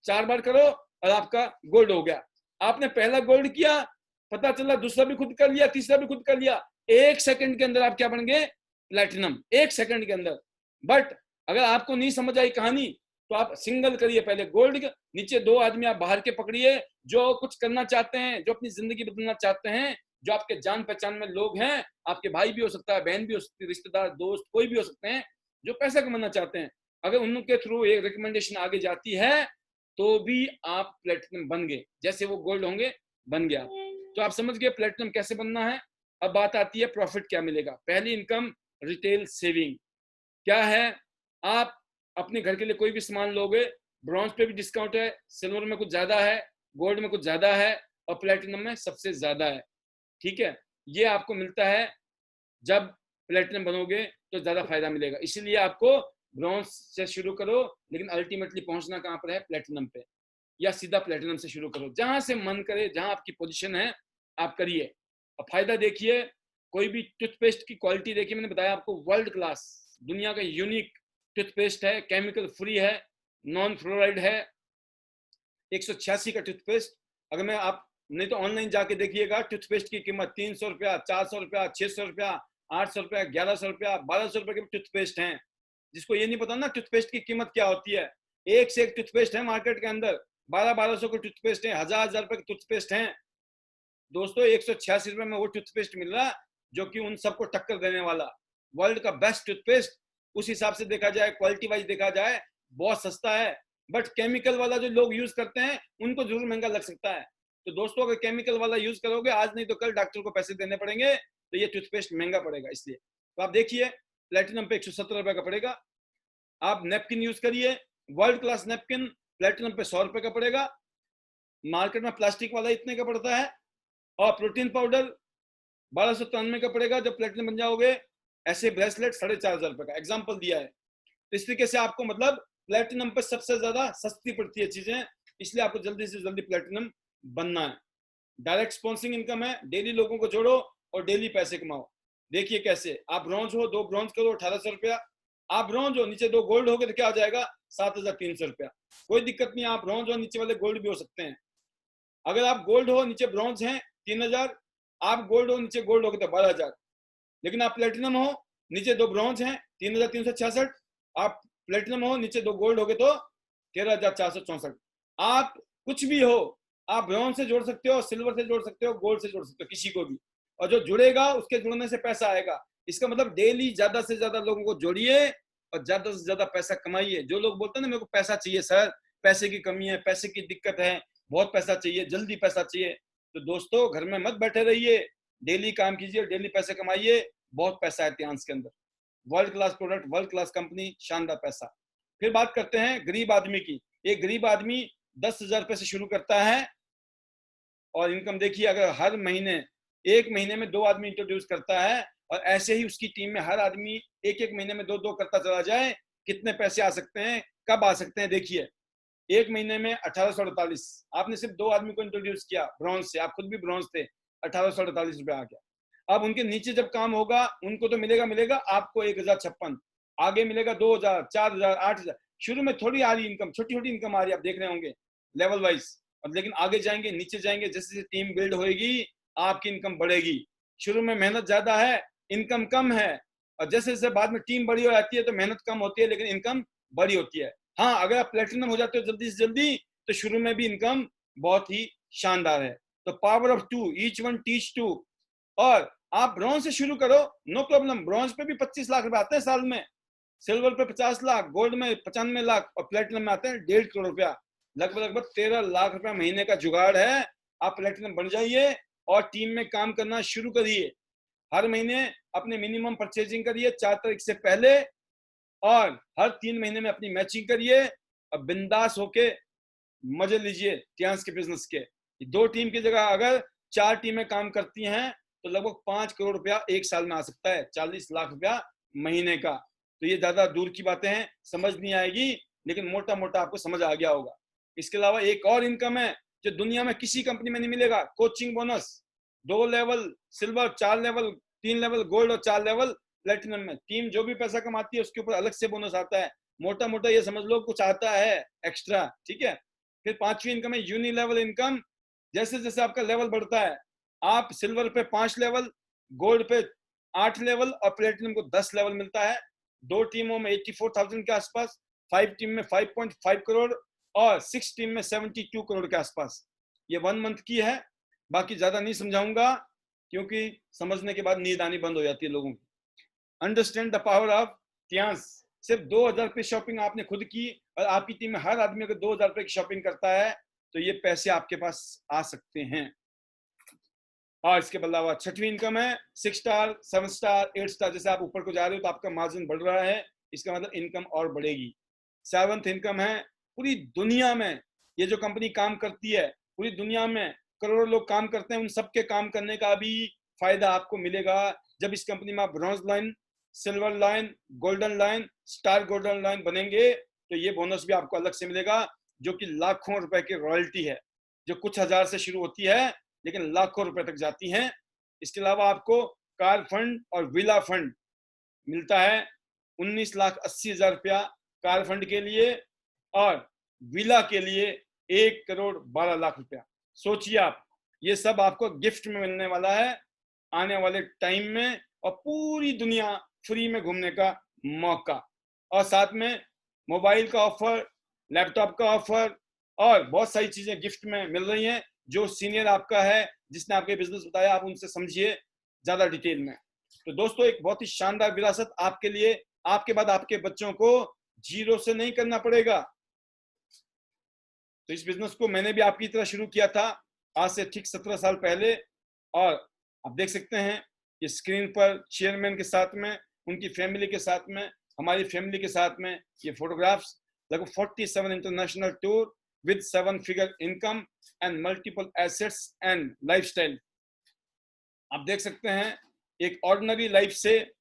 4 बार करो और आपका गोल्ड हो गया। आपने पहला गोल्ड किया, पता चला दूसरा भी खुद कर लिया, तीसरा भी खुद कर लिया, 1 सेकंड के अंदर आप क्या बन गए? प्लैटिनम। 1 सेकंड के अंदर। बट अगर आपको नहीं समझ आई कहानी, तो आप सिंगल करिए पहले गोल्ड, नीचे 2 आदमी आप बाहर के पकड़िए, जो कुछ करना चाहते हैं, जो अपनी जिंदगी बदलना चाहते हैं, जो आपके जान पहचान में लोग हैं, आपके भाई भी हो सकता है, बहन भी हो सकती है, रिश्तेदार, दोस्त, कोई भी हो सकते हैं, जो पैसा कमाना चाहते हैं। अगर उनके थ्रू एक रिकमेंडेशन आगे जाती है, तो भी आप प्लेटिनम बन गए, जैसे वो गोल्ड होंगे बन गया। तो आप समझ गए प्लेटिनम कैसे बनना है। अब बात आती है प्रॉफिट क्या मिलेगा। पहली इनकम, रिटेल सेविंग। क्या है? आप अपने घर के लिए कोई भी सामान लोगे, ब्रॉन्ज पे भी डिस्काउंट है, सिल्वर में कुछ ज्यादा है, गोल्ड में कुछ ज्यादा है, और प्लेटिनम में सबसे ज्यादा है। ठीक है, ये आपको मिलता है जब प्लेटिनम बनोगे तो ज्यादा फायदा मिलेगा। इसीलिए आपको ब्रॉन्ज से शुरू करो, लेकिन अल्टीमेटली पहुंचना कहां पर है? प्लेटिनम पे। या सीधा प्लेटिनम से शुरू करो, जहां से मन करे, जहां आपकी पोजीशन है आप करिए। और फायदा देखिए, कोई भी टूथपेस्ट की क्वालिटी देखिए, मैंने बताया आपको वर्ल्ड क्लास, दुनिया का यूनिक टूथपेस्ट है, केमिकल फ्री है, नॉन फ्लोराइड है, 186 का टूथपेस्ट। अगर मैं आप नहीं तो ऑनलाइन जाके देखिएगा, टूथपेस्ट की कीमत 300 रुपया, 400 रुपया, 600 रुपया, 800 रुपया, 1100 रुपया, 1200 रुपए के टूथपेस्ट हैं। जिसको ये नहीं पता ना टूथपेस्ट की कीमत क्या होती है, एक से एक टूथपेस्ट है मार्केट के अंदर, 1200 के टूथपेस्ट है, 1000 रुपए के टूथपेस्ट हैं। दोस्तों 186 रुपए में वो टूथपेस्ट मिल रहा जो कि उन सबको टक्कर देने वाला वर्ल्ड का बेस्ट टूथपेस्ट। उस हिसाब से देखा जाए, क्वालिटी वाइज देखा जाए, बहुत सस्ता है। बट केमिकल वाला जो लोग यूज करते हैं उनको जरूर महंगा लग सकता है। तो दोस्तों अगर केमिकल वाला यूज करोगे, आज नहीं तो कल डॉक्टर को पैसे देने पड़ेंगे, तो ये टूथपेस्ट महंगा पड़ेगा। इसलिए तो आप देखिए, प्लेटिनम पे 170 रुपए का पड़ेगा। आप नेपकिन यूज करिए, वर्ल्ड क्लास नेपकिन प्लेटिनम पे 100 रुपए का पड़ेगा। मार्केट में प्लास्टिक वाला इतने का पड़ता है। और प्रोटीन पाउडर 1293 का पड़ेगा जब प्लेटिनम बन जाओगे। ऐसे ब्रेसलेट 4500 रुपए का एग्जाम्पल दिया है। तो इस तरीके से आपको मतलब प्लेटिनम पे सबसे ज्यादा सस्ती पड़ती है चीजें, इसलिए आपको जल्दी से जल्दी प्लेटिनम बनना है। डायरेक्ट स्पॉन्सरिंग इनकम है, डेली लोगों को जोड़ो और डेली पैसे कमाओ। देखिए कैसे, आप ब्रॉन्ज हो, 2 ब्रॉन्ज करो 1800 रुपया। आप ब्रॉन्ज हो, नीचे 2 गोल्ड हो गए तो क्या आ जाएगा, 7300 रुपया। कोई दिक्कत नहीं, आप ब्रॉन्ज हो, नीचे वाले गोल्ड भी हो सकते हैं। अगर आप गोल्ड हो, नीचे ब्रॉन्ज हैं 3000, आप गोल्ड हो, नीचे गोल्ड हो गए तो 12000। लेकिन आप प्लेटिनम हो, नीचे 2 ब्रॉन्ज हैं 3366, आप प्लेटिनम हो, नीचे 2 गोल्ड हो गए तो 13464। आप कुछ भी हो, आप ब्रॉन्ज से जोड़ सकते हो, सिल्वर से जोड़ सकते हो, गोल्ड से जोड़ सकते हो, किसी को भी। और जो जुड़ेगा उसके जुड़ने से पैसा आएगा। इसका मतलब डेली ज्यादा से ज्यादा लोगों को जोड़िए और ज्यादा से ज्यादा पैसा कमाइए। जो लोग बोलते हैं ना मेरे को पैसा चाहिए सर, पैसे की कमी है, पैसे की दिक्कत है, बहुत पैसा चाहिए, जल्दी पैसा चाहिए, तो दोस्तों घर में मत बैठे रहिए, डेली काम कीजिए, डेली पैसे कमाइए। बहुत पैसा है इतिहास के अंदर, world class product, world class company, शानदार पैसा। फिर बात करते हैं गरीब आदमी की। एक गरीब आदमी 10,000 रुपए से शुरू करता है और इनकम देखिए, अगर हर महीने, एक महीने में 2 आदमी इंट्रोड्यूस करता है और ऐसे ही उसकी टीम में हर आदमी एक महीने में 2 करता चला जाए, कितने पैसे आ सकते हैं, कब आ सकते हैं। देखिए एक महीने में 1848, आपने सिर्फ 2 आदमी को इंट्रोड्यूस किया ब्रॉन्ज से, आप खुद भी ब्रॉन्ज थे, 1848 रुपए आ गया। अब उनके नीचे जब काम होगा उनको तो मिलेगा, आपको 1056, आगे मिलेगा 2000, 4000, 8000। शुरू में थोड़ी आ रही इनकम, छोटी छोटी इनकम आ रही है, आप देख रहे होंगे लेवल वाइज, लेकिन आगे जाएंगे, नीचे जाएंगे, जैसे जैसे टीम बिल्ड होएगी आपकी इनकम बढ़ेगी। शुरू में मेहनत ज्यादा है, इनकम कम है, और जैसे जैसे बाद में टीम बड़ी हो जाती है तो मेहनत कम होती है लेकिन इनकम बड़ी होती है। हाँ, अगर आप प्लेटिनम हो जाते हो जल्दी से जल्दी तो शुरू में भी इनकम बहुत ही शानदार है। तो power of 2, each one teach 2। और आप ब्रॉन्ज से शुरू करो, नो प्रॉब्लम, ब्रॉन्ज पे भी 25 लाख रुपए आते हैं साल में, सिल्वर पे 50 लाख, गोल्ड में 95 लाख और प्लेटिनम में आते हैं 1.5 करोड़ रुपया। लगभग 13 लाख रुपया महीने का जुगाड़ है। आप प्लेटिनम बन जाइए और टीम में काम करना शुरू करिए। हर महीने अपने मिनिमम परचेजिंग करिए 4 तारीख से पहले, और हर 3 महीने में अपनी मैचिंग करिए और बिंदास होके मजे लीजिए इतिहास के बिजनेस के। 2 टीम की जगह अगर 4 टीमें काम करती हैं तो लगभग 5 करोड़ रुपया एक साल में आ सकता है, 40 लाख रुपया महीने का। तो ये ज्यादा दूर की बातें हैं, समझ नहीं आएगी, लेकिन मोटा मोटा आपको समझ आ गया होगा। इसके अलावा एक और इनकम है जो दुनिया में किसी कंपनी में नहीं मिलेगा, coaching bonus. 2 level silver, 4 level, 3 level gold और 4 लेवल प्लेटिनम में। टीम जो भी पैसा कमाती है उसके ऊपर अलग से बोनस आता है, मोटा मोटा ये समझ लो कुछ आता है एक्स्ट्रा, ठीक है। फिर 5वीं इनकम है यूनि लेवल इनकम। जैसे जैसे आपका लेवल बढ़ता है, आप सिल्वर पे 5 लेवल, गोल्ड पे 8 लेवल और प्लेटिनम को 10 लेवल मिलता है। 2 टीमों में 84,000 के आसपास, 5 टीम में 5.5 करोड़ और 6 टीम में 72 करोड़ के आसपास। ये 1 मंथ की है, बाकी ज्यादा नहीं समझाऊंगा क्योंकि समझने के बाद नींद आनी बंद हो जाती है लोगों की। अंडरस्टैंड द पावर ऑफ इतिहास। सिर्फ 2000 रुपये शॉपिंग आपने खुद की और आपकी टीम में हर आदमी अगर 2000 रुपये की शॉपिंग करता है तो ये पैसे आपके पास आ सकते हैं। और इसके अलावा 6वीं इनकम है 6 स्टार, 7 स्टार, 8 स्टार। जैसे आप ऊपर को जा रहे हो तो आपका मार्जिन बढ़ रहा है, इसका मतलब इनकम और बढ़ेगी। 7th इनकम है पूरी दुनिया में ये जो कंपनी काम करती है, पूरी दुनिया में करोड़ों लोग काम करते हैं, उन सबके काम करने का भी फायदा आपको मिलेगा जब इस कंपनी में आप bronze line, silver line, golden line, star golden line बनेंगे तो ये बोनस भी आपको अलग से मिलेगा, जो कि लाखों रुपए की रॉयल्टी है, जो कुछ हजार से शुरू होती है लेकिन लाखों रुपए तक जाती हैं। इसके अलावा आपको कार फंड और विला फंड मिलता है 19,80,000 रुपया कार फंड के लिए और विला के लिए 1,12,00,000 रुपया। सोचिए आप, ये सब आपको गिफ्ट में मिलने वाला है आने वाले टाइम में, और पूरी दुनिया फ्री में घूमने का मौका, और साथ में मोबाइल का ऑफर, लैपटॉप का ऑफर और बहुत सारी चीजें गिफ्ट में मिल रही हैं। जो सीनियर आपका है, जिसने आपके बिजनेस बताया, आप उनसे समझिए ज्यादा डिटेल में। तो दोस्तों, एक बहुत ही शानदार विरासत आपके लिए, आपके बाद आपके बच्चों को जीरो से नहीं करना पड़ेगा। तो इस बिजनेस को मैंने भी आपकी तरह शुरू किया था आज से ठीक 17 साल पहले, और आप देख सकते हैं कि स्क्रीन पर चेयरमैन के साथ में, उनकी फैमिली के साथ में, हमारी फैमिली के साथ में ये फोटोग्राफ्स, लगभग 47 international tour with 7 figure income and multiple assets and lifestyle. आप देख सकते हैं एक ऑर्डिनरी लाइफ से,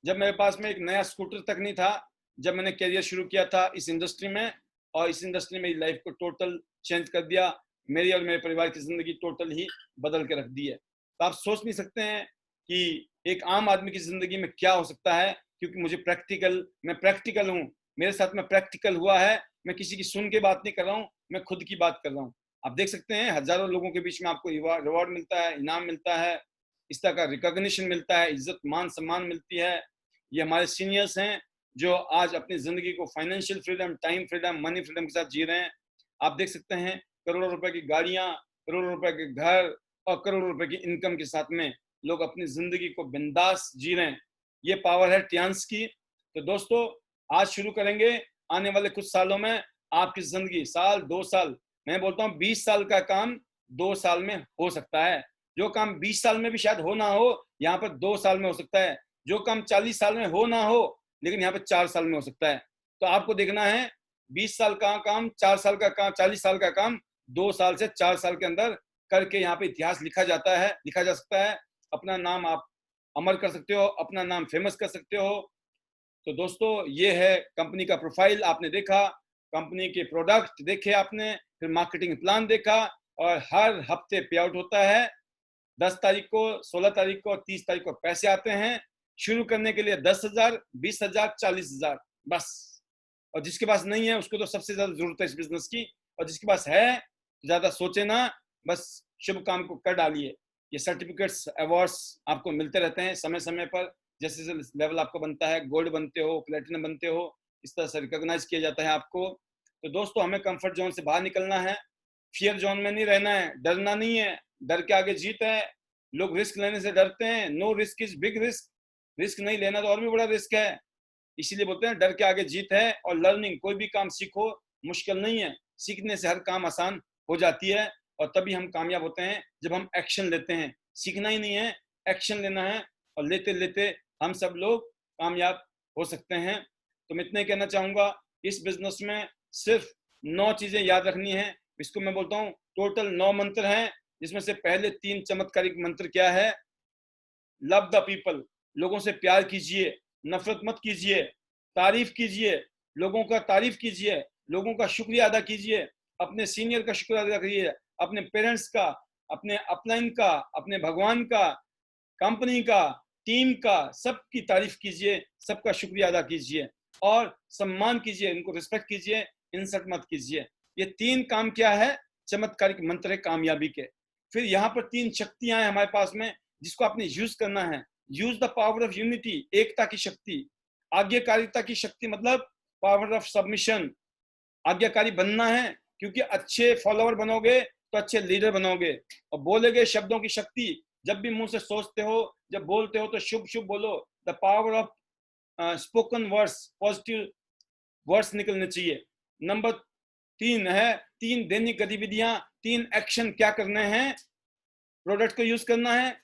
जब मेरे पास में एक नया स्कूटर तक नहीं था, जब मैंने कैरियर शुरू किया था इस इंडस्ट्री में, और इस इंडस्ट्री में लाइफ को टोटल चेंज कर दिया, मेरी और मेरे परिवार की जिंदगी टोटल ही बदल के रख दी है। तो आप सोच नहीं सकते हैं कि एक आम आदमी की जिंदगी में क्या हो सकता है, क्योंकि मैं प्रैक्टिकल हूँ, मेरे साथ में प्रैक्टिकल हुआ है। मैं किसी की सुन के बात नहीं कर रहा हूँ, मैं खुद की बात कर रहा हूँ। आप देख सकते हैं हजारों लोगों के बीच में आपको रिवॉर्ड मिलता है, इनाम मिलता है, इस तरह का रिकॉग्निशन मिलता है, इज्जत मान सम्मान मिलती है। ये हमारे सीनियर्स हैं जो आज अपनी जिंदगी को financial freedom, time freedom, money freedom के साथ जी रहे हैं। आप देख सकते हैं करोड़ों रुपए की गाड़ियां, करोड़ों रुपए के घर और करोड़ों रुपए की इनकम के साथ में लोग अपनी जिंदगी को बिंदास जी रहे हैं। ये पावर है टियान्स की। तो दोस्तों, आज शुरू करेंगे, आने वाले कुछ सालों में आपकी जिंदगी, साल 2 साल, मैं बोलता हूँ 20 साल का काम 2 साल में हो सकता है। जो काम 20 साल में भी शायद हो ना हो, यहाँ पर 2 साल में हो सकता है। जो काम 40 साल में हो ना हो, लेकिन यहाँ पर 4 साल में हो सकता है। तो आपको देखना है 20 साल का काम, 4 साल का काम, 40 साल का काम 2 साल से 4 साल के अंदर करके यहाँ पे इतिहास लिखा जा सकता है। अपना नाम आप अमर कर सकते हो, अपना नाम फेमस कर सकते हो। तो दोस्तों, ये है कंपनी का प्रोफाइल, आपने देखा, कंपनी के प्रोडक्ट देखे आपने, फिर मार्केटिंग प्लान देखा, और हर हफ्ते पे आउट होता है। 10 तारीख को, 16 तारीख को, 30 तारीख को पैसे आते हैं। शुरू करने के लिए 10,000, 20,000, 40,000 बस। और जिसके पास नहीं है उसको तो सबसे ज्यादा जरूरत है इस बिजनेस की, और जिसके पास है ज्यादा सोचे ना, बस शुभ काम को कर डालिए। ये सर्टिफिकेट्स, अवार्ड्स आपको मिलते रहते हैं समय समय पर, जैसे जैसे लेवल आपका बनता है, गोल्ड बनते हो, प्लेटिनम बनते हो, इस तरह से रिकॉग्नाइज किया जाता है आपको। तो दोस्तों, हमें कंफर्ट जोन से बाहर निकलना है, फियर जोन में नहीं रहना है, डरना नहीं है, डर के आगे जीत है। लोग रिस्क लेने से डरते हैं, no risk is big risk, risk नहीं लेना तो और भी बड़ा रिस्क है। इसीलिए बोलते हैं डर के आगे जीत है। और लर्निंग, कोई भी काम सीखो, मुश्किल नहीं है, सीखने से हर काम आसान हो जाती है, और तभी हम कामयाब होते हैं जब हम एक्शन लेते हैं। सीखना ही नहीं है, एक्शन लेना है, और लेते लेते हम सब लोग कामयाब हो सकते हैं। तो मैं इतने कहना चाहूंगा, इस बिजनेस में सिर्फ 9 चीजें याद रखनी है। इसको मैं बोलता हूँ टोटल 9 मंत्र हैं, जिसमें से पहले 3 चमत्कारिक मंत्र क्या है? लव द पीपल, लोगों से प्यार कीजिए, नफरत मत कीजिए, तारीफ कीजिए, लोगों का तारीफ कीजिए, लोगों का शुक्रिया अदा कीजिए, अपने सीनियर का शुक्रिया अदा करिए, अपने पेरेंट्स का, अपने अपलाइन का, अपने भगवान का, कंपनी का, टीम का, सबकी तारीफ कीजिए, सबका शुक्रिया अदा कीजिए, और सम्मान कीजिए, इनको रिस्पेक्ट कीजिए, इंसल्ट मत कीजिए। ये 3 काम क्या है? चमत्कारिक मंत्र है कामयाबी के। फिर यहाँ पर 3 शक्तियां हैं हमारे पास में, जिसको आपने यूज करना है। Use the power of unity, एकता की शक्ति। आज्ञाकारिता की शक्ति मतलब पावर ऑफ सबमिशन, आज्ञाकारी बनना है, क्योंकि अच्छे फॉलोअर बनोगे तो अच्छे लीडर बनोगे। और बोले गए शब्दों की शक्ति, जब भी मुंह से सोचते हो, जब बोलते हो तो शुभ शुभ बोलो। The power of spoken words, positive words निकलने चाहिए। नंबर 3 है 3 दैनिक गतिविधियां, 3 एक्शन क्या करने हैं? प्रोडक्ट को यूज करना है,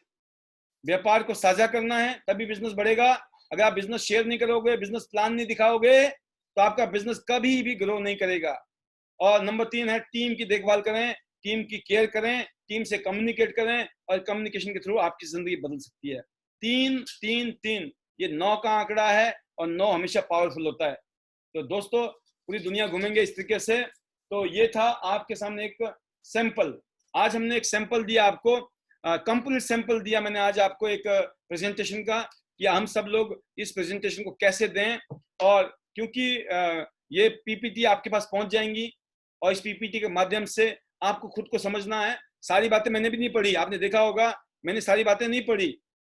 व्यापार को साझा करना है, तभी बिजनेस बढ़ेगा। अगर आप बिजनेस शेयर नहीं करोगे, बिजनेस प्लान नहीं दिखाओगे, तो आपका बिजनेस कभी भी ग्रो नहीं करेगा। और नंबर 3 है टीम की देखभाल करें, टीम की केयर करें, टीम से कम्युनिकेट करें, और कम्युनिकेशन के थ्रू आपकी जिंदगी बदल सकती है। 3 3 3, ये 9 का आंकड़ा है, और 9 हमेशा पावरफुल होता है। तो दोस्तों, पूरी दुनिया घूमेंगे इस तरीके से। तो ये था आपके सामने एक सैंपल। आज हमने एक सैंपल दिया आपको। कंप्लीट सैंपल दिया मैंने आज आपको एक प्रेजेंटेशन का कि हम सब लोग इस प्रेजेंटेशन को कैसे दें, और क्योंकि ये पीपीटी आपके पास पहुंच जाएंगी और इस पीपीटी के माध्यम से आपको खुद को समझना है। सारी बातें मैंने भी नहीं पढ़ी, आपने देखा होगा मैंने सारी बातें नहीं पढ़ी,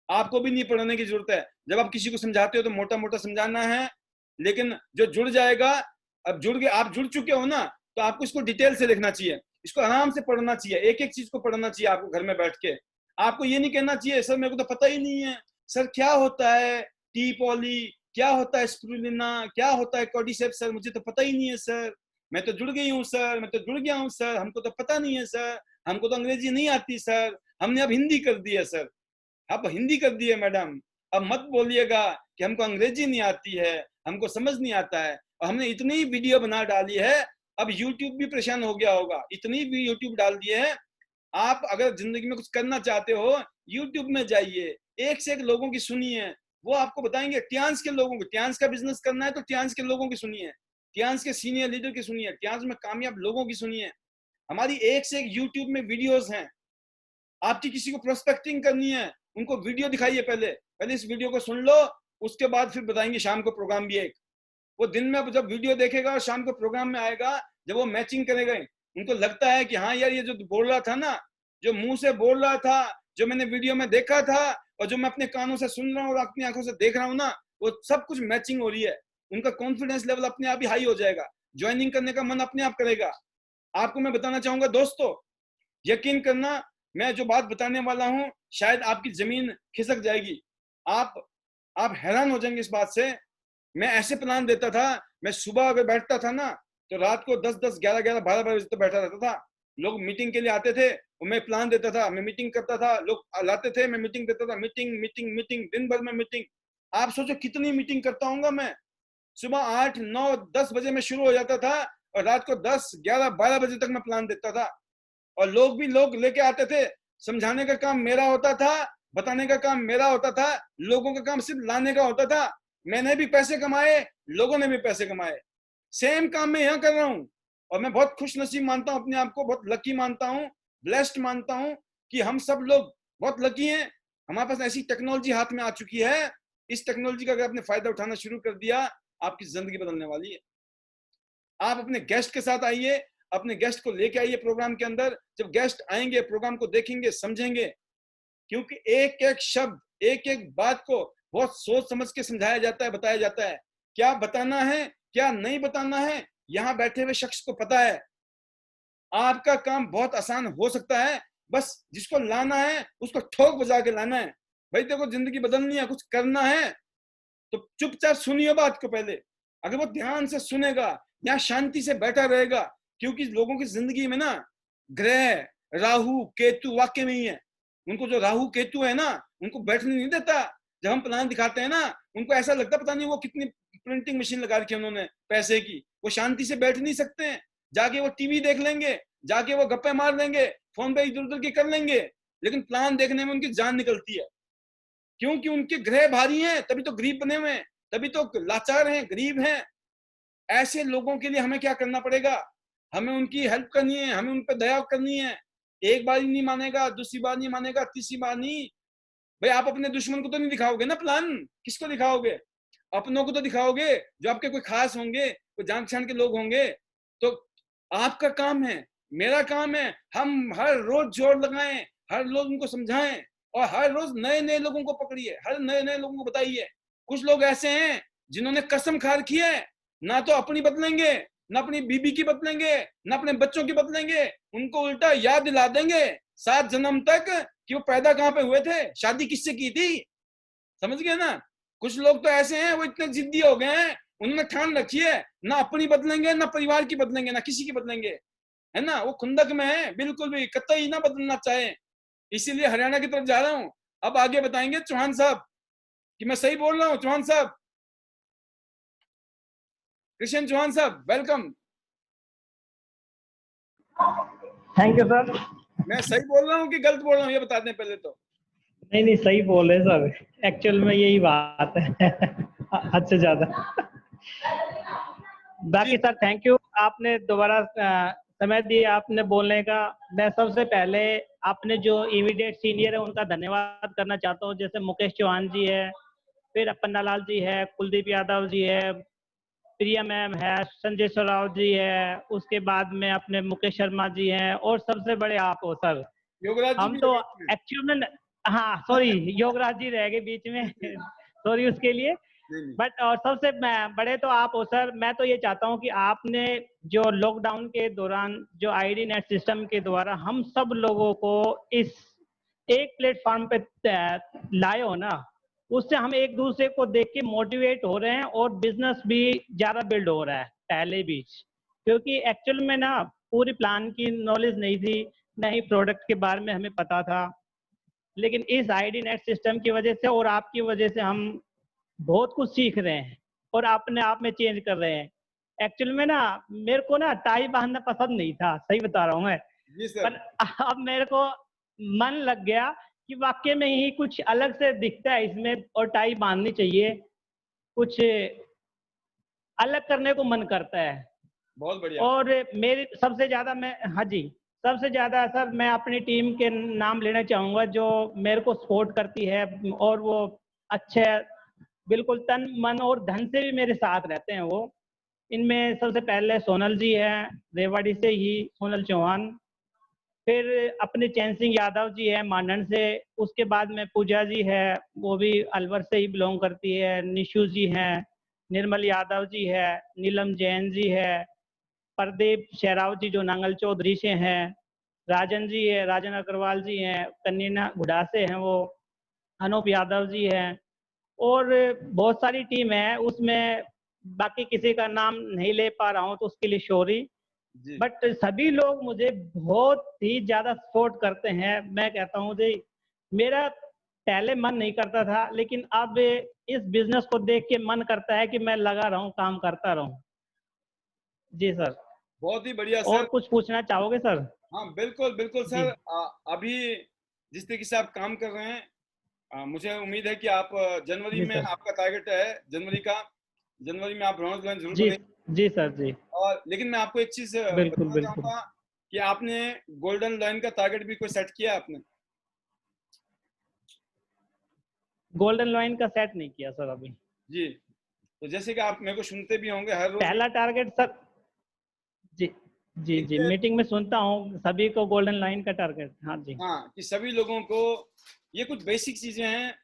आपको भी नहीं पढ़ने की जरूरत है। जब आप किसी को समझाते हो तो मोटा मोटा समझाना है, लेकिन जो जुड़ जाएगा, अब जुड़ गए, आप जुड़ चुके हो ना, तो आपको इसको डिटेल से लिखना चाहिए, इसको आराम से पढ़ना चाहिए, एक एक चीज को पढ़ना चाहिए आपको घर में बैठ के। आपको ये नहीं कहना चाहिए सर मेरे को तो पता ही नहीं है, सर क्या होता है टी पॉली, क्या होता है स्पिरुलिना, क्या होता है कॉर्डिसेप्स, सर मुझे तो पता ही नहीं है सर, मैं तो जुड़ गई हूँ सर, मैं तो जुड़ गया हूँ सर, हमको तो पता नहीं है सर, हमको तो अंग्रेजी नहीं आती सर, हमने अब हिंदी कर दी है सर, अब हिंदी कर दी है मैडम, अब मत बोलिएगा कि हमको अंग्रेजी नहीं आती है, हमको समझ नहीं आता है, और हमने इतनी वीडियो बना डाली है, अब यूट्यूब भी परेशान हो गया होगा, इतनी भी यूट्यूब डाल दिए है। आप अगर जिंदगी में कुछ करना चाहते हो यूट्यूब में जाइए, एक से एक लोगों की सुनिए, वो आपको बताएंगे, ट्यांस के लोगों को, ट्यांस का बिजनेस करना है तो ट्यांस के लोगों की सुनिए, ट्यांस के सीनियर लीडर की सुनिए, ट्यांस में कामयाब लोगों की सुनिए। हमारी एक से एक यूट्यूब में वीडियोस हैं। आपकी किसी को प्रोस्पेक्टिंग करनी है, उनको वीडियो दिखाइए, पहले इस वीडियो को सुन लो, उसके बाद फिर बताएंगे शाम को प्रोग्राम भी एक। वो दिन में जब वीडियो देखेगा और शाम को प्रोग्राम में आएगा, जब वो मैचिंग करेगा, उनको लगता है कि हाँ यार ये जो बोल रहा था ना, जो मुंह से बोल रहा था, जो मैंने वीडियो में देखा था, और जो मैं अपने कानों से सुन रहा हूँ और अपनी आंखों से देख रहा हूँ ना, वो सब कुछ मैचिंग हो रही है। उनका कॉन्फिडेंस लेवल अपने आप ही हाई हो जाएगा, ज्वाइनिंग करने का मन अपने आप करेगा। आपको मैं बताना चाहूंगा दोस्तों, यकीन करना, मैं जो बात बताने वाला हूँ शायद आपकी जमीन खिसक जाएगी, आप हैरान हो जाएंगे इस बात से। मैं ऐसे प्लान देता था, मैं सुबह अगर बैठता था ना तो रात को 10-10, 11-11, 12-12 बजे तक बैठा रहता था। लोग मीटिंग के लिए आते थे, मैं प्लान देता था, मैं मीटिंग करता था, लोग लाते थे, मैं मीटिंग देता था, मीटिंग मीटिंग मीटिंग, दिन भर में मीटिंग। आप सोचो कितनी मीटिंग करता हूँ मैं। सुबह 8, 9, 10 बजे में शुरू हो जाता था और रात को 10, 11, 12 बजे तक मैं प्लान देता था, और लोग लेके आते थे। समझाने का काम मेरा होता था, बताने का काम मेरा होता था, लोगों का काम सिर्फ लाने का होता था। मैंने भी पैसे कमाए, लोगों ने भी पैसे कमाए, सेम काम मैं यहाँ कर रहा हूँ। और मैं बहुत खुश नसीब मानता हूँ अपने आप को, बहुत लकी मानता हूँ, ब्लेस्ड मानता हूँ कि हम सब लोग बहुत लकी हैं। हमारे पास ऐसी टेक्नोलॉजी हाथ में आ चुकी है, इस टेक्नोलॉजी का अगर आपने फायदा उठाना शुरू कर दिया, आपकी जिंदगी बदलने वाली है। आप अपने गेस्ट के साथ आइए, अपने गेस्ट को लेके आइए प्रोग्राम के अंदर। जब गेस्ट आएंगे, प्रोग्राम को देखेंगे, समझेंगे, क्योंकि एक एक शब्द, एक एक बात को बहुत सोच समझ के समझाया जाता है, बताया जाता है। क्या बताना है, क्या नहीं बताना है, यहाँ बैठे हुए शख्स को पता है। आपका काम बहुत आसान हो सकता है, बस जिसको लाना है उसको ठोक बजा के लाना है। भाई देखो, जिंदगी बदलनी है, कुछ करना है तो चुपचाप सुनिए बात को पहले। अगर वो ध्यान से सुनेगा, यहाँ शांति से बैठा रहेगा, क्योंकि लोगों की जिंदगी में ना ग्रह राहु केतु वाकई में ही है। उनको जो राहु केतु है ना, उनको बैठने नहीं देता। जब हम प्लान दिखाते हैं ना, उनको ऐसा लगता पता नहीं वो कितनी प्रिंटिंग मशीन लगा रखी है उन्होंने पैसे की, वो शांति से बैठ नहीं सकते हैं। जाके वो टीवी देख लेंगे, जाके वो गप्पे मार लेंगे, फोन पे इधर उधर की कर लेंगे, लेकिन प्लान देखने में उनकी जान निकलती है। क्योंकि उनके ग्रह भारी हैं, तभी तो गरीब बने हुए हैं, तभी तो लाचार हैं, गरीब हैं। ऐसे लोगों के लिए हमें क्या करना पड़ेगा? हमें उनकी हेल्प करनी है, हमें उन पर दया करनी है। एक बार ही नहीं मानेगा, दूसरी बार नहीं मानेगा, तीसरी बार नहीं। भाई आप अपने दुश्मन को तो नहीं दिखाओगे ना प्लान, किसको दिखाओगे? अपनों को तो दिखाओगे, जो आपके कोई खास होंगे, कोई जान पहचान के लोग होंगे। तो आपका काम है, मेरा काम है, हम हर रोज जोर लगाएं, हर रोज उनको समझाएं, और हर रोज नए नए लोगों को पकड़िए, हर नए नए लोगों को बताइए। कुछ लोग ऐसे हैं जिन्होंने कसम खा रखी है, ना तो अपनी बदलेंगे, ना अपनी बीबी की बदलेंगे, ना अपने बच्चों की बदलेंगे। उनको उल्टा याद दिला देंगे 7 जन्म तक कि वो पैदा कहाँ पे हुए थे, शादी किससे की थी। समझ गए ना? कुछ लोग तो ऐसे हैं, वो इतने जिद्दी हो गए हैं, उन्होंने ठान रखी है ना अपनी बदलेंगे, ना परिवार की बदलेंगे, ना किसी की बदलेंगे, है ना? वो खुंदक में है, बिल्कुल भी कतई ना बदलना चाहे। इसीलिए हरियाणा की तरफ जा रहा हूं। अब आगे बताएंगे चौहान साहब कि मैं सही बोल रहा हूं। चौहान साहब, कृष्ण चौहान साहब, वेलकम।
Thank you sir.
मैं सही बोल रहा हूँ कि गलत बोल रहा हूँ, ये बता दें पहले तो।
नहीं सही बोल रहे सर, एक्चुअल में यही बात है। हद से ज्यादा। बाकी सर थैंक यू, आपने दोबारा समय दिया आपने बोलने का। मैं सबसे पहले अपने जो इमीडिएट सीनियर है उनका धन्यवाद करना चाहता हूँ, जैसे मुकेश चौहान जी है, फिर पन्नालाल जी है, कुलदीप यादव जी है, प्रिया मैम है, संजय सराव जी है, उसके बाद में अपने मुकेश शर्मा जी हैं, और सबसे बड़े आप हो सर।
योगराज जी
हम
भी
तो
है बीच में।
एक्चुअल में, हाँ सॉरी, योगराज जी रह गए बीच में, सॉरी उसके लिए।
नहीं नहीं,
बट और सबसे बड़े तो आप हो सर। मैं तो ये चाहता हूँ कि आपने जो लॉकडाउन के दौरान जो आईडी नेट सिस्टम के द्वारा हम सब लोगों को इस एक प्लेटफॉर्म पे लाए हो ना, उससे हम एक दूसरे को देख के मोटिवेट हो रहे हैं, और बिजनेस भी ज्यादा बिल्ड हो रहा है पहले भी। क्योंकि एक्चुअल में ना पूरी प्लान की नॉलेज नहीं थी, ना ही प्रोडक्ट के बारे में हमें पता था। लेकिन इस आईडी नेट सिस्टम की वजह से और आपकी वजह से हम बहुत कुछ सीख रहे हैं और अपने आप में चेंज कर रहे हैं। एक्चुअल में ना मेरे को ना टाई बांधना पसंद नहीं था, सही बता रहा हूँ मैं।
जी सर।
पर अब मेरे को मन लग गया कि वाकई में ही कुछ अलग से दिखता है इसमें, और टाई बांधनी चाहिए। कुछ अलग करने को मन करता है।
बहुत बढ़िया।
और मेरी सबसे ज्यादा, मैं, हाँ जी, सबसे ज्यादा सर मैं अपनी टीम के नाम लेना चाहूंगा जो मेरे को सपोर्ट करती है, और वो अच्छे, बिल्कुल तन मन और धन से भी मेरे साथ रहते हैं वो। इनमें सबसे पहले सोनल जी हैं, रेवाड़ी से ही सोनल चौहान। फिर अपने चैन सिंह यादव जी हैं मांडन से। उसके बाद में पूजा जी है, वो भी अलवर से ही बिलोंग करती है। निशु जी हैं, निर्मल यादव जी है, नीलम जैन जी है, प्रदीप शेराव जी जो नांगल चौधरी से हैं, राजन जी है, राजन अग्रवाल जी हैं, कन्नीना गुड़ा से हैं वो, अनूप यादव जी हैं, और बहुत सारी टीम है उसमें। बाकी किसी का नाम नहीं ले पा रहा हूँ तो उसके लिए सॉरी।
जी
बट सभी लोग मुझे बहुत ही ज्यादा सपोर्ट करते हैं। मैं कहता हूँ जी, मेरा पहले मन नहीं करता था, लेकिन अब इस बिजनेस को देख के मन करता है कि मैं लगा रहूं, काम करता रहूं। जी सर।
बहुत ही बढ़िया
और
सर।
कुछ पूछना चाहोगे सर?
हाँ बिल्कुल बिल्कुल
जी
सर। अभी जिस तरीके से आप काम कर रहे हैं, मुझे उम्मीद है कि आप जनवरी
जी
में
सर।
आपका टारगेट है, जनवरी में आप ब्रॉन्ज ज्वाइन जरूर
जी
करेंगे।
जी सर। जी
और लेकिन मैं आपको एक चीज
बिल्कुल
बताना
बिल्कुल।
चाहूंगा कि आपने गोल्डन लाइन का टारगेट भी कोई सेट किया है आपने?
गोल्डन लाइन का सेट नहीं किया सर अभी।
जी। तो जैसे कि आप मेरे को सुनते भी होंगे हर रोज,
पहला टारगेट सर, जी जी जी,
देखिए,
मीटिंग में सुनता हूँ सभी को गोल्डन लाइन का टारगेट। हाँ जी।
हाँ, कि सभी लोगों को ये कुछ बेसिक चीजें हैं।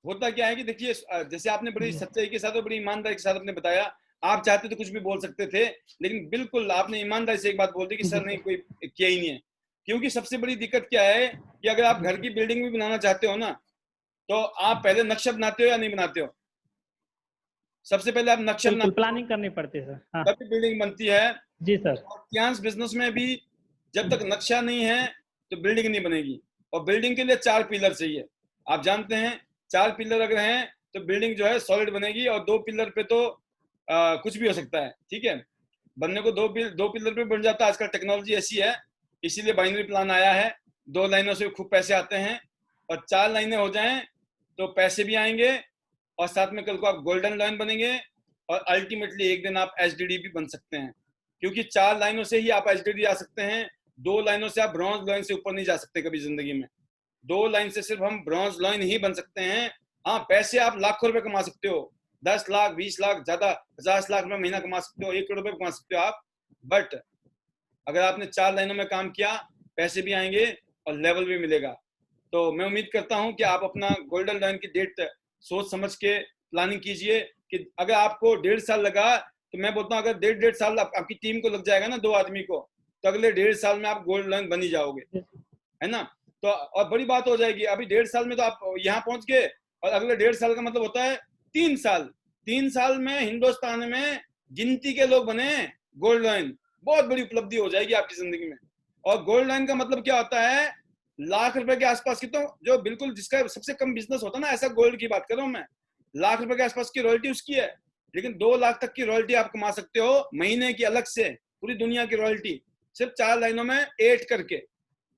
होता क्या है कि देखिए, जैसे आपने बड़ी
जी
सच्चाई के साथ और बड़ी ईमानदारी के साथ आपने बताया। आप चाहते तो कुछ भी बोल सकते थे, लेकिन बिल्कुल आपने ईमानदारी से एक बात बोल दी कि
जी
सर नहीं,
सर।
कोई किया ही नहीं है। क्योंकि सबसे बड़ी दिक्कत क्या है कि अगर आप
जी
घर
सर।
की बिल्डिंग भी बनाना चाहते हो ना, तो आप पहले नक्शा बनाते हो या नहीं बनाते हो? सबसे पहले आप नक्शा
बिल्कुल
बनाते हो,
प्लानिंग करनी पड़ती है सर। हाँ
तभी बिल्डिंग बनती है।
जी सर।
और फाइनेंस बिजनेस में भी जब तक नक्शा नहीं है तो बिल्डिंग नहीं बनेगी। और बिल्डिंग के लिए 4 पिलर चाहिए, आप जानते हैं। 4 पिलर अगर हैं तो बिल्डिंग जो है सॉलिड बनेगी। और 2 पिलर पे तो कुछ भी हो सकता है, ठीक है। बनने को 2 पिलर पे बन जाता है। आजकल टेक्नोलॉजी ऐसी है, इसीलिए बाइनरी प्लान आया है। 2 लाइनों से खूब पैसे आते हैं, और 4 लाइनें हो जाएं तो पैसे भी आएंगे, और साथ में कल को आप गोल्डन लाइन बनेंगे, और अल्टीमेटली एक दिन आप एचडीडी भी बन सकते हैं। क्योंकि 4 लाइनों से ही आप एचडीडी आ सकते हैं। 2 लाइनों से आप ब्रॉन्ज लाइन से ऊपर नहीं जा सकते कभी जिंदगी में। 2 लाइन से सिर्फ हम ब्रॉन्ज लाइन ही बन सकते हैं। हाँ, पैसे आप लाखों रुपए कमा सकते हो, 10 लाख 20 लाख, ज्यादा 50 लाख रुपए महीना कमा सकते हो, 1 करोड़ रुपए कमा सकते हो आप। बट अगर आपने 4 लाइनों में काम किया, पैसे भी आएंगे और लेवल भी मिलेगा। तो मैं उम्मीद करता हूं कि आप अपना गोल्डन लाइन की डेट सोच समझ के प्लानिंग कीजिए। कि अगर आपको 1.5 साल लगा, तो मैं बोलता हूँ अगर 1.5 साल आपकी टीम को लग जाएगा ना, 2 आदमी को, तो अगले 1.5 साल में आप गोल्ड लाइन बन ही जाओगे, है ना। तो और बड़ी बात हो जाएगी। अभी 1.5 साल में तो आप यहाँ पहुंच गए, और अगले 1.5 साल का मतलब होता है 3 साल। 3 साल में हिंदुस्तान में गिनती के लोग बने गोल्ड लाइन, बहुत बड़ी उपलब्धि हो जाएगी आपकी जिंदगी में। और गोल्ड लाइन का मतलब क्या होता है, लाख रुपए के आसपास की, तो जो बिल्कुल जिसका सबसे कम बिजनेस होता है ना, ऐसा गोल्ड की बात कर रहा हूं मैं, लाख रुपए के आसपास की रॉयल्टी उसकी है। लेकिन 2 लाख तक की रॉयल्टी आप कमा सकते हो महीने की, अलग से पूरी दुनिया की रॉयल्टी, सिर्फ 4 लाइनों में एड करके।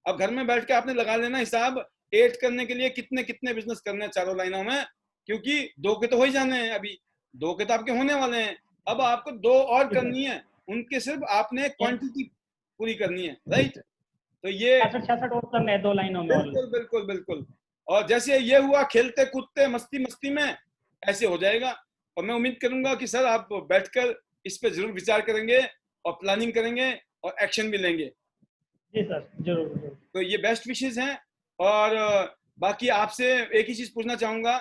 अब घर में बैठ के आपने लगा लेना हिसाब, एड करने के लिए कितने कितने बिजनेस करने हैं 4 लाइनों में। क्योंकि 2 के तो हो ही जाने हैं, अभी 2 के तो आपके होने वाले हैं। अब आपको 2 और
जी सर।
करनी है, उनके सिर्फ आपने क्वांटिटी पूरी करनी है, राइट। तो ये
66 और करने हैं 2 लाइनों में।
बिल्कुल बिल्कुल बिल्कुल। और जैसे ये हुआ खेलते कूदते मस्ती मस्ती में, ऐसे हो जाएगा। और मैं उम्मीद करूंगा कि सर आप बैठकर इस पे जरूर विचार करेंगे और प्लानिंग करेंगे और एक्शन भी लेंगे।
जी सर, जरूर जरूर।
तो ये बेस्ट विशेस हैं। और बाकी आपसे एक ही चीज पूछना चाहूंगा,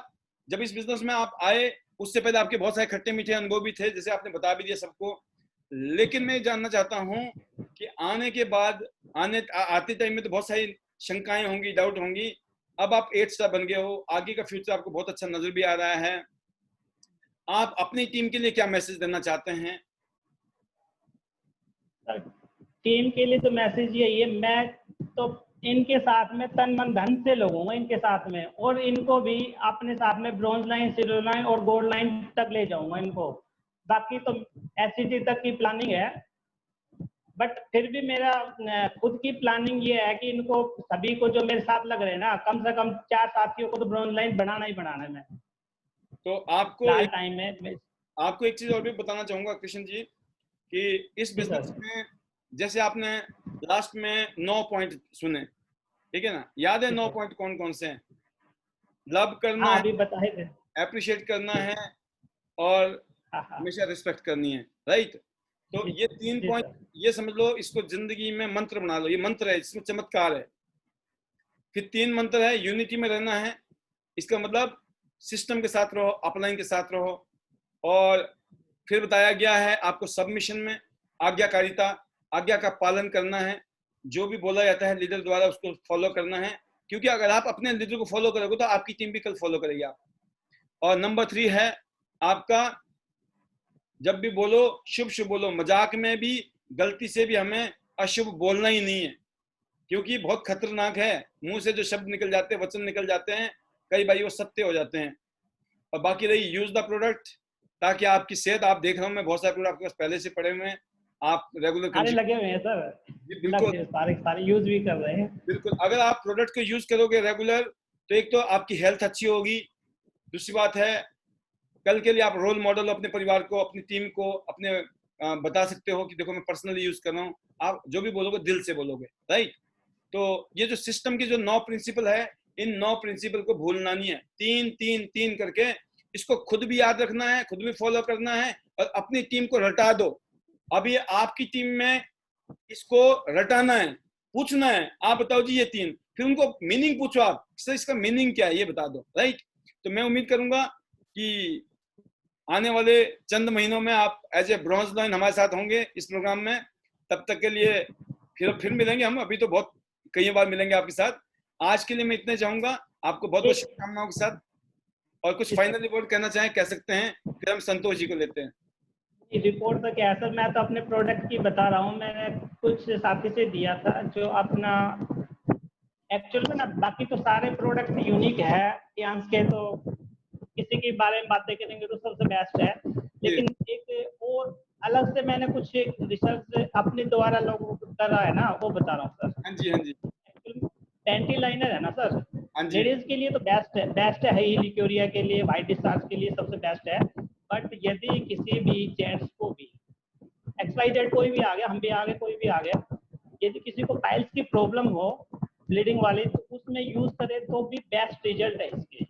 जब इस बिजनेस में आप आए उससे पहले आपके बहुत सारे खट्टे मीठे अनुभव भी थे, जैसे आपने बता भी दिया सबको, लेकिन मैं जानना चाहता हूं कि आने के बाद आते टाइम में तो बहुत सारी शंकाएं होंगी, डाउट होंगी। अब आप 8 स्टार बन गए हो, आगे का फ्यूचर आपको बहुत अच्छा नजर भी आ रहा है। आप अपनी टीम के लिए क्या मैसेज देना चाहते हैं?
टीम के लिए तो मैसेज यही है, मैं तो इनके साथ में तन मन धन से लगूंगा इनके साथ में, और इनको भी अपने साथ में ब्रॉन्ज लाइन, सिल्वर लाइन और गोल्ड लाइन तक ले जाऊंगा इनको। बाकी तो एससीटी तक की प्लानिंग है, बट फिर भी मेरा खुद की प्लानिंग ये है कि इनको सभी को जो मेरे साथ लग रहे हैं ना, कम से कम 4 साथियों को तो ब्रॉन्ज लाइन बनाना ही बनाना है। मैं
तो आपको
टाइम में
आपको एक चीज और भी बताना चाहूंगा कृष्ण जी, कि इस बिजनेस में जैसे आपने लास्ट में 9 पॉइंट सुने, ठीक है ना, याद है 9 पॉइंट कौन कौन से हैं? लव करना है,
अभी बताए थे।
अप्रिशिएट करना है, और हमेशा रिस्पेक्ट करनी है, राइट। तो ये 3 पॉइंट, ये समझ लो, इसको जिंदगी में मंत्र बना लो। ये मंत्र है, इसमें चमत्कार है। फिर 3 मंत्र है, यूनिटी में रहना है, इसका मतलब सिस्टम के साथ रहो, अपलाइन के साथ रहो। और फिर बताया गया है आपको सबमिशन में आज्ञाकारिता, आज्ञा का पालन करना है, जो भी बोला जाता है लीडर द्वारा उसको फॉलो करना है, क्योंकि अगर आप अपने लीडर को फॉलो करोगे तो आपकी टीम भी कल फॉलो करेगी आप। और नंबर 3 है आपका, जब भी बोलो शुभ शुभ बोलो, मजाक में भी गलती से भी हमें अशुभ बोलना ही नहीं है, क्योंकि बहुत खतरनाक है। मुंह से जो शब्द निकल जाते हैं, वचन निकल जाते हैं, कई बार वो सत्य हो जाते हैं। और बाकी रही यूज द प्रोडक्ट, ताकि आपकी सेहत, आप देख रहे हो मैं बहुत सारे प्रोडक्ट आपके पास पहले से पड़े हुए हैं, आप रेगुलर
सारे लगे हुए हैं सर,
बिल्कुल
सारे यूज भी कर रहे हैं।
बिल्कुल। अगर आप प्रोडक्ट को यूज करोगे रेगुलर, तो एक तो आपकी हेल्थ अच्छी होगी, दूसरी बात है कल के लिए आप रोल मॉडल अपने परिवार को, अपनी टीम को, अपने बता सकते हो कि देखो मैं पर्सनली यूज कर रहा हूँ। आप जो भी बोलोगे दिल से बोलोगे, राइट। तो ये जो सिस्टम की जो 9 प्रिंसिपल है, इन 9 प्रिंसिपल को भूलना नहीं है। 3 3 3 करके इसको खुद भी याद रखना है, खुद भी फॉलो करना है, और अपनी टीम को रटा दो। अभी आपकी टीम में इसको रटाना है, पूछना है, आप बताओ जी ये 3, फिर उनको मीनिंग पूछो, आप सर इसका मीनिंग क्या है ये बता दो, राइट। तो मैं उम्मीद करूंगा कि आने वाले चंद महीनों में आप एज ए ब्रॉन्ज लाइन हमारे साथ होंगे इस प्रोग्राम में। तब तक के लिए फिर मिलेंगे हम, अभी तो बहुत कई बार मिलेंगे आपके साथ। आज के लिए मैं इतने चाहूंगा, आपको बहुत बहुत शुभकामनाओं के साथ। और कुछ फाइनल रिपोर्ट कहना चाहें कह सकते हैं, फिर हम संतोष जी को लेते हैं।
रिपोर्ट तो क्या है सर, मैं तो अपने प्रोडक्ट की बता रहा हूँ। मैंने कुछ साथी से दिया था जो अपना एक्चुअल में ना, बाकी तो सारे प्रोडक्ट यूनिक है यांस के, तो किसी के बारे में बातें करेंगे तो सबसे बेस्ट है। लेकिन एक और अलग से मैंने कुछ रिसर्च अपने द्वारा लोगों को करा है ना, वो बता रहा हूँ सर।
हाँ जी हाँ जी।
पैंटी लाइनर है ना सर, लेडीज के लिए तो बेस्ट है ही, लिक्योरिया के लिए, वाइट डिस्चार्ज के लिए सबसे बेस्ट है। बट यदि किसी भी जेंट्स को भी XYZ कोई भी आ गया, हम भी आ गए, कोई भी आ गया, यदि किसी को पाइल्स की प्रॉब्लम हो ब्लीडिंग वाली, तो उसमें यूज करे तो भी बेस्ट रिजल्ट है इसके।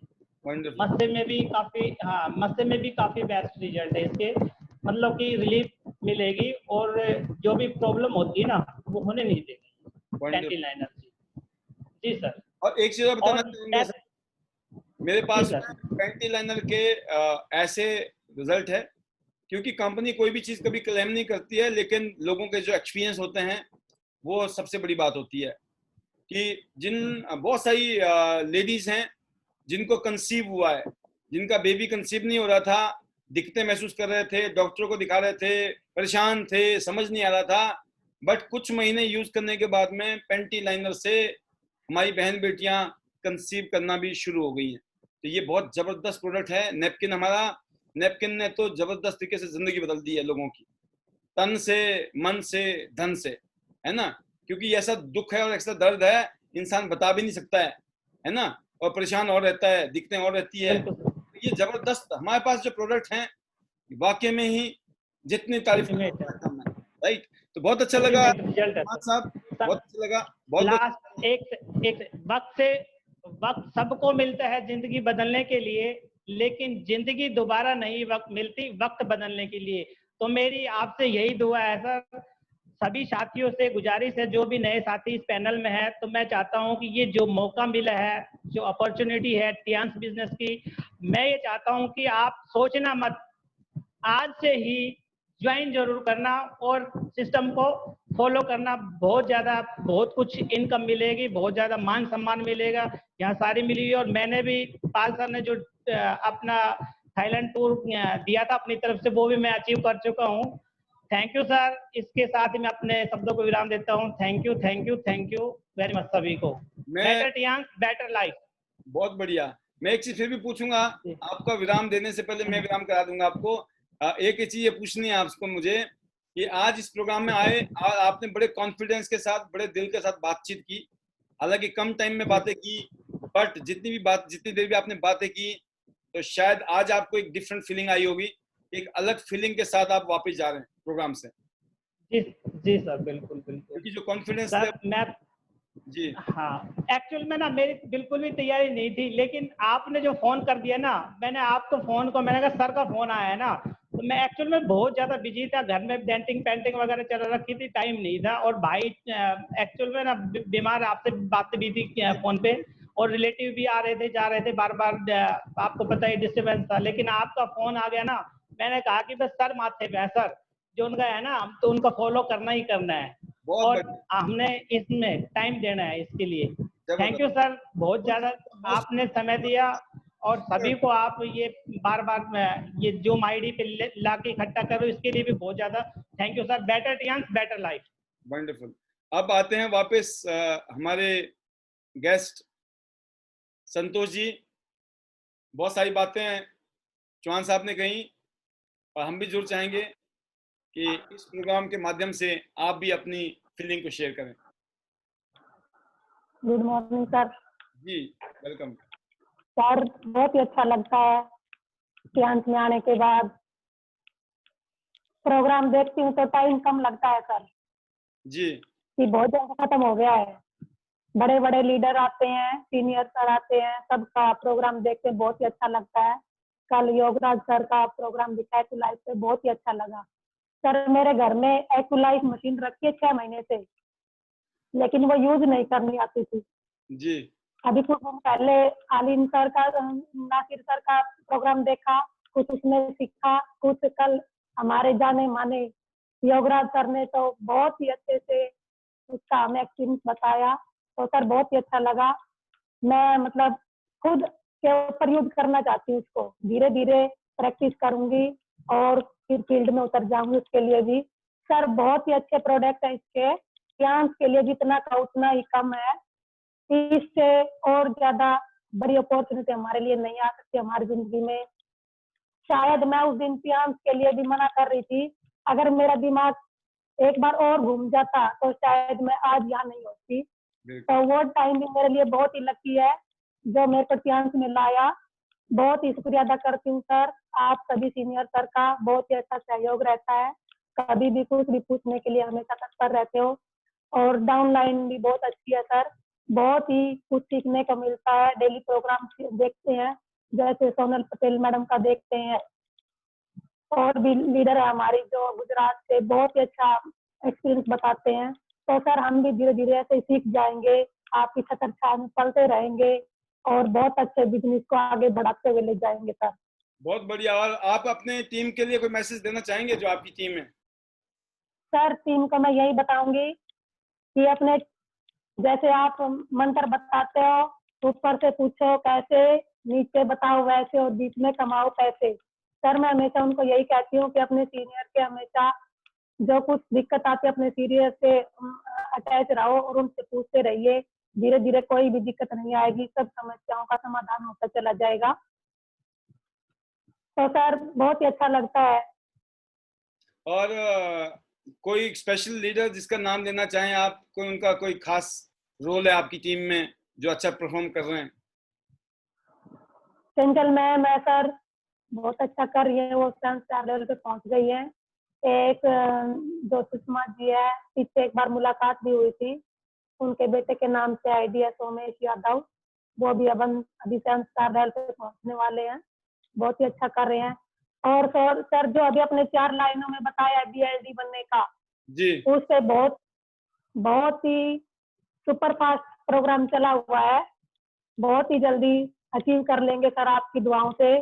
मस्से में भी काफी, हाँ मस्से में भी काफी बेस्ट रिजल्ट है इसके, मतलब कि रिलीफ मिलेगी और जो भी प्रॉब्लम होती है ना वो होने नहीं देगी पैंटी लाइनर जी सर।
और एक चीज और बताना चाहूंगा सर, मेरे पास पैंटी लाइनर के ऐसे रिजल्ट है, क्योंकि कंपनी कोई भी चीज कभी क्लेम नहीं करती है, लेकिन लोगों के जो एक्सपीरियंस होते हैं वो सबसे बड़ी बात होती है। कि बहुत सारी लेडीज हैं जिनको कंसीव हुआ है, जिनका बेबी कंसीव नहीं हो रहा था, दिक्कतें महसूस कर रहे थे, डॉक्टरों को दिखा रहे थे, परेशान थे, समझ नहीं आ रहा था, बट कुछ महीने यूज करने के बाद में पैंटी लाइनर से हमारी बहन बेटियां कंसीव करना भी शुरू हो गई हैं। तो ये बहुत जबरदस्त प्रोडक्ट है। नेपकिन, हमारा नेपकिन ने तो जबरदस्त तरीके से जिंदगी बदल दी है लोगों की, तन से, मन से, धन से, है ना। क्योंकि ऐसा दुख है और ऐसा दर्द है, इंसान बता भी नहीं सकता है ना, और परेशान और रहता है, दिक्कतें और रहती है। ये जबरदस्त हमारे पास जो प्रोडक्ट हैं, वाकई में ही जितनी तारीफ, राइट। तो बहुत अच्छा लगा
रिजल्ट है
चौहान साहब, बहुत अच्छा लगा। बहुत
लास्ट एक वक्त सबको मिलता है जिंदगी बदलने के लिए, लेकिन जिंदगी दोबारा नहीं वक्त मिलती वक्त बदलने के लिए। तो मेरी आपसे यही दुआ है सर, सभी साथियों से गुजारिश है, जो भी नए साथी इस पैनल में है, तो मैं चाहता हूं कि ये जो मौका मिला है, जो अपॉर्चुनिटी है टियांस बिजनेस की, मैं ये चाहता हूं कि आप सोचना मत, आज से ही ज्वाइन जरूर करना और सिस्टम को फॉलो करना। बहुत कुछ इनकम मिलेगी, बहुत ज्यादा मान सम्मान मिलेगा, यहाँ सारी मिली। और मैंने भी पाल सर ने जो अपना थाईलैंड टूर दिया था अपनी तरफ से, वो भी मैं अचीव कर चुका हूँ। Thank you sir. इसके साथ ही मैं अपने शब्दों को विराम देता हूँ। थैंक यू वेरी मच सभी को। Better Tiens better life.
बहुत बढ़िया। मैं एक चीज फिर भी पूछूंगा आपका, विराम देने से पहले मैं विराम करा दूंगा आपको। एक चीज ये पूछनी है आपको मुझे कि आज इस प्रोग्राम में आए और आपने बड़े कॉन्फिडेंस के साथ, बड़े दिल के साथ बातचीत की। हालांकि कम टाइम में बातें की, बट जितनी देर भी आपने बातें की, तो शायद आज आपको एक डिफरेंट फीलिंग आई होगी, एक अलग फीलिंग के साथ आप वापस जा रहे हैं प्रोग्राम से।
जी सर, बिल्कुल
क्योंकि जो कॉन्फिडेंस
सर, मैं
जी
हाँ, एक्चुअल में ना मेरी बिल्कुल भी तैयारी नहीं थी, लेकिन आपने जो फोन कर दिया ना, मैंने आपको फोन को, मैंने कहा सर का फोन आया है ना, तो मैं एक्चुअल में बहुत ज्यादा बिजी था, घर में डेंटिंग पेंटिंग वगैरह चल रखी थी, टाइम नहीं था। और भाई एक्चुअल में ना बीमार, आपसे बात भी थी फोन पे, और रिलेटिव भी आ रहे थे जा रहे थे, बार बार आपको पता ही डिस्टर्बेंस था। लेकिन आपका फोन आ गया ना, मैंने कहा कि बस सर माथे पे है, सर जो उनका है ना, हम तो उनका फॉलो करना ही करना है, और हमने इसमें टाइम देना है इसके लिए। थैंक यू सर, बहुत ज्यादा आपने समय दिया, और सभी को आप ये बार बार ये जूम आईडी पे ला के इकट्ठा करो, इसके लिए भी बहुत ज्यादा thank you sir. Better Tiens better life.
Wonderful. अब आते हैं वापस हमारे गेस्ट संतोष जी। बहुत सारी बातें चौहान साहब ने कही, और हम भी जरूर चाहेंगे कि इस प्रोग्राम के माध्यम से आप भी अपनी फीलिंग को शेयर करें।
Good morning sir.
जी वेलकम
सर, बहुत ही अच्छा लगता है टियांस में आने के बाद। प्रोग्राम देखती हूँ तो टाइम कम लगता है सर,
जी,
कि बहुत जल्द खत्म हो गया है। बड़े बड़े लीडर आते हैं, सीनियर सर आते हैं, सबका प्रोग्राम देख के बहुत ही अच्छा लगता है। कल योगराज सर का प्रोग्राम दिखा एक्यूलाइफ पे, बहुत ही अच्छा लगा। सर, मेरे घर में एक्यूलाइफ मशीन रखी है 6 महीने से, लेकिन वो यूज नहीं करनी आती थी।
जी,
अभी कुछ दिन पहले आलिम सर का, नासिर सर का प्रोग्राम देखा, कुछ उसमें सीखा, कुछ कल हमारे जाने माने योगराज सर ने तो बहुत ही अच्छे से उसका हमें एक्सपीरियंस बताया। तो सर बहुत ही अच्छा लगा। मैं मतलब खुद के ऊपर यूज करना चाहती हूँ उसको, धीरे धीरे प्रैक्टिस करूंगी और फिर फील्ड में उतर जाऊंगी उसके लिए भी। सर बहुत ही अच्छे प्रोडक्ट है इसके, टियांस के लिए जितना का उतना ही कम है। इससे और ज्यादा बड़ी अपॉर्चुनिटी हमारे लिए नहीं आ सकती हमारी जिंदगी में। शायद मैं उस दिन टियांस के लिए भी मना कर रही थी, अगर मेरा दिमाग एक बार और घूम जाता तो शायद मैं आज यहाँ नहीं होती। तो वो टाइम भी मेरे लिए बहुत ही लकी है जो मेरे को टियांस में लाया। बहुत ही शुक्रिया अदा करती हूँ सर, आप सभी सीनियर सर का बहुत ही अच्छा सहयोग रहता है, कभी भी कुछ भी पूछने के लिए हमेशा तत्पर रहते हो। और डाउनलाइन भी बहुत अच्छी है सर, बहुत ही कुछ सीखने को मिलता है। डेली प्रोग्राम देखते हैं, जैसे सोनल पटेल मैडम का देखते हैं, और भी लीडर है हमारी जो गुजरात से, बहुत ही अच्छा एक्सपीरियंस बताते हैं। तो सर हम भी धीरे धीरे ऐसे ही सीख जाएंगे, आपकी छतर छाया में चलते रहेंगे और बहुत अच्छे बिजनेस को आगे बढ़ाते हुए ले जाएंगे सर।
बहुत बढ़िया। और आप अपने टीम के लिए कोई मैसेज देना चाहेंगे, जो आपकी टीम है?
सर टीम को मैं यही बताऊंगी कि अपने, जैसे आप मंत्र बताते हो, ऊपर से पूछो कैसे, नीचे बताओ वैसे, और बीच में कमाओ पैसे। सर मैं हमेशा उनको यही कहती हूँ कि अपने सीनियर के हमेशा जो कुछ दिक्कत आती है अपने सीनियर से अटैच रहो और उनसे पूछते रहिए। धीरे धीरे कोई भी दिक्कत नहीं आएगी, सब समस्याओं का समाधान होता चला जाएगा। तो सर बहुत ही अच्छा लगता है।
और कोई स्पेशल लीडर जिसका नाम लेना चाहें आप, कोई उनका कोई खास रोल है आपकी टीम में जो अच्छा परफॉर्म कर रहे हैं?
चंचल मैम है सर, बहुत अच्छा कर रही है, वो स्टार लेवल पे पहुंच गई है। एक जो सुषमा जी है, पीछे एक बार मुलाकात भी हुई थी। उनके बेटे के नाम से आईडी है सोमेश यादव, वो भी अभी संस्कार दल पे पहुंचने वाले हैं, बहुत ही अच्छा कर रहे हैं। और सर जो अभी अपने 4 लाइनों में बताया बीएलडी बनने का,
जी
उससे बहुत बहुत ही सुपर फास्ट प्रोग्राम चला हुआ है, बहुत ही जल्दी अचीव कर लेंगे सर आपकी दुआओं से।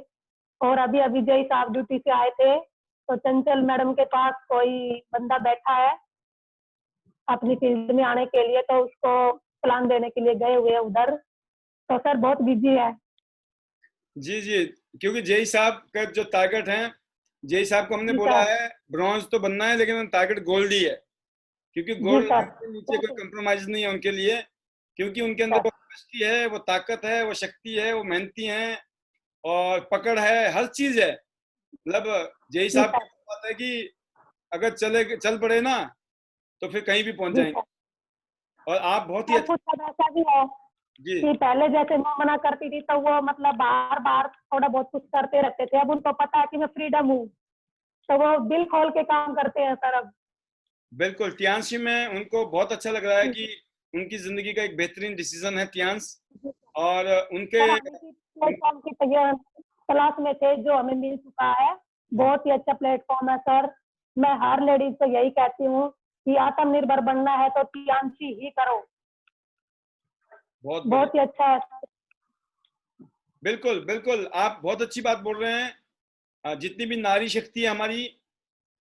और अभी अभी जय साहब ड्यूटी से आए थे, तो चंचल मैडम के पास कोई बंदा बैठा है अपनी फील्ड में आने के लिए, तो उसको प्लान देने के लिए गए हुए हैं उधर। तो सर बहुत बिजी है।
जी जी, क्योंकि जेई साहब का जो टारगेट है, जेई साहब को हमने
जी
बोला
सर।
है ब्रॉन्ज तो बनना है, लेकिन टारगेट गोल्ड ही है, क्योंकि
जी
गोल्ड
सर।
के नीचे कोई कंप्रोमाइज नहीं है उनके लिए, क्योंकि उनके अंदर वो कैपेसिटी है, वो ताकत है, वो शक्ति है, वो मेहनती है और पकड़ है, हर चीज है। मतलब जेई
जी
साहब
सर।
की बात है कि अगर चल पड़े ना तो फिर कहीं भी पहुंच
जी
जाएंगे।
सर।
और आप बहुत ही
सर
अच्छे।
कुछ सब ऐसा भी है
जी
कि पहले जैसे मैं मना करती थी, तो वो मतलब बार बार थोड़ा बहुत कुछ करते रहते थे। अब उनको पता है कि मैं फ्रीडम हूँ, तो वो दिल खोल के काम करते हैं सर अब।
बिल्कुल, टियांशी में उनको बहुत अच्छा लग रहा है कि उनकी जिंदगी का एक बेहतरीन डिसीजन है टियांश। और उनके
सर हम इसी प्लेटफॉर्म की तलाश में थे, जो हमें मिल चुका है। बहुत ही अच्छा प्लेटफॉर्म है सर। मैं हर लेडीज को यही कहती हूँ कि आत्मनिर्भर बनना है तो टियांशी ही करो।
बहुत
बहुत ही
बढ़िया।
अच्छा है सर।
बिल्कुल बिल्कुल, आप बहुत अच्छी बात बोल रहे हैं। जितनी भी नारी शक्ति है हमारी,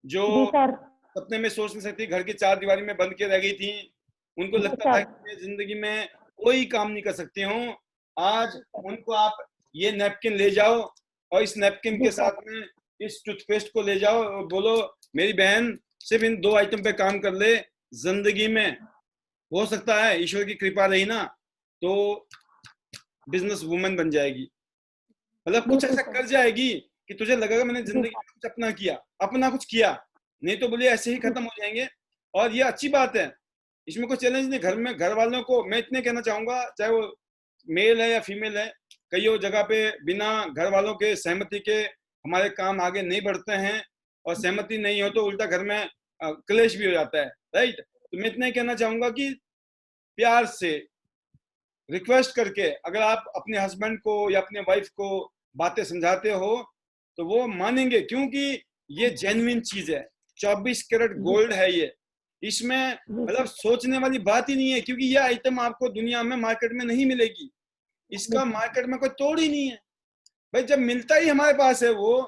जो
जी सर।
सपने में सोच नहीं सकती, घर की चार दीवारी में बंद के रह गई थी, उनको
जी
लगता था
सर।
कि मैं जिंदगी में कोई काम नहीं कर सकती हूँ, आज उनको आप ये नैपकिन ले जाओ और इस नैपकिन
जी
के
सर।
साथ में इस टूथपेस्ट को ले जाओ और बोलो मेरी बहन सिर्फ इन 2 आइटम पे काम कर ले, जिंदगी में हो सकता है ईश्वर की कृपा रही ना तो बिजनेस वुमेन बन जाएगी। मतलब कुछ
बिल्कुल
ऐसा
सर।
कर जाएगी कि तुझे लगेगा मैंने
जी
जिंदगी
सर।
में कुछ अपना किया, अपना कुछ किया। नहीं तो बोलिए ऐसे ही खत्म हो जाएंगे। और ये अच्छी बात है, इसमें कोई चैलेंज नहीं। घर में घर वालों को मैं इतने कहना चाहूंगा, चाहे वो मेल है या फीमेल है, कई जगह पे बिना घर वालों के सहमति के हमारे काम आगे नहीं बढ़ते हैं, और सहमति नहीं हो तो उल्टा घर में क्लेश भी हो जाता है, राइट। तो मैं इतना ही कहना चाहूंगा कि प्यार से रिक्वेस्ट करके अगर आप अपने हस्बैंड को या अपने वाइफ को बातें समझाते हो तो वो मानेंगे, क्योंकि ये जेन्युइन चीज है, 24 कैरेट गोल्ड है ये। इसमें मतलब सोचने वाली बात ही नहीं है, क्योंकि ये आइटम आपको दुनिया में मार्केट में नहीं मिलेगी, इसका मार्केट में कोई तोड़ ही नहीं है भाई। जब मिलता ही हमारे पास है वो,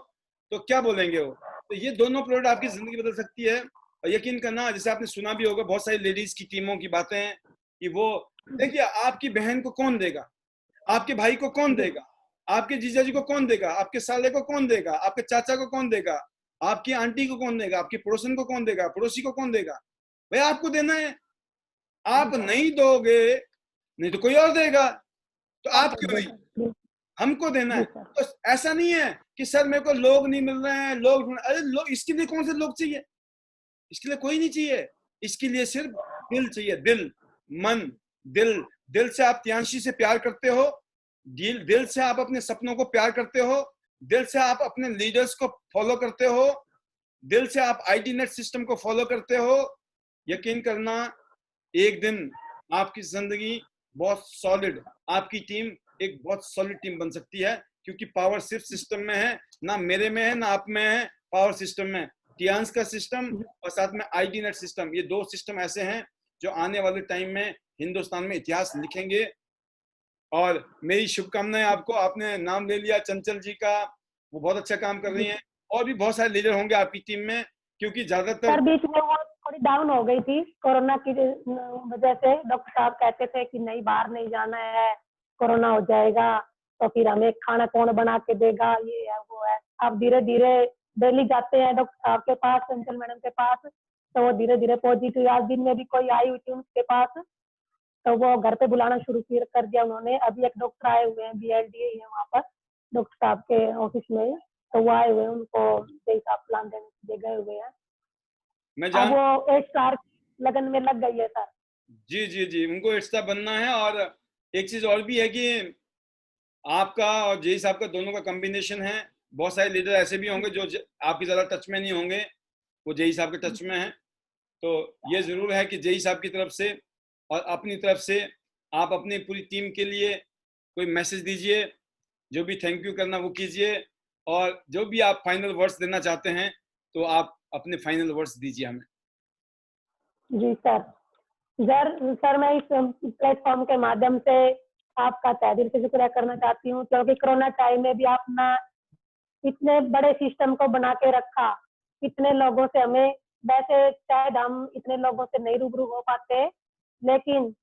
तो क्या बोलेंगे वो। तो ये दोनों प्रोडक्ट आपकी जिंदगी बदल सकती है। और यकीन करना, जैसे आपने सुना भी होगा बहुत सारी लेडीज की टीमों की बातें हैं कि वो, देखिए आपकी बहन को कौन देगा, आपके भाई को कौन देगा, आपके जीजा जी को कौन देगा, आपके साले को कौन देगा, आपके चाचा को कौन देगा, आपकी आंटी को कौन देगा, आपके पड़ोसन को कौन देगा, पड़ोसी को कौन देगा। भाई आपको देना है, आप नहीं दोगे नहीं तो कोई और देगा, तो आप क्यों नहीं, हमको देना है। तो ऐसा नहीं है कि सर मेरे को लोग नहीं मिल रहे हैं, अरे लोग इसके लिए कौन से लोग चाहिए, इसके लिए कोई नहीं चाहिए, इसके लिए सिर्फ दिल चाहिए, दिल, मन, दिल। दिल से आप तियांशी से प्यार करते हो, दिल से आप अपने सपनों को प्यार करते हो, दिल से आप अपने लीडर्स को फॉलो करते हो, दिल से आप आईटी नेट सिस्टम को फॉलो करते हो। यकीन करना, एक दिन आपकी जिंदगी बहुत सॉलिड, आपकी टीम एक बहुत सॉलिड टीम बन सकती है, क्योंकि पावर सिर्फ सिस्टम में है, ना मेरे में है ना आप में है, पावर सिस्टम में। टियांस का सिस्टम और साथ में आईडी नेट सिस्टम, ये 2 सिस्टम ऐसे हैं जो आने वाले टाइम में हिंदुस्तान में इतिहास लिखेंगे। और मेरी शुभकामनाएं आपको, आपने नाम ले लिया चंचल जी का, वो बहुत अच्छा काम कर रही हैं, और भी बहुत सारे लीडर होंगे आपकी टीम में, क्योंकि ज्यादातर
सर बीच में वो थोड़ी डाउन हो गई थी कोरोना की वजह से। डॉक्टर साहब कहते थे कि नहीं बाहर नहीं जाना है, कोरोना हो जाएगा, तो फिर हमें खाना कौन बना के देगा, ये है वो है। अब धीरे धीरे डेली जाते हैं डॉक्टर साहब के पास, चंचल मैडम के पास, तो वो धीरे धीरे पॉजिटिव। आज दिन में भी कोई आई हुई थी उनके पास, तो वो घर पे बुलाना शुरू कर दिया उन्होंने। अभी एक डॉक्टर आए हुए हैं, बीएलडी है वहाँ पर डॉक्टर साहब के ऑफिस में, तो वो आए हुए हैं, उनको जय साहब प्लान देने के लिए गए हुए हैं।
मैं
अब
जान
वो एक स्टार लगन में लग गई है सर।
जी जी जी, उनको हिस्सा बनना है। और एक चीज और भी है कि आपका और जय साहब का दोनों का कॉम्बिनेशन है। बहुत सारे लीडर ऐसे भी होंगे जो आपकी ज्यादा टच में नहीं होंगे, वो जय साहब के टच में है। तो ये ज़रूर है कि जेई साहब की तरफ से और अपनी तरफ से आप अपनी पूरी टीम के लिए कोई मैसेज दीजिए, जो भी थैंक यू करना वो कीजिए, और जो भी आप फाइनल वर्ड्स देना चाहते हैं तो आप अपने फाइनल वर्ड्स दीजिए हमें।
जी सर। सर मैं इस प्लेटफॉर्म के माध्यम से आपका तहे दिल से शुक्रिया करना चाहती हूँ, क्योंकि कोरोना टाइम में भी आपने इतने बड़े सिस्टम को बना के रखा। इतने लोगों से हमें, वैसे शायद हम इतने लोगों से नहीं रूबरू हो पाते, लेकिन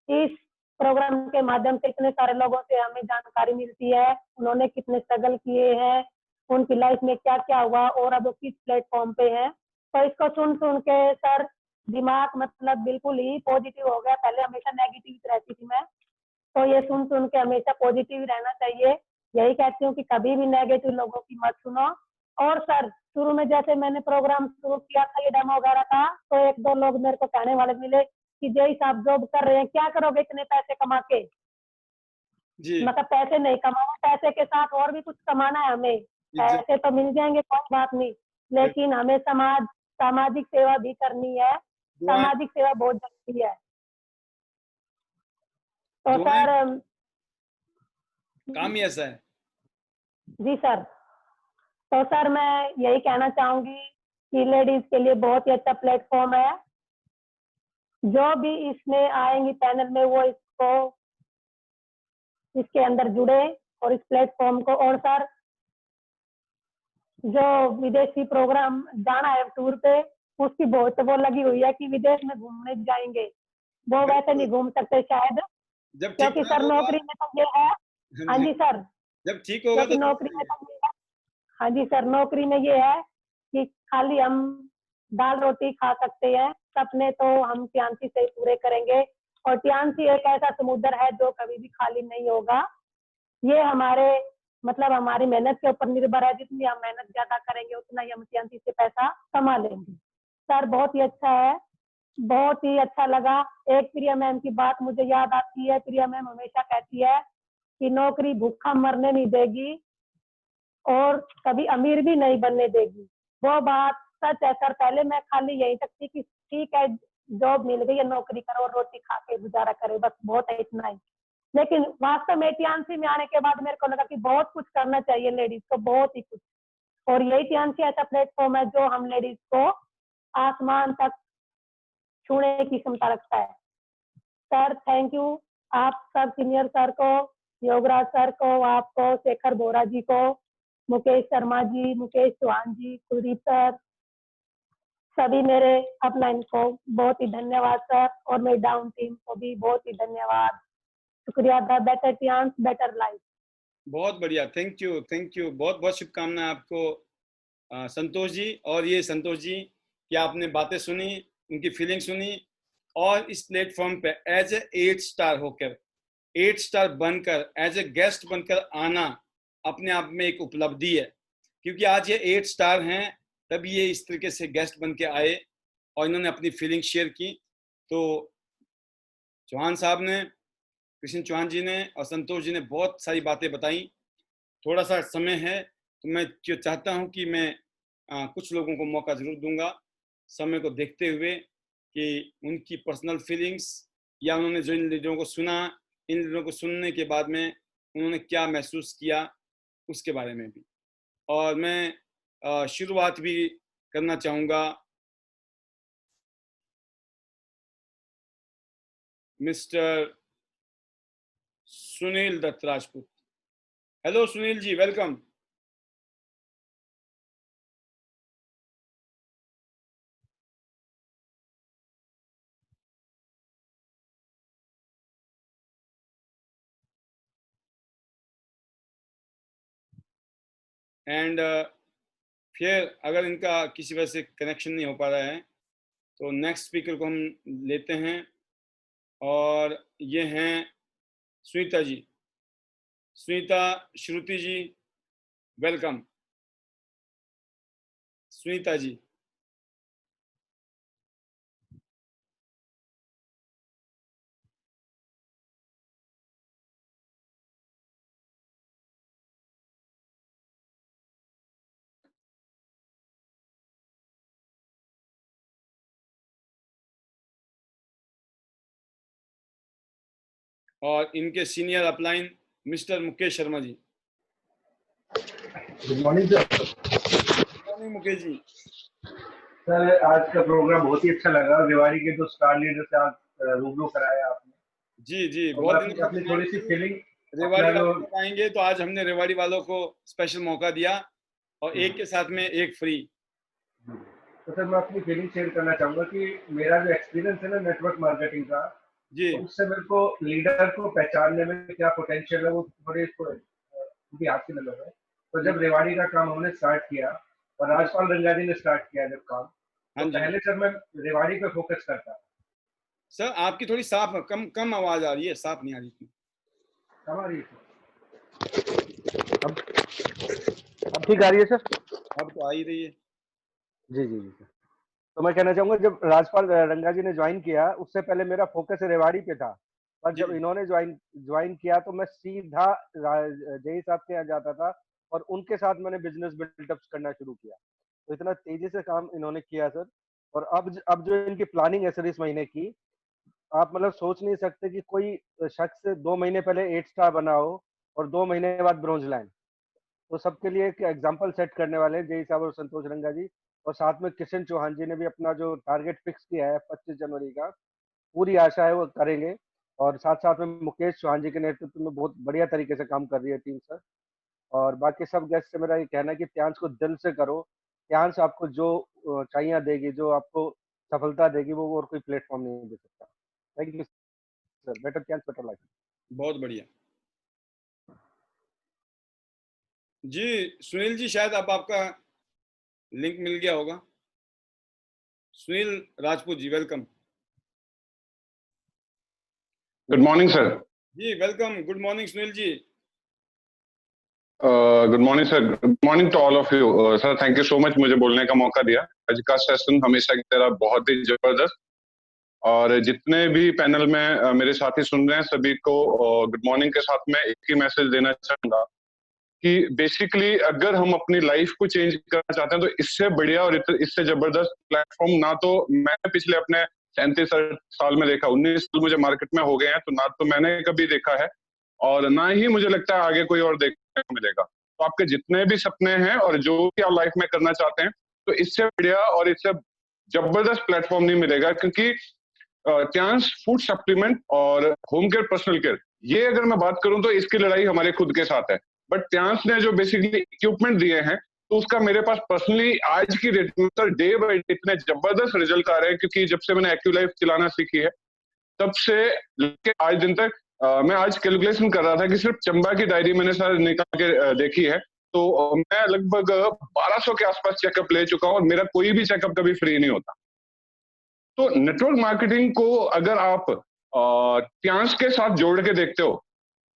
इस प्रोग्राम के माध्यम से इतने सारे लोगों से हमें जानकारी मिलती है, उन्होंने कितने स्ट्रगल किए हैं, उनकी लाइफ में क्या क्या हुआ और अब वो किस प्लेटफॉर्म पे है। तो इसको सुन सुन के सर दिमाग मतलब बिल्कुल ही पॉजिटिव हो गया। पहले हमेशा नेगेटिव रहती थी मैं, तो ये सुन सुन के हमेशा पॉजिटिव रहना चाहिए। यही कहती हूँ कि कभी भी नेगेटिव लोगों की मत सुनो। और सर शुरू में जैसे मैंने प्रोग्राम शुरू किया था ये डेमो वगैरह का, तो एक दो लोग मेरे को कहने वाले मिले कि जय साहब जॉब कर रहे हैं, क्या करोगे इतने पैसे कमा के।
जी
मतलब पैसे नहीं कमाना, पैसे के साथ और भी कुछ कमाना है हमें।
जी,
पैसे तो मिल जाएंगे, कोई बात नहीं, लेकिन हमें सामाजिक सेवा भी करनी है।
दुआएं
सामाजिक सेवा बहुत जरूरी है। तो
दुआएं
सर
काम ही ऐसा है।
जी सर। तो सर मैं यही कहना चाहूंगी कि लेडीज के लिए बहुत ही अच्छा प्लेटफॉर्म है। जो भी इसमें आएंगी पैनल में वो इसको इसके अंदर जुड़े और इस प्लेटफॉर्म को। और सर जो विदेशी प्रोग्राम जाना है टूर पे, उसकी बहुत वो लगी हुई है कि विदेश में घूमने जाएंगे, वो वैसे
बिल्कुल,
नहीं घूम सकते शायद,
जब ठीक
क्योंकि
ठाक
सर
होगा।
नौकरी में तो ये है।
हाँ
हाँ
जी,
जी सर।
जब ठीक होगा तो
क्योंकि
जरूर
नौकरी में
जाएंगे।
तो ये है। हाँ जी सर, नौकरी में ये है कि खाली हम दाल रोटी खा सकते हैं, सपने तो हम टियांसी से ही पूरे करेंगे। और टियांसी एक ऐसा समुद्र है जो कभी भी खाली नहीं होगा। ये हमारे मतलब हमारी मेहनत के ऊपर निर्भर है। जितनी हम मेहनत ज्यादा करेंगे उतना ही हम टियांसी से पैसा कमा लेंगे। सर बहुत ही अच्छा है, बहुत ही अच्छा लगा। एक प्रिया मैम की बात मुझे याद आती है। प्रिया मैम हमेशा कहती है कि नौकरी भूखा मरने नहीं देगी और कभी अमीर भी नहीं बनने देगी। वो बात सच है सर। पहले मैं खाली यही तक थी कि ठीक है जॉब मिल गई है, नौकरी करो और रोटी खा के गुजारा करे, बस बहुत है इतना ही। लेकिन वास्तव में टियांसी में आने के बाद मेरे को लगा कि बहुत कुछ करना चाहिए लेडीज को, बहुत ही कुछ। और यही टियांसी ऐसा प्लेटफॉर्म है जो हम लेडीज को आसमान तक छूने की क्षमता रखता है। Sir thank you. आप सब सीनियर सर को, योगराज सर को, आपको, शेखर बोरा जी को, मुकेश शर्मा जी, मुकेश चौहान जी, कुलदीप सर, सभी मेरे अपलाइन को बहुत ही धन्यवाद सर। और मेरी डाउन टीम को भी बहुत ही धन्यवाद। शुक्रिया। The better Tiens better life.
बहुत बढ़िया, थैंक यू, थैंक यू, बहुत बहुत शुभकामनाएं आपको संतोष जी। और ये संतोष जी कि आपने बातें सुनी, उनकी फीलिंग सुनी, और इस प्लेटफॉर्म पे एज ए 8 स्टार होकर, 8 स्टार बनकर, एज ए गेस्ट बनकर आना अपने आप में एक उपलब्धि है। क्योंकि आज ये 8 स्टार हैं, तभी ये इस तरीके से गेस्ट बन के आए और इन्होंने अपनी फीलिंग शेयर की। तो चौहान साहब ने, कृष्ण चौहान जी ने और संतोष जी ने बहुत सारी बातें बताई। थोड़ा सा समय है तो मैं चाहता हूं कि मैं कुछ लोगों को मौका जरूर दूंगा, समय को देखते हुए, कि उनकी पर्सनल फीलिंग्स या उन्होंने जो इन लीडरों को सुना, इन लीडरों को सुनने के बाद में उन्होंने क्या महसूस किया, उसके बारे में भी। और मैं शुरुआत भी करना चाहूँगा mister Sunil Dutt Rajput. Hello Sunil ji, welcome. And फिर अगर इनका किसी वजह से कनेक्शन नहीं हो पा रहा है तो नेक्स्ट स्पीकर को हम लेते हैं, और ये हैं सुनीता जी। सुनीता श्रुति जी, वेलकम। सुनीता जी। और इनके senior upline mister Mukesh Sharma ji.
Good morning sir.
Good morning Mukesh ji.
Sir आज का प्रोग्राम बहुत ही अच्छा लगा। रेवाड़ी के जो स्टार लीडर से आप रूबरू कराया आपने।
जी जी,
और
बहुत
मैं
दिनों से
अपनी थोड़ी सी
डिमांड थी,
फीलिंग
रेवाड़ी
अपना जो
वाले लोग आएंगे, तो आज हमने रेवाड़ी वालों को स्पेशल मौका दिया और एक के साथ में एक फ्री।
तो सर मैं अपनी फीलिंग शेयर करना चाहूंगा कि मेरा जो एक्सपीरियंस है ना नेटवर्क मार्केटिंग का,
जी
तो उससे मेरे को लीडर को पहचानने में क्या पोटेंशियल है वो थोड़ी भी हाथ से लगा है। तो जब रेवाड़ी का काम हमने स्टार्ट किया और राजपाल रंगा जी ने स्टार्ट किया जब काम,
हाँ
तो
जी।
पहले सर मैं रेवाड़ी पे फोकस करता।
सर आपकी थोड़ी साफ कम कम आवाज आ रही है, साफ नहीं आ रही इतनी।
हमारी अब ठीक आ रही है सर?
अब तो आ ही रही है।
जी जी जी सर। तो मैं कहना चाहूंगा जब राजपाल रंगा जी ने ज्वाइन किया उससे पहले मेरा फोकस रेवाड़ी पे था, पर
जी
जब इन्होंने ज्वाइन किया तो मैं सीधा जय साहब के यहाँ जाता था और उनके साथ मैंने बिजनेस बिल्डअप करना शुरू किया। तो इतना तेजी से काम इन्होंने किया सर। और अब जो इनकी प्लानिंग है सर इस महीने की, आप मतलब सोच नहीं सकते कि कोई शख्स 2 महीने पहले 8 स्टार बना हो और 2 महीने बाद ब्रॉन्ज लाइन। तो सबके लिए एक एग्जाम्पल सेट करने वाले हैं जय साहब और संतोष रंगा जी। और साथ में किशन चौहान जी ने भी अपना जो टारगेट फिक्स किया है 25 जनवरी का, पूरी आशा है वो करेंगे। और साथ साथ में मुकेश चौहान जी के नेतृत्व में बहुत बढ़िया तरीके से काम कर रही है टीम सर। और बाकी सब गेस्ट से मेरा ये कहना है कि त्यांश को दिल से करो। त्यांश आपको जो चाहिए देगी, जो आपको सफलता देगी, वो और कोई प्लेटफॉर्म नहीं दे सकता। Thank you sir. Better Tiens better life.
बहुत बढ़िया जी। सुनील जी, शायद अब आपका लिंक मिल गया होगा। Sunil Rajput ji, welcome.
Good morning sir.
जी welcome, good morning Sunil ji.
Good morning sir. Good morning to all of you sir. Thank you so much मुझे बोलने का मौका दिया। आज का सेशन हमेशा की तरह बहुत ही जबरदस्त। और जितने भी पैनल में मेरे साथी सुन रहे हैं सभी को गुड मॉर्निंग के साथ में एक ही मैसेज देना चाहूंगा कि बेसिकली अगर हम अपनी लाइफ को चेंज करना चाहते हैं तो इससे बढ़िया और इससे जबरदस्त प्लेटफॉर्म ना तो मैंने पिछले अपने 37 साल में देखा, 19 साल मुझे मार्केट में हो गए हैं, तो ना तो मैंने कभी देखा है और ना ही मुझे लगता है आगे कोई और देखने को मिलेगा। तो आपके जितने भी सपने हैं और जो भी आप लाइफ में करना चाहते हैं, तो इससे बढ़िया और इससे जबरदस्त प्लेटफॉर्म नहीं मिलेगा। क्योंकि त्यांश फूड सप्लीमेंट और होम केयर पर्सनल केयर, ये अगर मैं बात करूं तो इसकी लड़ाई हमारे खुद के साथ है। बट त्यांश ने जो बेसिकली इक्विपमेंट दिए हैं, तो उसका मेरे पास पर्सनली आज की डेट में सर डे बाई डे इतने जबरदस्त रिजल्ट आ रहे हैं। क्योंकि जब से मैंने एक्टिव लाइफ चलाना सीखी है तब से लेके आज दिन तक मैं आज कैलकुलेशन कर रहा था कि सिर्फ चंबा की डायरी मैंने सर निकाल के देखी है, तो मैं लगभग 1200 के आसपास चेकअप ले चुका हूं और मेरा कोई भी चेकअप कभी फ्री नहीं होता। तो नेटवर्क मार्केटिंग को अगर आप त्यांश के साथ जोड़ के देखते हो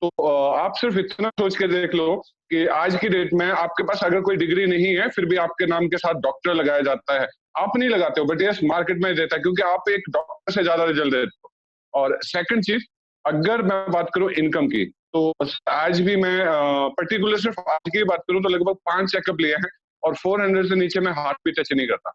तो आप सिर्फ इतना सोच के देख लो कि आज की डेट में आपके पास अगर कोई डिग्री नहीं है फिर भी आपके नाम के साथ डॉक्टर लगाया जाता है। आप नहीं लगाते हो बट यस मार्केट में देता है क्योंकि आप एक डॉक्टर से ज्यादा रिजल्ट देते हो। और सेकंड चीज, अगर मैं बात करूं इनकम की, तो आज भी मैं पर्टिकुलर सिर्फ आज की बात करूं तो लगभग 5 चेकअप लिए हैं और 400 से नीचे मैं हार्ट भी टच नहीं करता।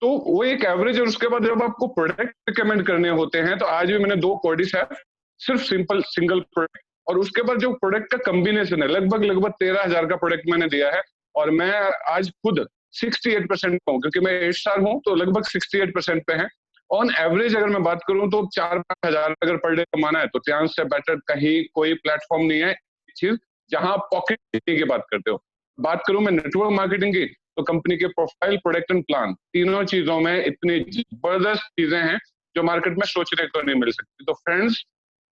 तो वो एक एवरेज। और उसके बाद जब आपको प्रोडक्ट रिकमेंड करने होते हैं तो आज भी मैंने 2 कॉर्डिसेप सिर्फ सिंगल प्रोडक्ट, और उसके बाद जो प्रोडक्ट का कॉम्बिनेशन है लगभग 13,000 का प्रोडक्ट मैंने दिया है। और मैं आज खुद 68% हूँ क्योंकि मैं 8 स्टार हूँ, तो लगभग 68% पे है। ऑन एवरेज अगर मैं बात करूं तो 4-5 हजार अगर पर डे कमाना है तो त्यांश से बेटर कहीं कोई प्लेटफॉर्म नहीं है चीज जहां आप पॉकेट की बात करते हो। बात करूं मैं नेटवर्क मार्केटिंग की, तो कंपनी के प्रोफाइल, प्रोडक्ट एंड प्लान, तीनों चीजों में इतनी जबरदस्त चीजें हैं जो मार्केट में सोचने को नहीं मिल सकती। तो फ्रेंड्स,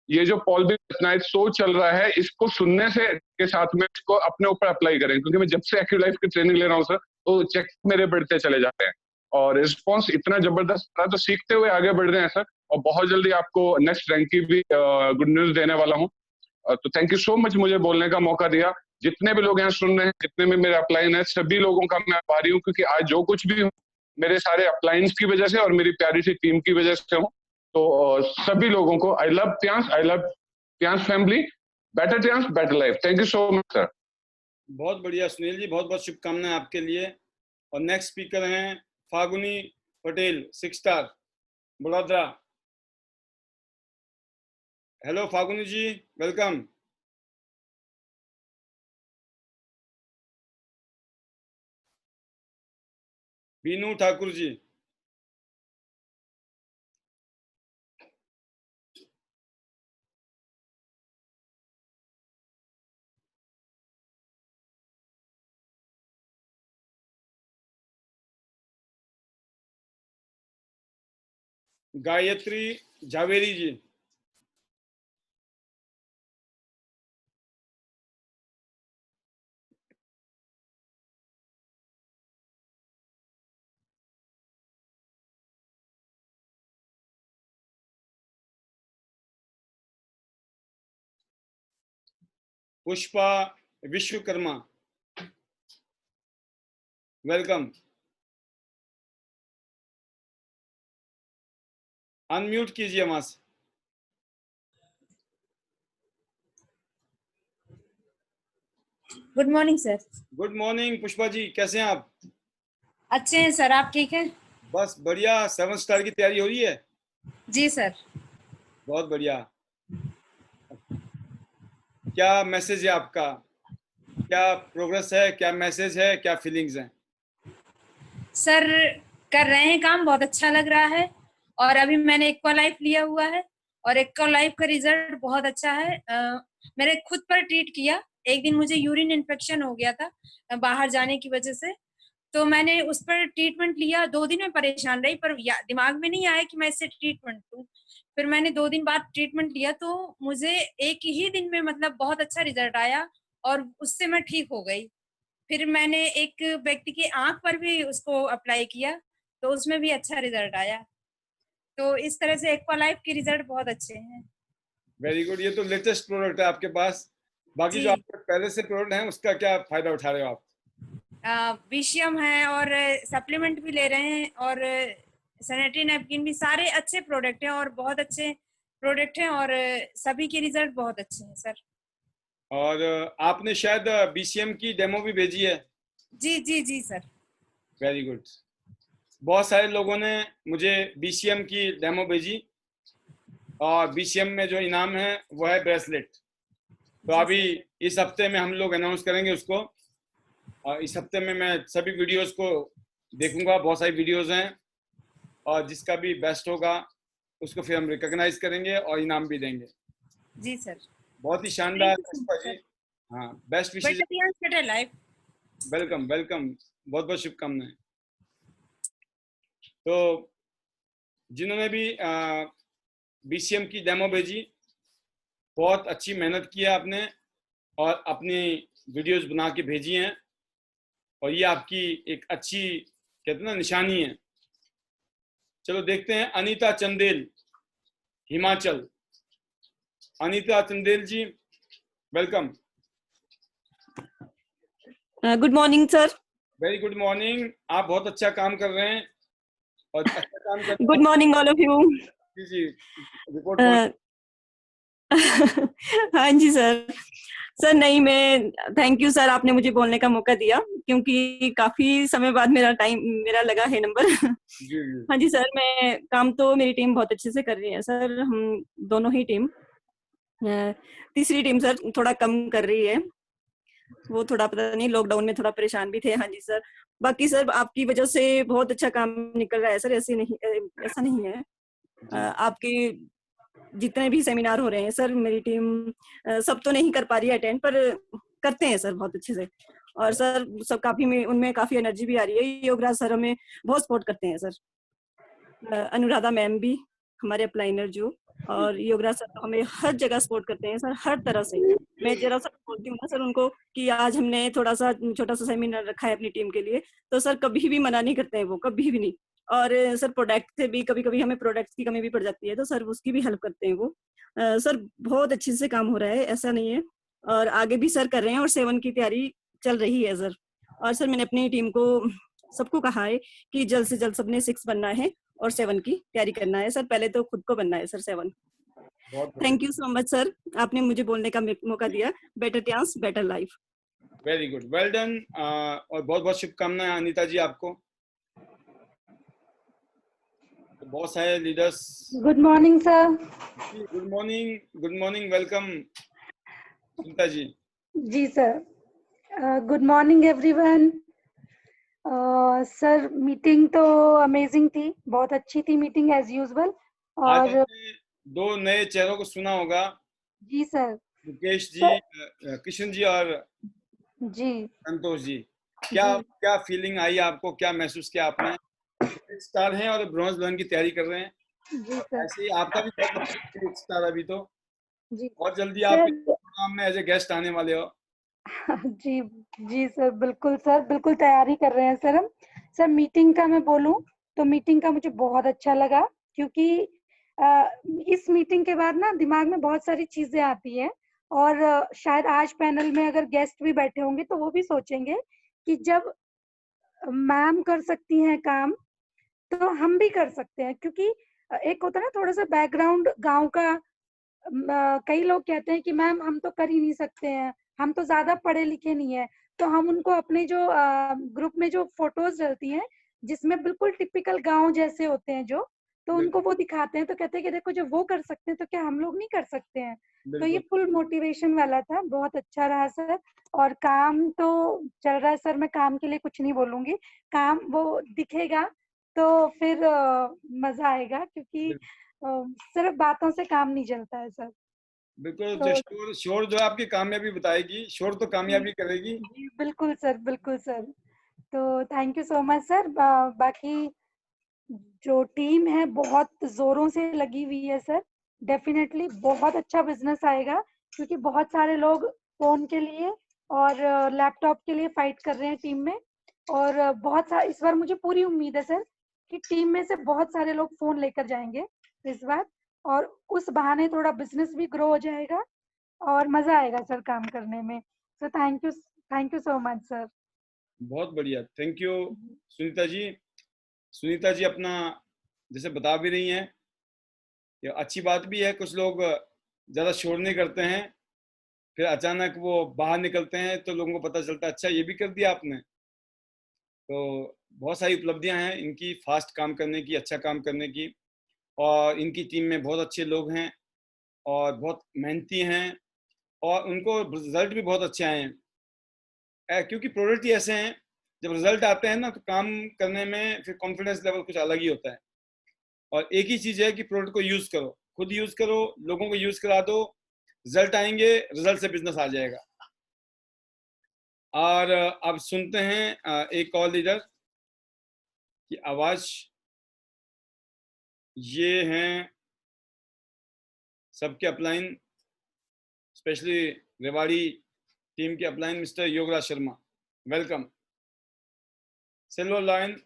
ये जो पॉल बी नाइट शो चल रहा है इसको सुनने से के साथ में इसको अपने ऊपर अप्लाई करें। क्योंकि मैं जब से एक्टिव लाइफ की ट्रेनिंग ले रहा हूँ सर, तो चेक मेरे बढ़ते चले जाते हैं और रिस्पॉन्स इतना जबरदस्त रहा, तो सीखते हुए आगे बढ़ रहे हैं सर। और बहुत जल्दी आपको नेक्स्ट रैंक की भी गुड न्यूज देने वाला हूँ। तो थैंक यू सो मच मुझे बोलने का मौका दिया। जितने भी लोग यहाँ सुन रहे हैं, जितने भी मेरे अपलाइन है, सभी लोगों का मैं आभारी हूँ क्योंकि आज जो कुछ भी हूँ मेरे सारे अपलाइंस की वजह से और मेरी प्यारी सी टीम की वजह से हूँ। तो सभी लोगों को I love Tiens, I love Tiens family, better Tiens better life. Thank you so much sir.
बहुत बढ़िया सुनील जी, बहुत बहुत शुभकामनाएं आपके लिए। और नेक्स्ट स्पीकर हैं फागुनी Patel, 6 star, Baroda. Hello Phaguni ji, welcome. Binu Thakur ji, Gayatri Jhaveri ji, Pushpa Vishwakarma, welcome. Unmute कीजिए वहां से।
Good morning sir.
Good morning Pushpa ji, कैसे हैं आप?
अच्छे हैं सर, आप ठीक हैं?
बस बढ़िया। 7 स्टार की तैयारी हो रही है?
जी सर।
बहुत बढ़िया। क्या मैसेज है आपका? क्या प्रोग्रेस है, क्या मैसेज है, क्या फीलिंग्स हैं?
सर कर रहे हैं काम, बहुत अच्छा लग रहा है। और अभी मैंने एक्वा लाइफ लिया हुआ है और एक्वा लाइफ का रिजल्ट बहुत अच्छा है। मैंने खुद पर ट्रीट किया। एक दिन मुझे यूरिन इन्फेक्शन हो गया था बाहर जाने की वजह से, तो मैंने उस पर ट्रीटमेंट लिया। 2 दिन में परेशान रही, पर दिमाग में नहीं आया कि मैं इससे ट्रीटमेंट लूं। फिर मैंने 2 दिन बाद ट्रीटमेंट लिया तो मुझे एक ही दिन में मतलब बहुत अच्छा रिजल्ट आया और उससे मैं ठीक हो गई। फिर मैंने एक व्यक्ति की आंख पर भी उसको अप्लाई किया तो उसमें भी अच्छा रिजल्ट आया। तो इस तरह से एक्वा लाइफ के रिजल्ट बहुत अच्छे हैं।
Very good. ये तो लेटेस्ट प्रोडक्ट है आपके पास। बाकी
जी,
जो आपके पहले से प्रोडक्ट हैं उसका क्या फायदा उठा रहे हो आप?
विशियम है और सप्लीमेंट भी ले रहे हैं और सैनिटरी नैपकिन भी, सारे अच्छे प्रोडक्ट हैं और बहुत अच्छे प्रोडक्ट हैं और सभी के रिजल्ट बहुत अच्छे हैं सर।
और आपने शायद बीसीएम की डेमो भी भेजी है?
जी जी जी सर।
Very good. बहुत सारे लोगों ने मुझे बीसीएम की डेमो भेजी और बीसीएम में जो इनाम है वो है ब्रेसलेट। तो
जी
अभी
सर।
इस हफ्ते में हम लोग अनाउंस करेंगे उसको। और इस हफ्ते में मैं सभी वीडियोस को देखूंगा, बहुत सारी वीडियोस हैं, और जिसका भी बेस्ट होगा उसको फिर हम रिकॉग्नाइज करेंगे और इनाम भी देंगे।
जी सर।
बहुत ही शानदार
thank you so
Pushpa
much
ji.
Sir.
हाँ, बेस्ट विशेष।
Better better life.
Welcome welcome, बहुत बहुत शुभकामनाएं। तो जिन्होंने भी बीसीएम की डेमो भेजी, बहुत अच्छी मेहनत की है आपने और अपनी वीडियोस बना के भेजी हैं, और ये आपकी एक अच्छी, कहते हैं ना, निशानी है। चलो देखते हैं। Anita Chandel, Himachal. Anita Chandel ji, welcome.
Good morning sir.
Very good morning. आप बहुत अच्छा काम कर रहे हैं और अच्छा काम कर रहे
good morning all of you.
हैं। जी जी, रिपोर्ट पहुंच।
हाँ जी सर। सर नहीं, मैं थैंक यू सर, आपने मुझे बोलने का मौका दिया क्योंकि काफी समय बाद मेरा लगा है नंबर।
जी जी।
हाँ जी सर, मैं काम तो मेरी टीम बहुत अच्छे से कर रही है सर। हम दोनों ही टीम, तीसरी टीम सर थोड़ा कम कर रही है। वो थोड़ा पता नहीं, लॉकडाउन में थोड़ा परेशान भी थे। हाँ जी सर, बाकी सर आपकी वजह से बहुत अच्छा काम निकल रहा है सर। ऐसा नहीं है। आपके जितने भी सेमिनार हो रहे हैं सर, मेरी टीम सब तो नहीं कर पा रही है अटेंड, पर करते हैं सर बहुत अच्छे से। और सर सब काफी उनमें काफी एनर्जी भी आ रही है। योगराज सर हमें बहुत सपोर्ट करते हैं सर। अनुराधा मैम भी हमारे अपलाइनर जो, और योगराज सर तो हमें हर जगह सपोर्ट करते हैं सर, हर तरह से। मैं जरा सा बोलती हूँ ना सर उनको कि आज हमने थोड़ा सा छोटा सा सेमिनार रखा है अपनी टीम के लिए, तो सर कभी भी मना नहीं करते हैं वो, कभी भी नहीं। और सर प्रोडक्ट से भी कभी कभी हमें प्रोडक्ट्स की कमी भी पड़ जाती है, तो सर उसकी भी हेल्प करते हैं वो। सर बहुत अच्छे से काम हो रहा है, ऐसा नहीं है। और आगे भी सर कर रहे हैं और 7 की तैयारी चल रही है सर। और सर मैंने अपनी टीम को सबको कहा है कि जल्द से जल्द सबने 6 बनना है और 7 की तैयारी करना है सर। पहले तो खुद को बनना है sir 7। Thank you so much sir, आपने मुझे बोलने का मौका दिया। Better chance better life.
Very good, well done. और बहुत बहुत शुभकामनाएं अनीता जी आपको। बहुत सारे leaders.
Good morning sir.
Good morning, welcome Sunita ji.
जी sir, good morning everyone. Sir meeting तो अमेजिंग थी, बहुत अच्छी थी मीटिंग एज यूजुअल।
आज
और
आपने 2 नए चेहरों को सुना होगा,
जी सर।
मुकेश जी,
सर
किशन जी और
जी
संतोष जी।
जी
क्या फीलिंग आई आपको, क्या महसूस किया आपने? एक स्टार हैं और ब्रॉन्ज बैलेंस की तैयारी कर रहे हैं,
जी सर।
ऐसे ही आपका भी बहुत अच्छा एक स्टार अभी तो
जी
बहुत जल्दी आप इस
सर।
प्रोग्राम में एज ए गेस्ट आने वाले हो।
जी जी सर, बिल्कुल सर, बिल्कुल तैयारी कर रहे हैं सर हम। सर मीटिंग का मैं बोलूं तो मीटिंग का मुझे बहुत अच्छा लगा, क्योंकि इस मीटिंग के बाद ना दिमाग में बहुत सारी चीजें आती हैं। और शायद आज पैनल में अगर गेस्ट भी बैठे होंगे तो वो भी सोचेंगे कि जब मैम कर सकती हैं काम तो हम भी कर सकते हैं। क्योंकि एक होता है ना थोड़ा सा बैकग्राउंड गांव का। कई लोग कहते हैं कि मैम हम तो कर ही नहीं सकते हैं, हम तो ज्यादा पढ़े लिखे नहीं है। तो हम उनको अपने जो ग्रुप में जो फोटोज डलती हैं जिसमें बिल्कुल टिपिकल गांव जैसे होते हैं जो, तो उनको
बिल्कुल
वो दिखाते हैं तो कहते हैं कि देखो जब वो कर सकते हैं तो क्या हम लोग नहीं कर सकते हैं। तो ये
बिल्कुल
फुल मोटिवेशन वाला था, बहुत अच्छा रहा सर। और काम तो चल रहा है सर, मैं काम के लिए कुछ नहीं बोलूंगी। काम वो दिखेगा तो फिर मजा आएगा, क्योंकि सिर्फ बातों से काम नहीं चलता है सर।
बिल्कुल। जो
तो
शोर जो आपकी कामयाबी बताएगी, शोर तो
जी
कामयाबी करेगी।
जी बिल्कुल सर, बिल्कुल सर। तो thank you so much sir. बाकी जो टीम है बहुत जोरों से लगी हुई है सर। डेफिनेटली बहुत अच्छा बिजनेस आएगा, क्योंकि बहुत सारे लोग फोन के लिए और लैपटॉप के लिए फाइट कर रहे हैं टीम में। और बहुत सारे इस बार मुझे पूरी उम्मीद है सर कि टीम में से बहुत सारे लोग फोन लेकर जाएंगे इस बार। और उस बहाने थोड़ा बिजनेस भी ग्रो हो जाएगा और मजा आएगा सर काम करने में। So thank you so much sir.
बहुत बढ़िया, थैंक यू सुनीता जी। सुनीता जी अपना जैसे बता भी रही हैं, ये अच्छी बात भी है। कुछ लोग ज़्यादा शोर नहीं करते हैं, फिर अचानक वो बाहर निकलते हैं तो लोगों को पता चलता है अच्छा ये भी कर दिया आपने। तो बहुत सारी उपलब्धियां हैं इनकी, फास्ट काम करने की, अच्छा काम करने की। और इनकी टीम में बहुत अच्छे लोग हैं और बहुत मेहनती हैं और उनको रिजल्ट भी बहुत अच्छे आए हैं। क्योंकि प्रोडक्ट ही ऐसे हैं, जब रिजल्ट आते हैं ना तो काम करने में फिर कॉन्फिडेंस लेवल कुछ अलग ही होता है। और एक ही चीज़ है कि प्रोडक्ट को यूज़ करो, खुद यूज़ करो, लोगों को यूज़ करा दो, रिजल्ट आएंगे, रिजल्ट से बिजनेस आ जाएगा। और अब सुनते हैं एक और लीडर की आवाज़। ये हैं सबके अपलाइन, स्पेशली रेवाड़ी टीम के upline, mister Yograj Sharma. Welcome. Silver line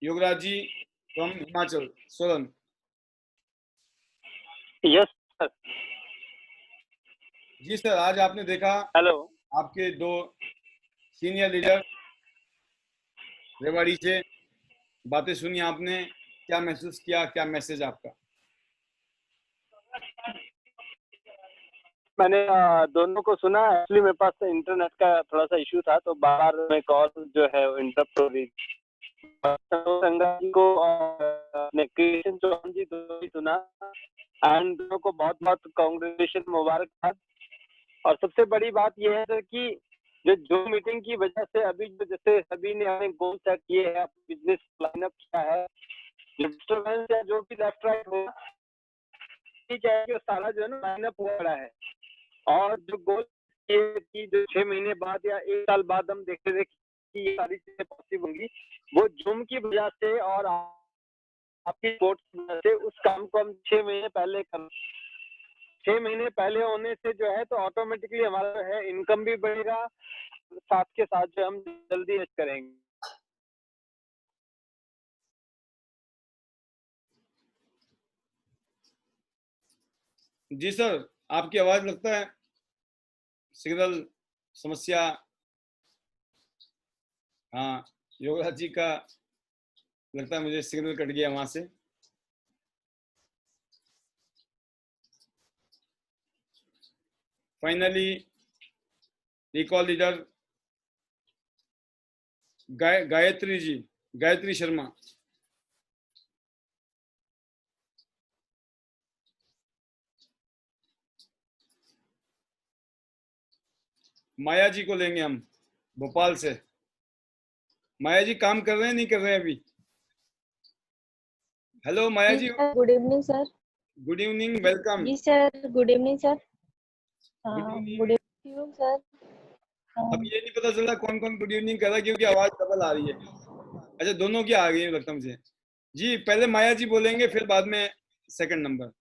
Yograj ji from Himachal, Solan.
Yes sir.
जी सर, आज आपने देखा
हेलो।
आपके 2 सीनियर लीडर रेवाड़ी से, बातें सुनी आपने, क्या महसूस किया, क्या मैसेज आपका?
मैंने दोनों को सुना। एक्चुअली मेरे पास इंटरनेट का थोड़ा सा इशू था तो बाहर में कॉल जो है इंटरप्ट हो रही थी। संगा जी को अपने कृष्ण चौहान जी दोनों ही सुना एंड दोनों को बहुत बहुत कांग्रेचुलेशन, मुबारकबाद। और सबसे बड़ी बात यह है सर कि जो मीटिंग की वजह से अभी जो जैसे सभी ने हमें गोल सेट किए हैं, बिजनेस लाइनअप किया है, जो डिस्टर्बेंस या जो भी लेफ्ट राइट हो, ठीक है कि सारा जो है ना लाइनअप हो रहा है। और जो गोल की जो 6 महीने बाद या 1 साल बाद हम देखते थे कि ये सारी चीजें पॉसिबल होंगी, वो जूम की वजह से और आपकी सपोर्ट की वजह से उस काम को हम 6 महीने पहले कर 6 महीने पहले होने से जो है तो ऑटोमेटिकली हमारा जो है इनकम भी बढ़ेगा, साथ के साथ जो हम जल्दी करेंगे।
जी सर, आपकी आवाज लगता है सिग्नल समस्या। हाँ, योगराज जी का लगता है मुझे सिग्नल कट गया वहां से। फाइनली एक और लीडर गायत्री जी, गायत्री शर्मा। माया जी को लेंगे हम भोपाल से। माया जी काम कर रहे हैं नहीं कर रहे हैं अभी? Hello Maya ji,
good evening sir.
Good evening, welcome.
जी sir, good evening sir.
Good
good
evening.
Evening sir.
अब ये नहीं पता चल रहा कौन कौन गुड इवनिंग कर रहा है क्योंकि आवाज डबल आ रही है। अच्छा, दोनों की आ गई है लगता मुझे। जी पहले माया जी बोलेंगे, फिर बाद में सेकंड नंबर।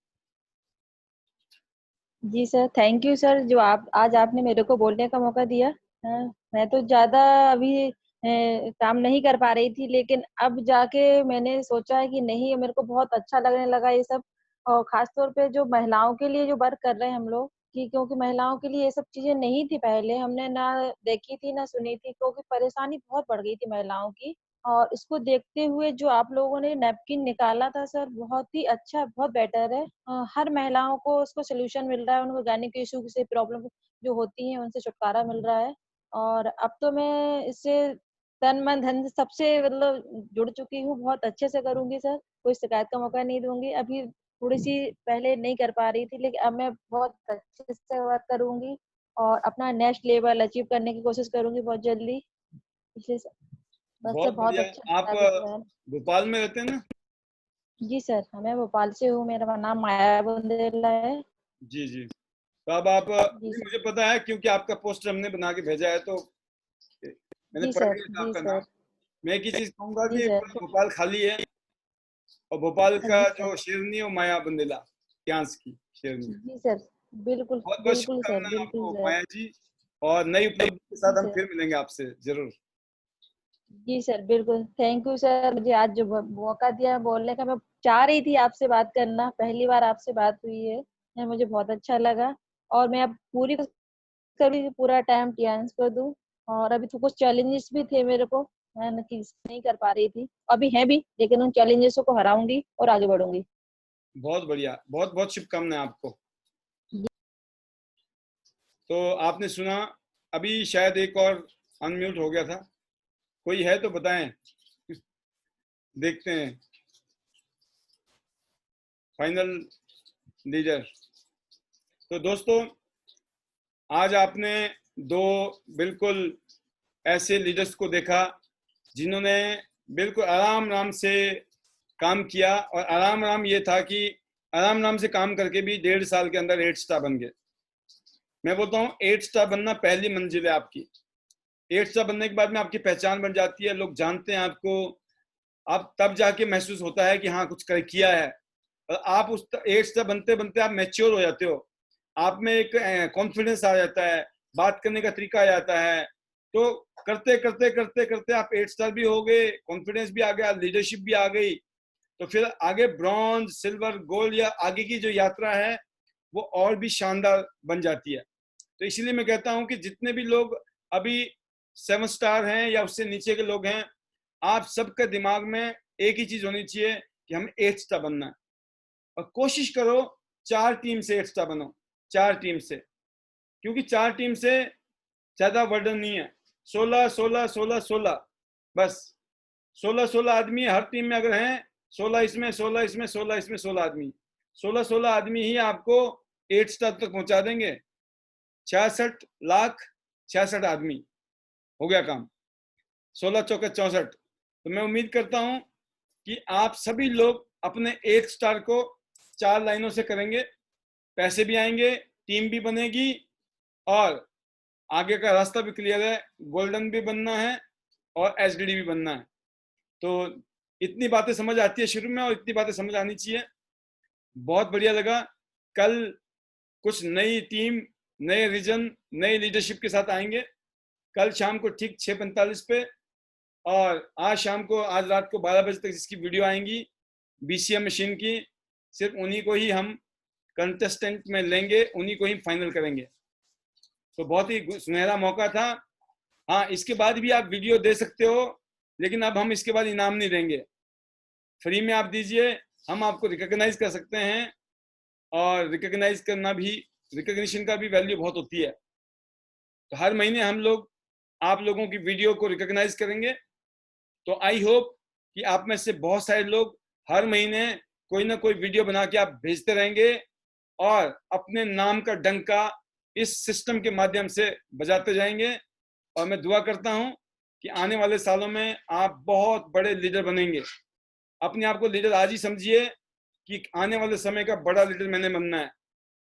जी सर, थैंक यू सर जो आज आपने मेरे को बोलने का मौका दिया। मैं तो ज्यादा अभी काम नहीं कर पा रही थी, लेकिन अब जाके मैंने सोचा है कि नहीं, मेरे को बहुत अच्छा लगने लगा ये सब। और खास तौर पे जो महिलाओं के लिए जो वर्क कर रहे हैं हम लोग, कि क्योंकि महिलाओं के लिए ये सब चीजें नहीं थी, पहले हमने ना देखी थी ना सुनी थी, क्योंकि परेशानी बहुत बढ़ गई थी महिलाओं की। और इसको देखते हुए जो आप लोगों ने नैपकिन निकाला था सर, बहुत ही अच्छा, बहुत बेटर है। हर महिलाओं को उसको सोल्यूशन मिल रहा है, उनको गायनिक इशू से प्रॉब्लम जो होती है उनसे छुटकारा मिल रहा है। और अब तो मैं इससे तन मन धन सबसे मतलब जुड़ चुकी हूँ, बहुत अच्छे से करूंगी सर, कोई शिकायत का मौका नहीं दूंगी। अभी थोड़ी सी पहले नहीं कर पा रही थी, लेकिन अब मैं बहुत अच्छे से वर्क करूंगी और अपना नेक्स्ट लेवल अचीव करने की कोशिश करूंगी बहुत जल्दी। इसलिए बस सर
बहुत
बहुत
बढ़िया।
अच्छा
आप
लगा अभी फिलहाल।
भोपाल में रहते हैं ना?
जी सर, मैं भोपाल से हूँ, मेरा नाम माया बुंदेला है।
जी जी। तो अब आप
जी सर।
मुझे पता है क्योंकि आपका पोस्टर हमने बना के भेजा है, तो मैंने
जी
पढ़
सर।
लिया था
जी
आपका नाम।
सर।
मैं एक ही चीज कहूंगा
जी
कि
सर।
पूरा भोपाल खाली है, और भोपाल का
जी सर।
जो शेरनी है वो माया बुंदेला, फ्रांस की शेरनी।
जी सर, बिल्कुल
बहुत बहुत
बिल्कुल सर,
शुभकामनाएं
बिल्कुल
आपको
सर।
माया जी, और नई उपलब्धि के
जी
साथ हम
सर।
फिर मिलेंगे आपसे जरूर।
जी सर, बिल्कुल थैंक यू सर, मुझे आज जो मौका दिया बोलने का। मैं चाह रही थी आपसे बात करना, पहली बार आपसे बात हुई है, मुझे बहुत अच्छा लगा। और मैं अब पूरी कोशिश करूंगी कि पूरा टाइम टियान्स को दूं। और अभी तो कुछ चैलेंजेस भी थे मेरे को, मैं नहीं कर पा रही थी, अभी है भी, लेकिन उन चैलेंजेस को हराऊंगी और आगे बढ़ूंगी।
बहुत बढ़िया, बहुत बहुत शुभकामनाएं आपको। तो आपने सुना, अभी शायद एक और अनम्यूट हो गया था, कोई है तो बताएं, देखते हैं। Final leader. तो दोस्तों, आज आपने दो बिल्कुल ऐसे लीडर्स को देखा जिन्होंने बिल्कुल आराम आराम से काम किया, और आराम आराम ये था कि आराम आराम से काम करके भी 1.5 साल के अंदर 8 स्टार बन गए। मैं बोलता हूँ 8 स्टार बनना पहली मंजिल है आपकी। 8 स्टार बनने के बाद में आपकी पहचान बन जाती है, लोग जानते हैं आपको। आप तब जाके महसूस होता है कि हाँ कुछ कर किया है। और आप उस 8 स्टार बनते बनते आप मैच्योर हो जाते हो, आप में एक कॉन्फिडेंस आ जाता है, बात करने का तरीका आ जाता है। तो करते करते करते करते आप 8 स्टार भी हो गए, कॉन्फिडेंस भी आ गया, लीडरशिप भी आ गई। तो फिर आगे ब्रॉन्ज, सिल्वर, गोल्ड या आगे की जो यात्रा है वो और भी शानदार बन जाती है। तो इसलिए मैं कहता हूं कि जितने भी लोग अभी 7 स्टार हैं या उससे नीचे के लोग हैं, आप सबके दिमाग में एक ही चीज होनी चाहिए कि हमें 8 स्टार बनना है। और कोशिश करो 4 टीम से 8 स्टार बनो, 4 टीम से, क्योंकि 4 टीम से ज्यादा वर्डन नहीं है। 16 16 16 16, बस 16 16 आदमी हर टीम में अगर हैं, 16 इसमें 16 इसमें 16 इसमें 16 आदमी, 16 16 आदमी ही आपको 8 स्टार तक पहुंचा देंगे। 66,66,000 आदमी, हो गया काम। 16 चौके 64। तो मैं उम्मीद करता हूं कि आप सभी लोग अपने 8 स्टार को 4 लाइनों से करेंगे, पैसे भी आएंगे, टीम भी बनेगी, और आगे का रास्ता भी क्लियर है। गोल्डन भी बनना है और एचडीडी भी बनना है। तो इतनी बातें समझ आती है शुरू में, और इतनी बातें समझ आनी चाहिए। बहुत बढ़िया लगा। कल कुछ नई टीम, नए रीजन, नई लीडरशिप के साथ आएंगे, कल शाम को ठीक 6:45 पे। और आज शाम को, आज रात को 12 बजे तक जिसकी वीडियो आएंगी बीसीएम मशीन की, सिर्फ उन्हीं को ही हम कंटेस्टेंट में लेंगे, उन्हीं को ही फाइनल करेंगे। तो बहुत ही सुनहरा मौका था। हाँ, इसके बाद भी आप वीडियो दे सकते हो, लेकिन अब हम इसके बाद इनाम नहीं देंगे, फ्री में आप दीजिए, हम आपको रिकॉग्नाइज कर सकते हैं। और रिकॉग्नाइज करना भी, रिकॉग्निशन का भी वैल्यू बहुत होती है। तो हर महीने हम लोग आप लोगों की वीडियो को रिकॉग्नाइज करेंगे। तो आई होप कि आप में से बहुत सारे लोग हर महीने कोई ना कोई वीडियो बना के आप भेजते रहेंगे, और अपने नाम का डंका इस सिस्टम के माध्यम से बजाते जाएंगे। और मैं दुआ करता हूं कि आने वाले सालों में आप बहुत बड़े लीडर बनेंगे। अपने आप को लीडर आज ही समझिए कि आने वाले समय का बड़ा लीडर मैंने बनना है।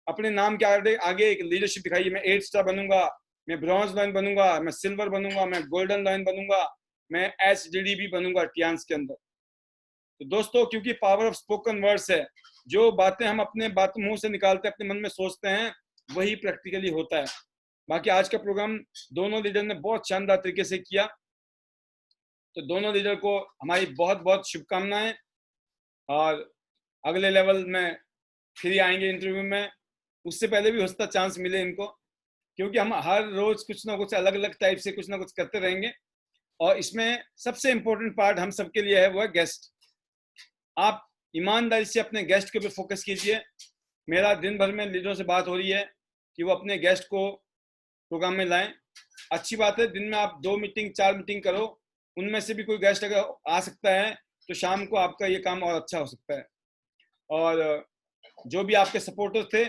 अपने नाम के आगे एक लीडरशिप दिखाइए। मैं 8 स्टार बनूंगा, मैं ब्रॉन्ज लाइन बनूंगा, मैं सिल्वर बनूंगा, मैं गोल्डन लाइन बनूंगा, मैं HDD भी बनूंगा टियांस के अंदर। तो दोस्तों, क्योंकि पावर ऑफ स्पोकन वर्ड्स है, जो बातें हम अपने मुंह से निकालते हैं, अपने मन में सोचते हैं, वही प्रैक्टिकली होता है। बाकी आज का प्रोग्राम दोनों लीडर ने बहुत शानदार तरीके से किया, तो दोनों लीडर को हमारी बहुत बहुत शुभकामनाएं। और अगले लेवल में फिर आएंगे इंटरव्यू में, उससे पहले भी हो सकता चांस मिले इनको, क्योंकि हम हर रोज कुछ ना कुछ अलग अलग टाइप से कुछ ना कुछ करते रहेंगे। और इसमें सबसे इंपॉर्टेंट पार्ट हम सबके लिए है, वो है गेस्ट। आप ईमानदारी से अपने गेस्ट के ऊपर फोकस कीजिए। मेरा दिन भर में लीडरों से बात हो रही है कि वो अपने गेस्ट को प्रोग्राम में लाएं। अच्छी बात है, दिन में आप 2 मीटिंग 4 मीटिंग करो, उनमें से भी कोई गेस्ट अगर आ सकता है तो शाम को आपका ये काम और अच्छा हो सकता है। और जो भी आपके सपोर्टर थे,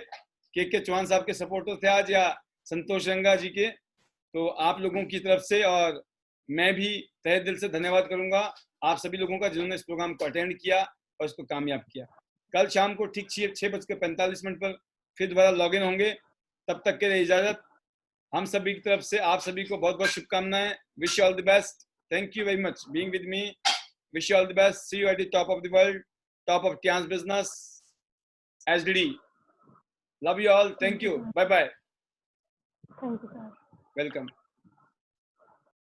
के चौहान साहब के सपोर्टर थे आज, या संतोष रंगा जी के, तो आप लोगों की तरफ से और मैं भी तहे दिल से धन्यवाद करूंगा आप सभी लोगों का, जिन्होंने इस प्रोग्राम को अटेंड किया और इसको कामयाब किया। कल शाम को ठीक 6:45 पर फिर दोबारा लॉगिन होंगे। तब तक के लिए इजाजत। हम सभी की तरफ से आप सभी को बहुत बहुत शुभकामनाएं। Wish you all the best. Thank you very much being with me. Wish you all the best. See you at the top of the world, top of Tians business, HDD। Love you all. Thank you. Bye bye.
Thank you, sir.
Welcome.